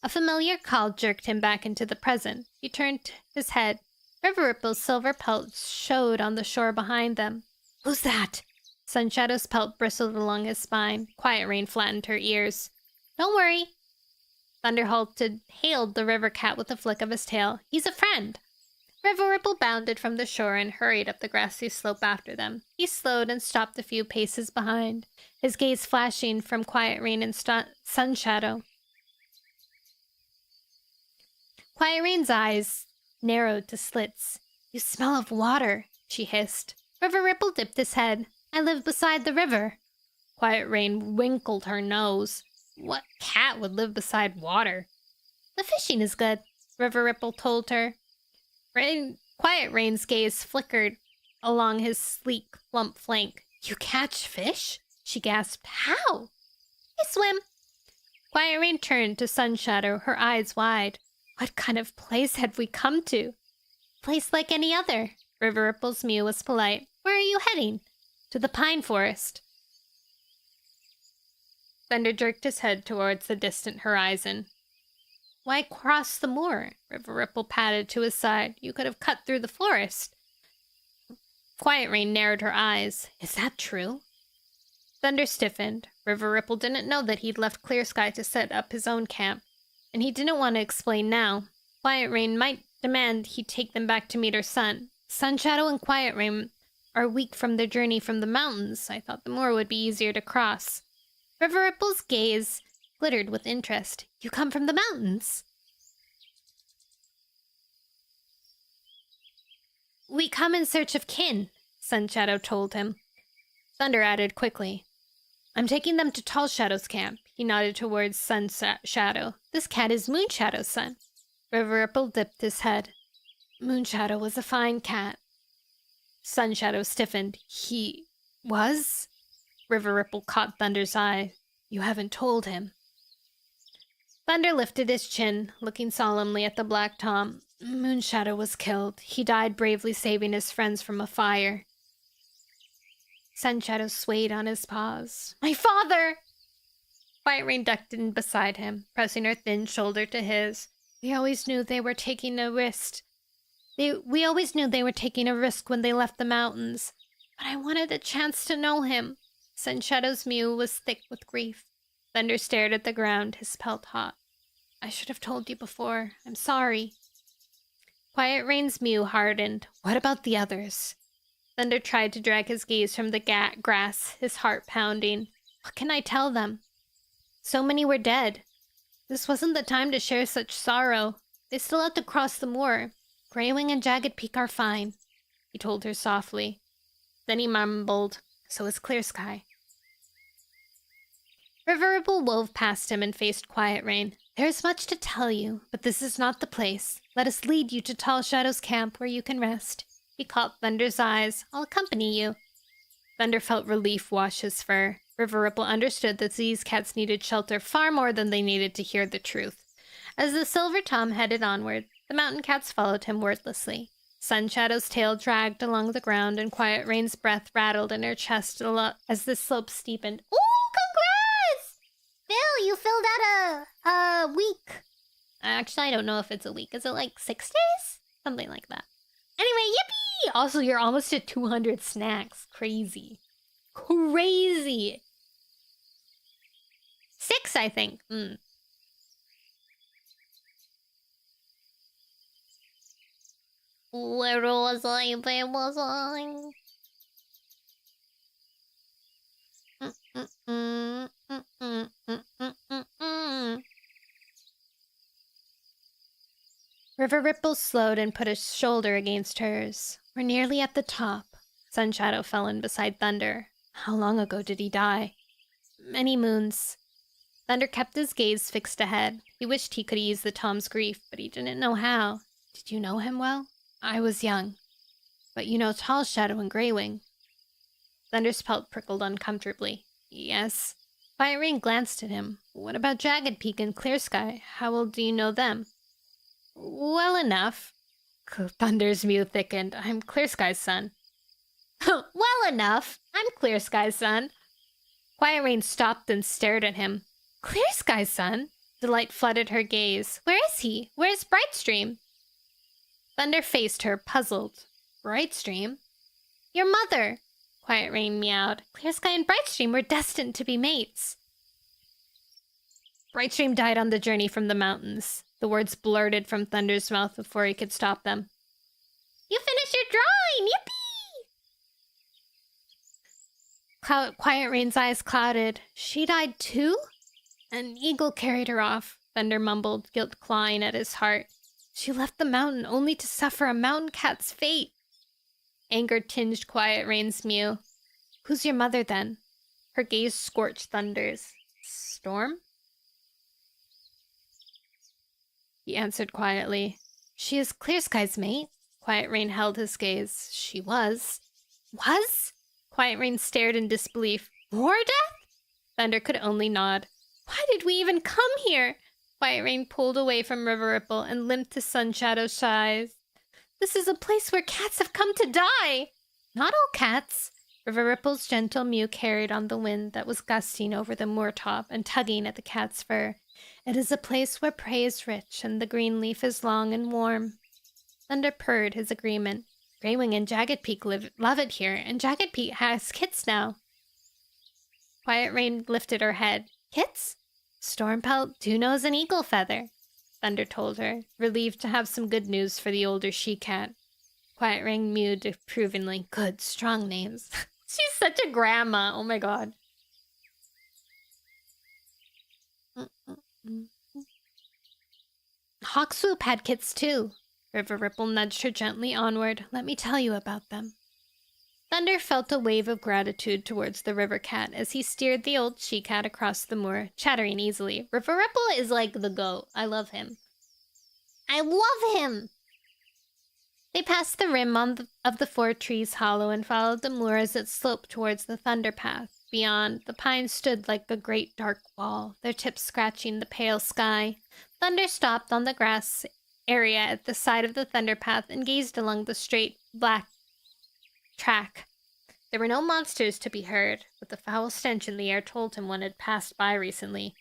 A familiar call jerked him back into the present. He turned his head. River Ripple's silver pelt showed on the shore behind them. Who's that? Sunshadow's pelt bristled along his spine. Quiet Rain flattened her ears. Don't worry. Thunder hailed the river cat with a flick of his tail. He's a friend. River Ripple bounded from the shore and hurried up the grassy slope after them. He slowed and stopped a few paces behind, his gaze flashing from Quiet Rain and Sunshadow. Quiet Rain's eyes narrowed to slits. You smell of water, she hissed. River Ripple dipped his head. I live beside the river. Quiet Rain wrinkled her nose. What cat would live beside water? The fishing is good, River Ripple told her. Quiet Rain's gaze flickered along his sleek, plump flank. You catch fish? She gasped. How? I swim. Quiet Rain turned to Sunshadow, her eyes wide. What kind of place had we come to? Place like any other. River Ripple's mew was polite. Where are you heading? To the pine forest. Thunder jerked his head towards the distant horizon. Why cross the moor? River Ripple patted to his side. You could have cut through the forest. Quiet Rain narrowed her eyes. Is that true? Thunder stiffened. River Ripple didn't know that he'd left Clearsky to set up his own camp, and he didn't want to explain now. Quiet Rain might demand he take them back to meet her son. Sunshadow and Quiet Rain are weak from their journey from the mountains. I thought the moor would be easier to cross. River Ripple's gaze glittered with interest. You come from the mountains? We come in search of kin, Sunshadow told him. Thunder added quickly. I'm taking them to Tall Shadow's camp. He nodded towards Sunshadow. This cat is Moonshadow's son. River Ripple dipped his head. Moonshadow was a fine cat. Sunshadow stiffened. He was? River Ripple caught Thunder's eye. You haven't told him. Thunder lifted his chin, looking solemnly at the Black Tom. Moonshadow was killed. He died bravely saving his friends from a fire. Sunshadow swayed on his paws. My father! Quiet Rain ducked in beside him, pressing her thin shoulder to his. We always knew they were taking a risk. We always knew they were taking a risk when they left the mountains. But I wanted a chance to know him. Sunshadow's mew was thick with grief. Thunder stared at the ground, his pelt hot. I should have told you before. I'm sorry. Quiet Rain's mew hardened. What about the others? Thunder tried to drag his gaze from the grass, his heart pounding. What can I tell them? So many were dead. This wasn't the time to share such sorrow. They still have to cross the moor. Greywing and Jagged Peak are fine, he told her softly. Then he mumbled, so is Clear Sky. River Ripple wove past him and faced Quiet Rain. There is much to tell you, but this is not the place. Let us lead you to Tall Shadow's camp where you can rest. He caught Thunder's eyes. I'll accompany you. Thunder felt relief wash his fur. River Ripple understood that these cats needed shelter far more than they needed to hear the truth. As the Silver Tom headed onward, the mountain cats followed him wordlessly. Sunshadow's tail dragged along the ground, and Quiet Rain's breath rattled in her chest as the slope steepened. Ooh, congrats! Phil, you filled out a week. Actually, I don't know if it's a week. Is it like 6 days? Something like that. Anyway, yippee! Also, you're almost at 200 snacks. Crazy. Crazy! 6, I think. Where was I? Where was I? River Ripple slowed and put his shoulder against hers. We're nearly at the top. Sunshadow fell in beside Thunder. How long ago did he die? Many moons. Thunder kept his gaze fixed ahead. He wished he could ease the Tom's grief, but he didn't know how. Did you know him well? I was young. But you know Tall Shadow and Greywing. Thunder's pelt prickled uncomfortably. Yes. Quiet Rain glanced at him. What about Jagged Peak and Clear Sky? How well do you know them? Well enough. Thunder's mew thickened. I'm Clear Sky's son. Well enough. I'm Clear Sky's son. Quiet Rain stopped and stared at him. Clear Sky's son? Delight flooded her gaze. Where is he? Where's Brightstream? Thunder faced her, puzzled. Brightstream? Your mother! Quiet Rain meowed. Clear Sky and Brightstream were destined to be mates. Brightstream died on the journey from the mountains. The words blurted from Thunder's mouth before he could stop them. You finished your drawing! Yippee! Quiet Rain's eyes clouded. She died too? An eagle carried her off, Thunder mumbled, guilt clawing at his heart. She left the mountain only to suffer a mountain cat's fate. Anger tinged Quiet Rain's mew. Who's your mother then? Her gaze scorched Thunder's. Storm? He answered quietly. She is Clear Sky's mate. Quiet Rain held his gaze. She was. Was? Quiet Rain stared in disbelief. More death? Thunder could only nod. Why did we even come here? Quiet Rain pulled away from River Ripple and limped to Sunshadow's sides. This is a place where cats have come to die. Not all cats. River Ripple's gentle mew carried on the wind that was gusting over the moor top and tugging at the cat's fur. It is a place where prey is rich and the green leaf is long and warm. Thunder purred his agreement. Greywing and Jagged Peak love it here, and Jagged Peak has kits now. Quiet Rain lifted her head. Kits? Stormpelt, Two-Nose, and Eagle Feather, Thunder told her, relieved to have some good news for the older she-cat. Quiet Rain mewed approvingly. Good, strong names. She's such a grandma. Oh my god. Hawkswoop had kits too. River Ripple nudged her gently onward. Let me tell you about them. Thunder felt a wave of gratitude towards the river cat as he steered the old she-cat across the moor, chattering easily. River Ripple is like the goat. I love him. I love him! They passed the rim of the Four Trees Hollow and followed the moor as it sloped towards the Thunder Path. Beyond, the pines stood like a great dark wall, their tips scratching the pale sky. Thunder stopped on the grass area at the side of the Thunder Path and gazed along the straight, black track. There were no monsters to be heard, but the foul stench in the air told him one had passed by recently.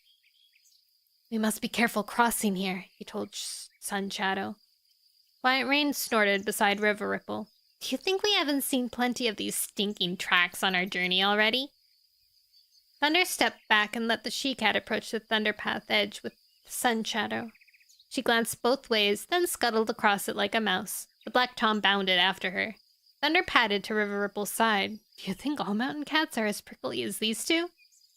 We must be careful crossing here, he told Sun Shadow. Quiet Rain snorted beside River Ripple. Do you think we haven't seen plenty of these stinking tracks on our journey already? Thunder stepped back and let the she-cat approach the Thunderpath edge with Sun Shadow. She glanced both ways, then scuttled across it like a mouse. The Black Tom bounded after her. Thunder padded to River Ripple's side. Do you think all mountain cats are as prickly as these two?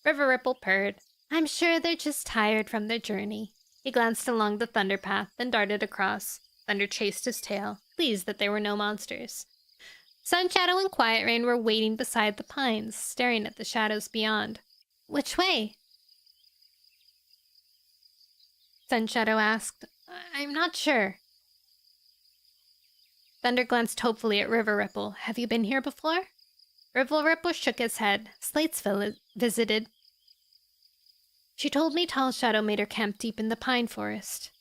River Ripple purred. I'm sure they're just tired from their journey. He glanced along the Thunder Path, then darted across. Thunder chased his tail, pleased that there were no monsters. Sun Shadow and Quiet Rain were waiting beside the pines, staring at the shadows beyond. Which way? Sun Shadow asked. I'm not sure. Thunder glanced hopefully at River Ripple. Have you been here before? River Ripple shook his head. Slatesville visited. She told me Tall Shadow made her camp deep in the pine forest.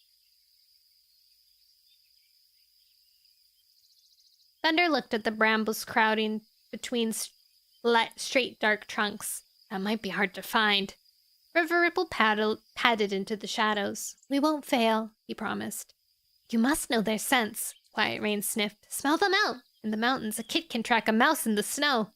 Thunder looked at the brambles crowding between straight dark trunks. That might be hard to find. River Ripple padded into the shadows. We won't fail, he promised. You must know their scents, Quiet Rain sniffed. Smell them out. In the mountains, a kid can track a mouse in the snow.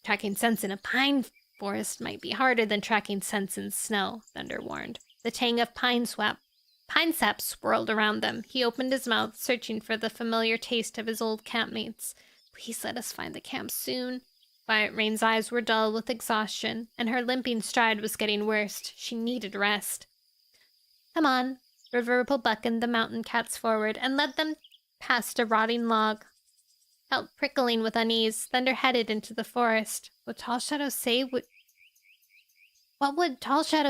Tracking scents in a pine forest might be harder than tracking scents in snow, Thunder warned. The tang of pine sap swirled around them. He opened his mouth, searching for the familiar taste of his old campmates. Please let us find the camp soon. Quiet Rain's eyes were dull with exhaustion, and her limping stride was getting worse. She needed rest. Come on. River Ripple beckoned the mountain cats forward and led them past a rotting log. Felt prickling with unease, Thunder headed into the forest. What would Tall Shadow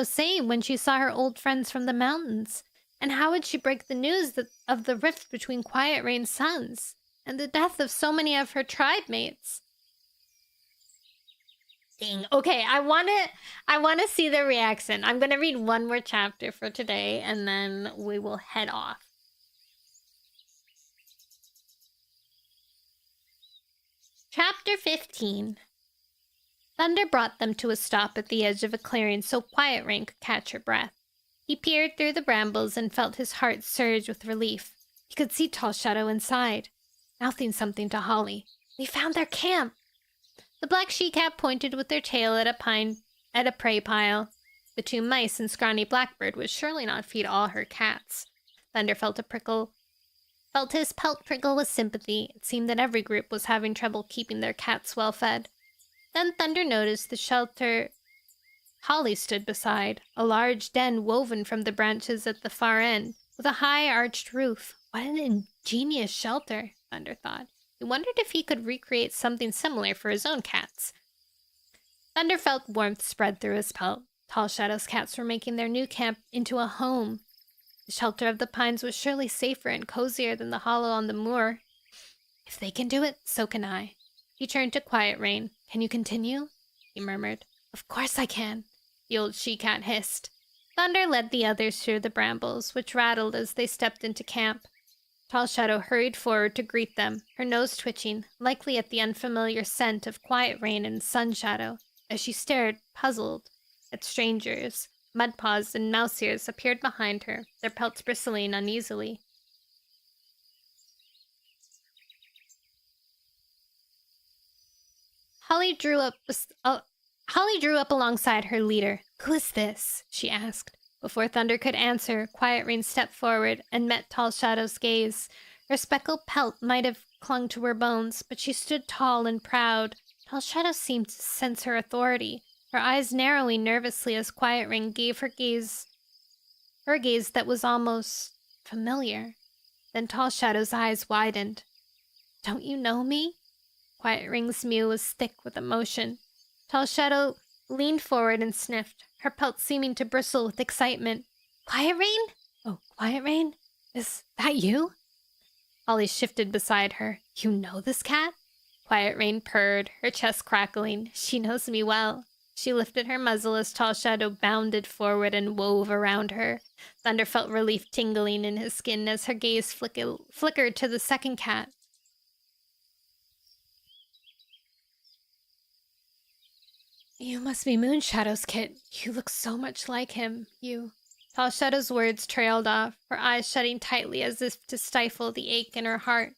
say when she saw her old friends from the mountains? And how would she break the news of the rift between Quiet Rain's sons and the death of so many of her tribe mates? Dang. Okay, I wanna see the reaction. I'm gonna read one more chapter for today, and then we will head off. Chapter 15. Thunder brought them to a stop at the edge of a clearing so Quiet Rain could catch her breath. He peered through the brambles and felt his heart surge with relief. He could see Tall Shadow inside, mouthing something to Holly. We found their camp! The black she-cat pointed with their tail at a prey pile. The two mice and scrawny blackbird would surely not feed all her cats. Thunder felt his pelt prickle with sympathy. It seemed that every group was having trouble keeping their cats well fed. Then Thunder noticed the shelter Holly stood beside, a large den woven from the branches at the far end, with a high arched roof. What an ingenious shelter, Thunder thought. He wondered if he could recreate something similar for his own cats. Thunder felt warmth spread through his pelt. Tall Shadow's cats were making their new camp into a home. The shelter of the pines was surely safer and cozier than the hollow on the moor. If they can do it, so can I. He turned to Quiet Rain. Can you continue? He murmured. Of course I can, the old she-cat hissed. Thunder led the others through the brambles, which rattled as they stepped into camp. Tall Shadow hurried forward to greet them, her nose twitching, likely at the unfamiliar scent of Quiet Rain and Sun Shadow. As she stared, puzzled, at strangers, Mudpaws and Mouse Ears appeared behind her, their pelts bristling uneasily. Holly drew up alongside her leader. Who is this? She asked. Before Thunder could answer, Quiet Rain stepped forward and met Tall Shadow's gaze. Her speckled pelt might have clung to her bones, but she stood tall and proud. Tall Shadow seemed to sense her authority, her eyes narrowing nervously as Quiet Rain gave her gaze that was almost familiar. Then Tall Shadow's eyes widened. Don't you know me? Quiet Rain's mew was thick with emotion. Tall Shadow leaned forward and sniffed, her pelt seeming to bristle with excitement. Quiet Rain? Oh, Quiet Rain? Is that you? Holly shifted beside her. You know this cat? Quiet Rain purred, her chest crackling. She knows me well. She lifted her muzzle as Tall Shadow bounded forward and wove around her. Thunder felt relief tingling in his skin as her gaze flickered to the second cat. You must be Moonshadow's kid. You look so much like him. You. Tall Shadow's words trailed off, her eyes shutting tightly as if to stifle the ache in her heart.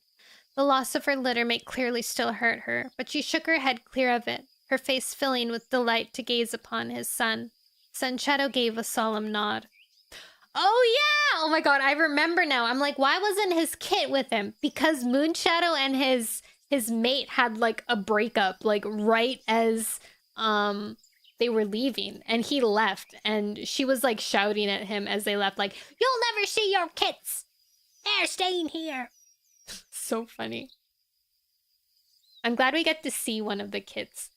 The loss of her litter mate clearly still hurt her, but she shook her head clear of it, her face filling with delight to gaze upon his son. Sunshadow gave a solemn nod. Oh yeah! Oh my god, I remember now. I'm like, why wasn't his kit with him? Because Moonshadow and his mate had like a breakup, like right as they were leaving, and he left, and she was like shouting at him as they left, like, "You'll never see your kits! They're staying here!" So funny. I'm glad we get to see one of the kits.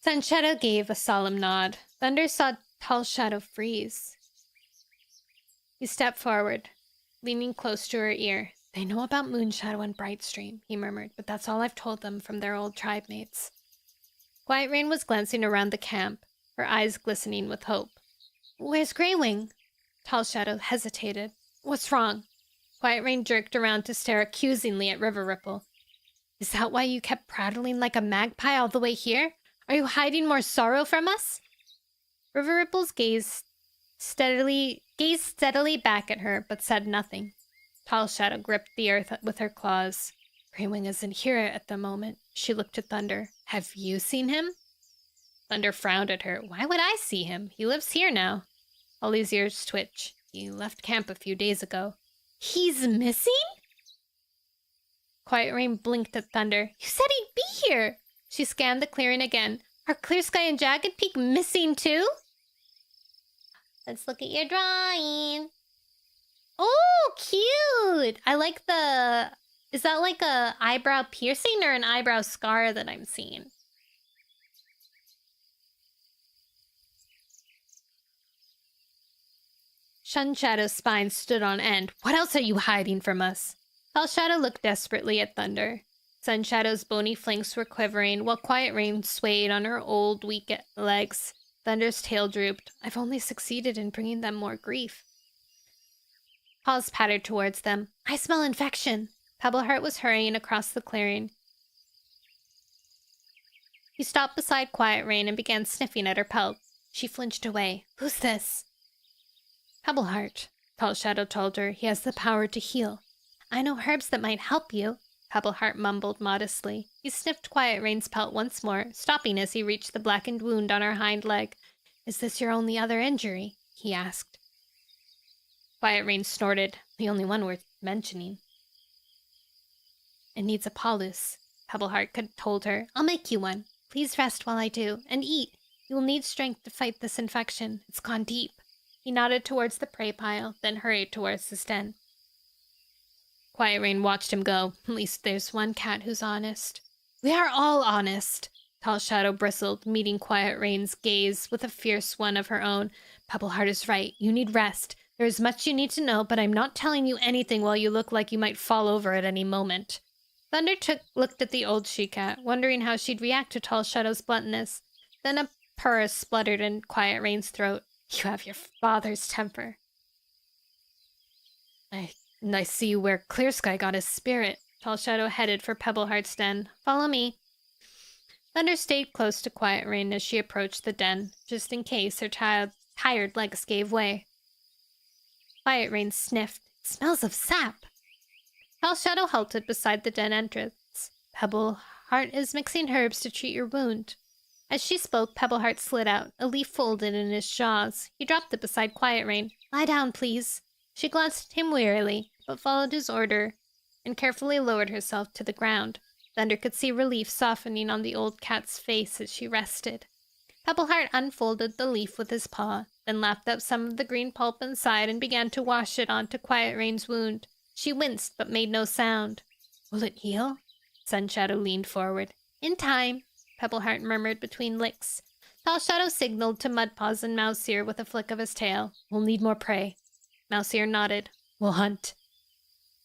Sunshadow gave a solemn nod. Thunder saw Tall Shadow freeze. He stepped forward, leaning close to her ear. "They know about Moonshadow and Brightstream," he murmured, "but that's all I've told them from their old tribe mates." Quiet Rain was glancing around the camp, her eyes glistening with hope. "Where's Greywing?" Tall Shadow hesitated. "What's wrong?" Quiet Rain jerked around to stare accusingly at River Ripple. "Is that why you kept prattling like a magpie all the way here? Are you hiding more sorrow from us?" River Ripple's gazed steadily back at her, but said nothing. Tall Shadow gripped the earth with her claws. "Greywing isn't here at the moment." She looked at Thunder. "Have you seen him?" Thunder frowned at her. "Why would I see him? He lives here now." Holly's ears twitch. "He left camp a few days ago." "He's missing?" Quiet Rain blinked at Thunder. "You said he'd be here!" She scanned the clearing again. "Are Clear Sky and Jagged Peak missing too?" "Let's look at your drawing." Oh, cute! I like the... Is that like a eyebrow piercing or an eyebrow scar that I'm seeing? Sunshadow's spine stood on end. "What else are you hiding from us?" Tall Shadow looked desperately at Thunder. Sunshadow's bony flanks were quivering, while Quiet Rain swayed on her old, weak legs. Thunder's tail drooped. "I've only succeeded in bringing them more grief." Paws pattered towards them. "I smell infection." Pebbleheart was hurrying across the clearing. He stopped beside Quiet Rain and began sniffing at her pelt. She flinched away. "Who's this?" "Pebbleheart," Tall Shadow told her. "He has the power to heal." "I know herbs that might help you," Pebbleheart mumbled modestly. He sniffed Quiet Rain's pelt once more, stopping as he reached the blackened wound on her hind leg. "Is this your only other injury?" he asked. Quiet Rain snorted. "The only one worth mentioning." "It needs a paulus," Pebbleheart told her. "I'll make you one. Please rest while I do, and eat. You will need strength to fight this infection. It's gone deep." He nodded towards the prey pile, then hurried towards his den. Quiet Rain watched him go. "At least there's one cat who's honest." "We are all honest," Tall Shadow bristled, meeting Quiet Rain's gaze with a fierce one of her own. "Pebbleheart is right. You need rest. There is much you need to know, but I'm not telling you anything while you look like you might fall over at any moment." Thunder looked at the old she-cat, wondering how she'd react to Tall Shadow's bluntness. Then a purr spluttered in Quiet Rain's throat. "You have your father's temper." I see where Clear Sky got his spirit." Tall Shadow headed for Pebbleheart's den. "Follow me." Thunder stayed close to Quiet Rain as she approached the den, just in case her tired legs gave way. Quiet Rain sniffed. "It smells of sap." Tall Shadow halted beside the den entrance. "Pebbleheart is mixing herbs to treat your wound." As she spoke, Pebbleheart slid out, a leaf folded in his jaws. He dropped it beside Quiet Rain. "Lie down, please." She glanced at him wearily, but followed his order and carefully lowered herself to the ground. Thunder could see relief softening on the old cat's face as she rested. Pebbleheart unfolded the leaf with his paw, then lapped up some of the green pulp inside and began to wash it onto Quiet Rain's wound. She winced but made no sound. "Will it heal?" Sunshadow leaned forward. "In time," Pebbleheart murmured between licks. Tall Shadow signaled to Mudpaws and Mouseear with a flick of his tail. "We'll need more prey." Mouseear nodded. "We'll hunt."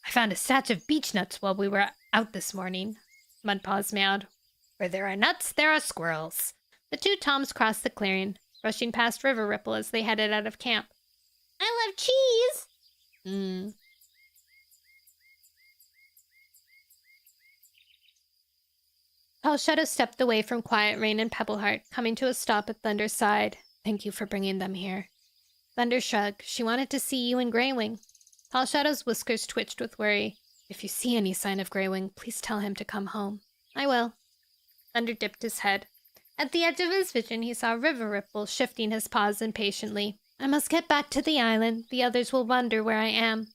"I found a stash of beech nuts while we were out this morning," Mudpaws meowed. "Where there are nuts, there are squirrels." The two Toms crossed the clearing, brushing past River Ripple as they headed out of camp. "I love cheese!" Tall Shadow stepped away from Quiet Rain and Pebbleheart, coming to a stop at Thunder's side. Thank you for bringing them here. Thunder shrugged. She wanted to see you and Greywing. Tall Shadow's whiskers twitched with worry. If you see any sign of Greywing, please tell him to come home. I will. Thunder dipped his head. At the edge of his vision, he saw River Ripple shifting his paws impatiently. I must get back to the island. The others will wonder where I am.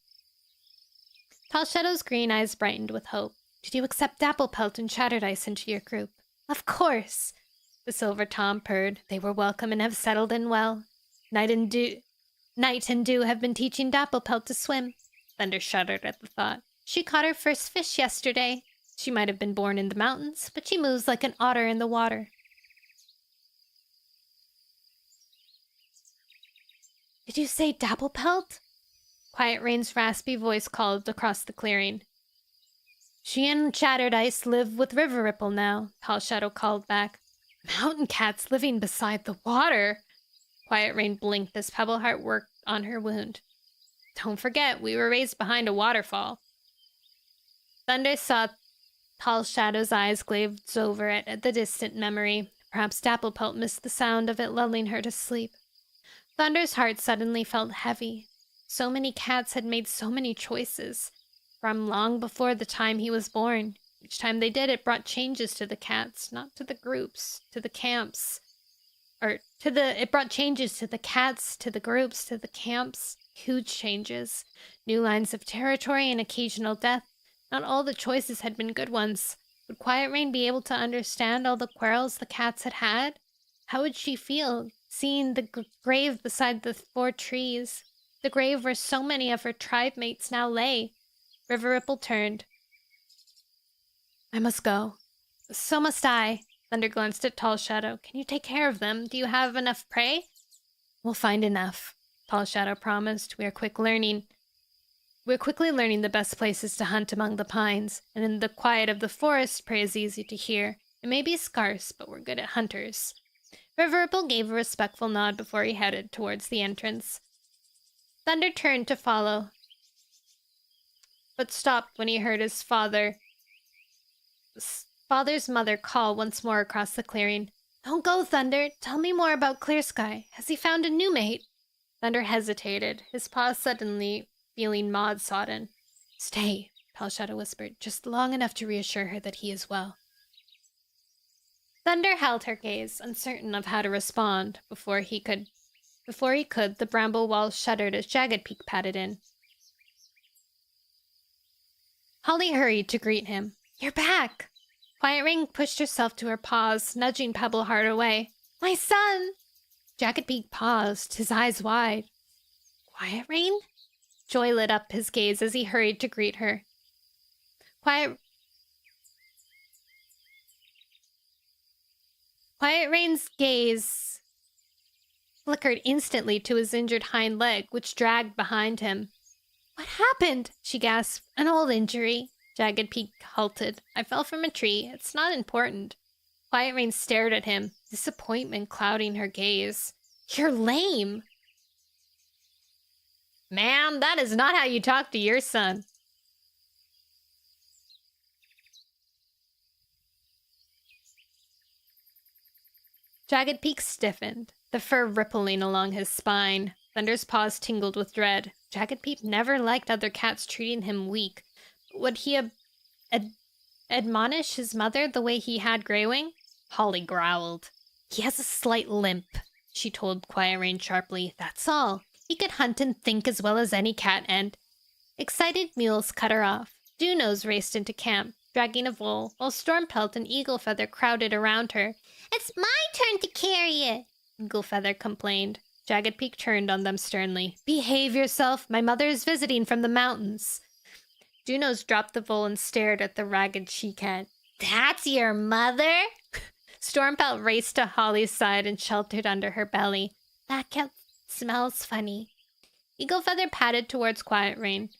Tall Shadow's green eyes brightened with hope. Did you accept Dapplepelt and Chatterdice into your group? Of course. The Silver Tom purred. They were welcome and have settled in well. Night and Dew have been teaching Dapplepelt to swim. Thunder shuddered at the thought. She caught her first fish yesterday. She might have been born in the mountains, but she moves like an otter in the water. Did you say Dapplepelt? Quiet Rain's raspy voice called across the clearing. She and Chatterdice live with River Ripple now, Tall Shadow called back. Mountain cats living beside the water. Quiet Rain blinked as Pebbleheart worked on her wound. Don't forget, we were raised behind a waterfall. Thunder saw Tall Shadow's eyes glaze over it at the distant memory. Perhaps Dapplepelt missed the sound of it lulling her to sleep. Thunder's heart suddenly felt heavy. So many cats had made so many choices, from long before the time he was born. Each time they did, it brought changes to the cats, not to the groups, to the camps. It brought changes to the cats, to the groups, to the camps. Huge changes. New lines of territory and occasional death. Not all the choices had been good ones. Would Quiet Rain be able to understand all the quarrels the cats had had? How would she feel, seeing the grave beside the 4 trees? The grave where so many of her tribe mates now lay. River Ripple turned. I must go. So must I. Thunder glanced at Tall Shadow. Can you take care of them? Do you have enough prey? We'll find enough, Tall Shadow promised. We're quickly learning the best places to hunt among the pines, and in the quiet of the forest, prey is easy to hear. It may be scarce, but we're good at hunters. River Ripple gave a respectful nod before he headed towards the entrance. Thunder turned to follow, but stopped when he heard his father's mother call once more across the clearing. Don't go, Thunder. Tell me more about Clear Sky. Has he found a new mate? Thunder hesitated, his paws suddenly feeling moth-sodden. Stay, Tall Shadow whispered, just long enough to reassure her that he is well. Thunder held her gaze, uncertain of how to respond. Before he could, the bramble walls shuddered as Jagged Peak padded in. Holly hurried to greet him. You're back! Quiet Rain pushed herself to her paws, nudging Pebbleheart away. My son! Jagged Peak paused, his eyes wide. Quiet Rain? Joy lit up his gaze as he hurried to greet her. Quiet Rain's gaze flickered instantly to his injured hind leg, which dragged behind him. What happened? She gasped. An old injury. Jagged Peak halted. I fell from a tree. It's not important. Quiet Rain stared at him, disappointment clouding her gaze. You're lame. Ma'am, that is not how you talk to your son. Jagged Peak stiffened, the fur rippling along his spine. Thunder's paws tingled with dread. Jagged Peak never liked other cats treating him weak. Would he admonish his mother the way he had Greywing? Holly growled. He has a slight limp, she told Quiet Rain sharply. That's all. He could hunt and think as well as any cat, and... Excited mules cut her off. Dewno's raced into camp, dragging a vole, while Stormpelt and Eaglefeather crowded around her. It's my turn to carry it, Eaglefeather complained. Jagged Peak turned on them sternly. Behave yourself. My mother is visiting from the mountains. Dewno's dropped the vole and stared at the ragged she-cat. That's your mother? Stormpelt raced to Holly's side and sheltered under her belly. That cat smells funny. Eaglefeather padded towards Quiet Rain,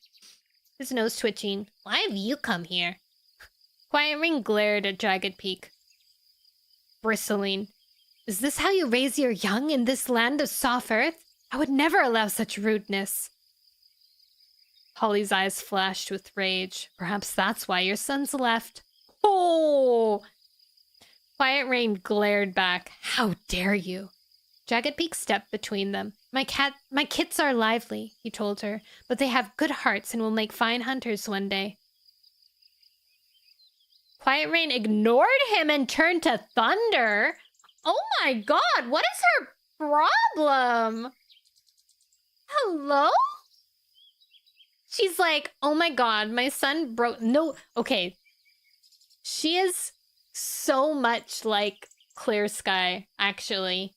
his nose twitching. Why have you come here? Quiet Rain glared at Jagged Peak, bristling. Is this how you raise your young in this land of soft earth? I would never allow such rudeness. Holly's eyes flashed with rage. Perhaps that's why your sons left. Oh! Quiet Rain glared back. How dare you? Jagged Peak stepped between them. My kits are lively, he told her, but they have good hearts and will make fine hunters one day. Quiet Rain ignored him and turned to Thunder. Oh my god, what is her problem? Hello? She's like, oh my god, my son broke... No, okay. She is so much like Clear Sky, actually.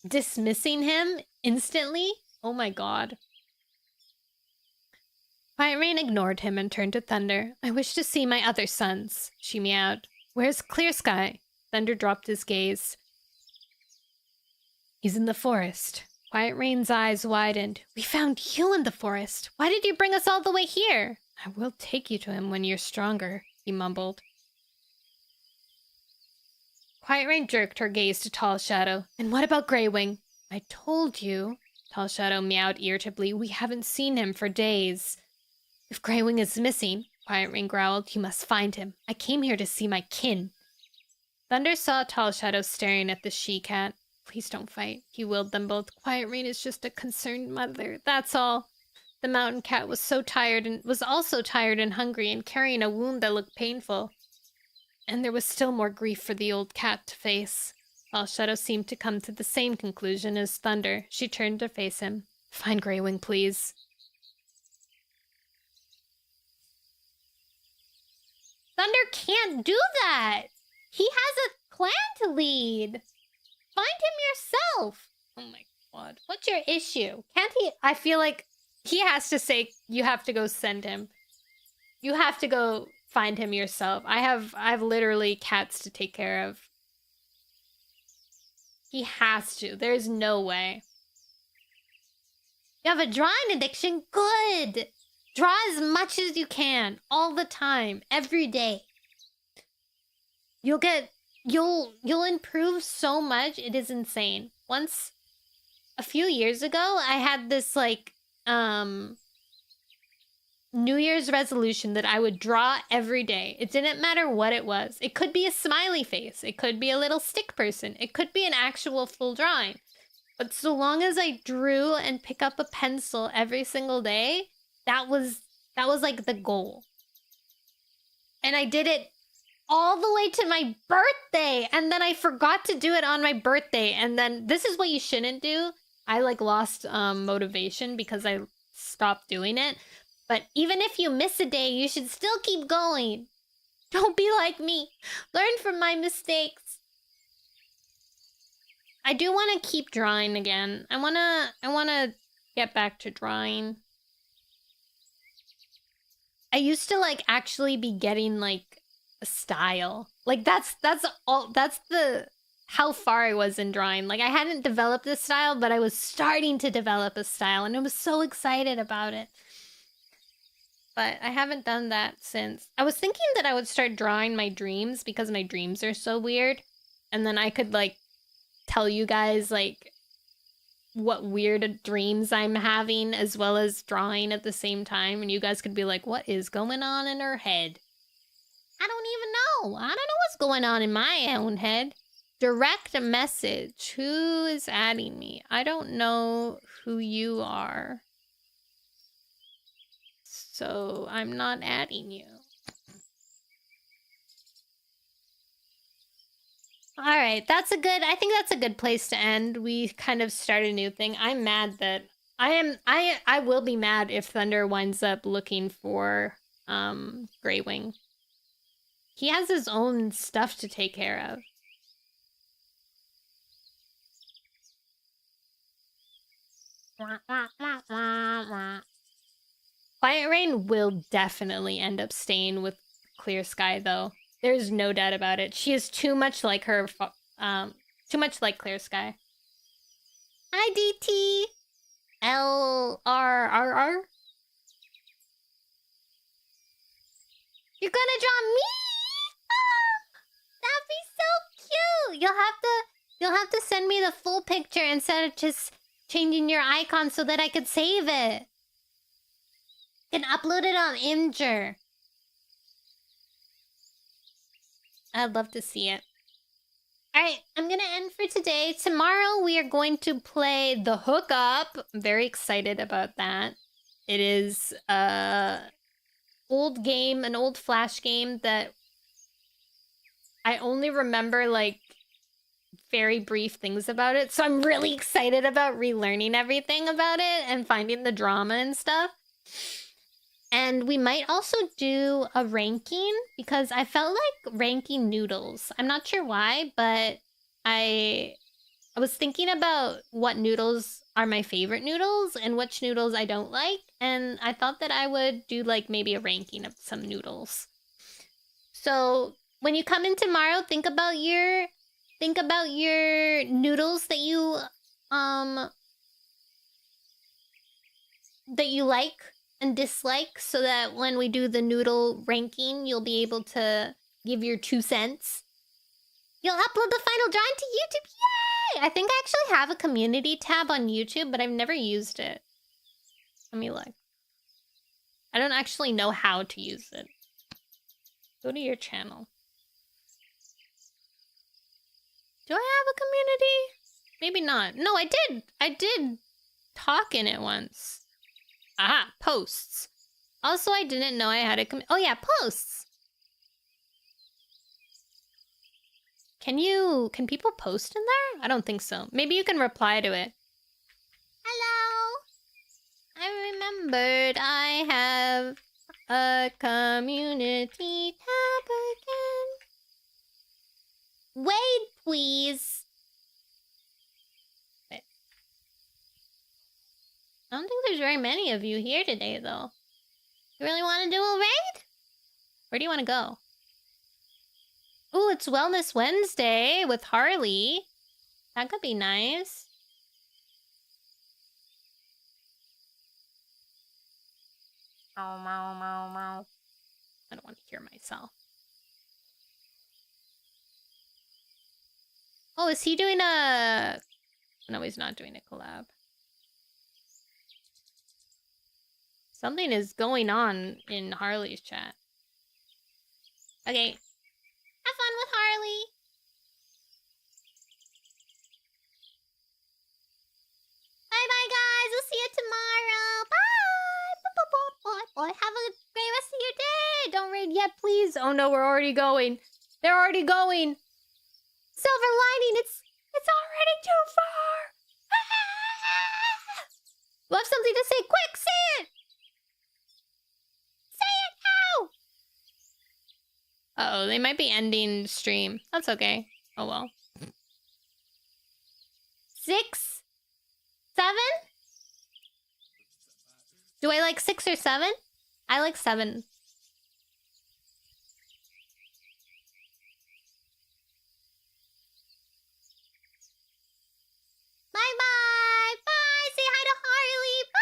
Dismissing him instantly? Oh my god. Quiet Rain ignored him and turned to Thunder. I wish to see my other sons, she meowed. Where's Clear Sky? Thunder dropped his gaze. He's in the forest. Quiet Rain's eyes widened. We found you in the forest. Why did you bring us all the way here? I will take you to him when you're stronger, he mumbled. Quiet Rain jerked her gaze to Tall Shadow. And what about Greywing? I told you, Tall Shadow meowed irritably. We haven't seen him for days. If Greywing is missing, Quiet Rain growled, you must find him. I came here to see my kin. Thunder saw Tall Shadow staring at the she-cat. Please don't fight, he willed them both. Quiet Rain is just a concerned mother, that's all. The mountain cat was also tired and hungry and carrying a wound that looked painful. And there was still more grief for the old cat to face. Tall Shadow seemed to come to the same conclusion as Thunder. She turned to face him. Find Greywing, please. Thunder can't do that. He has a clan to lead. Find him yourself. Oh my god. What's your issue? Can't he? I feel like he has to say, you have to go send him. You have to go find him yourself. I have literally cats to take care of. He has to. There's no way. You have a drawing addiction? Good. Draw as much as you can, all the time, every day. You'll improve so much, it is insane. Once, a few years ago, I had this, like, New Year's resolution that I would draw every day. It didn't matter what it was. It could be a smiley face. It could be a little stick person. It could be an actual full drawing. But so long as I drew and pick up a pencil every single day, that was like the goal. And I did it all the way to my birthday, and then I forgot to do it on my birthday, and then this is what you shouldn't do. I like lost motivation because I stopped doing it. But even if you miss a day, you should still keep going. Don't be like me. Learn from my mistakes. I do want to keep drawing again. I wanna get back to drawing. I used to like actually be getting like a style. Like that's the how far I was in drawing. Like I hadn't developed a style, but I was starting to develop a style and I was so excited about it. But I haven't done that since. I was thinking that I would start drawing my dreams because my dreams are so weird. And then I could like tell you guys like what weird dreams I'm having as well as drawing at the same time. And you guys could be like, what is going on in her head? I don't even know. I don't know what's going on in my own head. Direct a message. Who is adding me? I don't know who you are. So I'm not adding you. All right, I think that's a good place to end. We kind of start a new thing. I'm mad that I will be mad if Thunder winds up looking for Greywing. He has his own stuff to take care of. Quiet Rain will definitely end up staying with Clear Sky, though. There's no doubt about it. She is too much like her, too much like Clear Sky. Hi, DT. LRRR. You're gonna draw me? Oh, that'd be so cute. You'll have to send me the full picture instead of just changing your icon so that I could save it. Can upload it on Imgur. I'd love to see it. Alright, I'm gonna end for today. Tomorrow we are going to play The Hookup. I'm very excited about that. It is old game, an old Flash game that I only remember like very brief things about it. So I'm really excited about relearning everything about it and finding the drama and stuff. And we might also do a ranking because I felt like ranking noodles. I'm not sure why, but I was thinking about what noodles are my favorite noodles and which noodles I don't like. And I thought that I would do like maybe a ranking of some noodles. So when you come in tomorrow, think about your noodles that you like and dislike, so that when we do the noodle ranking, you'll be able to give your 2 cents. You'll upload the final drawing to YouTube. Yay! I think I actually have a community tab on YouTube, but I've never used it. Let me look. I don't actually know how to use it. Go to your channel. Do I have a community? Maybe not. No, I did. I did talk in it once. Aha, posts. Also, I didn't know I had a oh yeah, posts. Can people post in there? I don't think so. Maybe you can reply to it. Hello. I remembered I have a community tab again. Wait, please. Wait. I don't think there's very many of you here today, though. You really want to do a raid? Where do you want to go? Ooh, it's Wellness Wednesday with Harley. That could be nice. Meow, meow, meow, meow. I don't want to hear myself. Oh, is he doing a... No, he's not doing a collab. Something is going on in Harley's chat. Okay. Have fun with Harley. Bye-bye, guys. We'll see you tomorrow. Bye. Have a great rest of your day. Don't raid yet, please. Oh, no, we're already going. They're already going. Silver lining. It's already too far. You have something to say. Quick, say it. Say it now. Uh-oh, they might be ending stream. That's okay. Oh, well. 6? 7? Do I like 6 or 7? I like 7. Bye-bye. Bye. Say hi to Harley. Bye.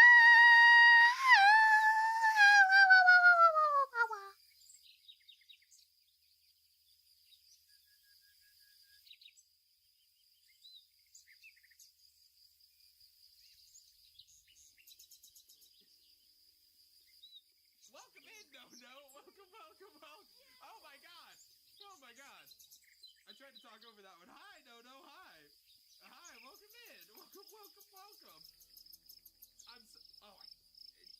Welcome in, Nono. Welcome. Oh my god. I tried to talk over that one. Hi, Nono. Hi. Welcome in. Welcome. I'm so... Oh,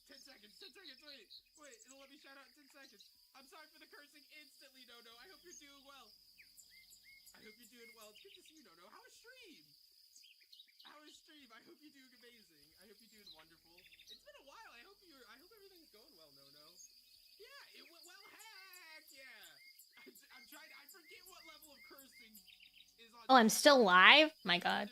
10 seconds. Wait, it'll let me shout out in 10 seconds. I'm sorry for the cursing instantly, Nono. I hope you're doing well. It's good to see you, Nono. How was stream? I hope you're doing amazing. I hope you're doing wonderful. It's been a while. I hope everything's going well, Nono. Yeah, it went well. Heck yeah. I'm trying. I forget what level of cursing is on. Oh, I'm still live? My god.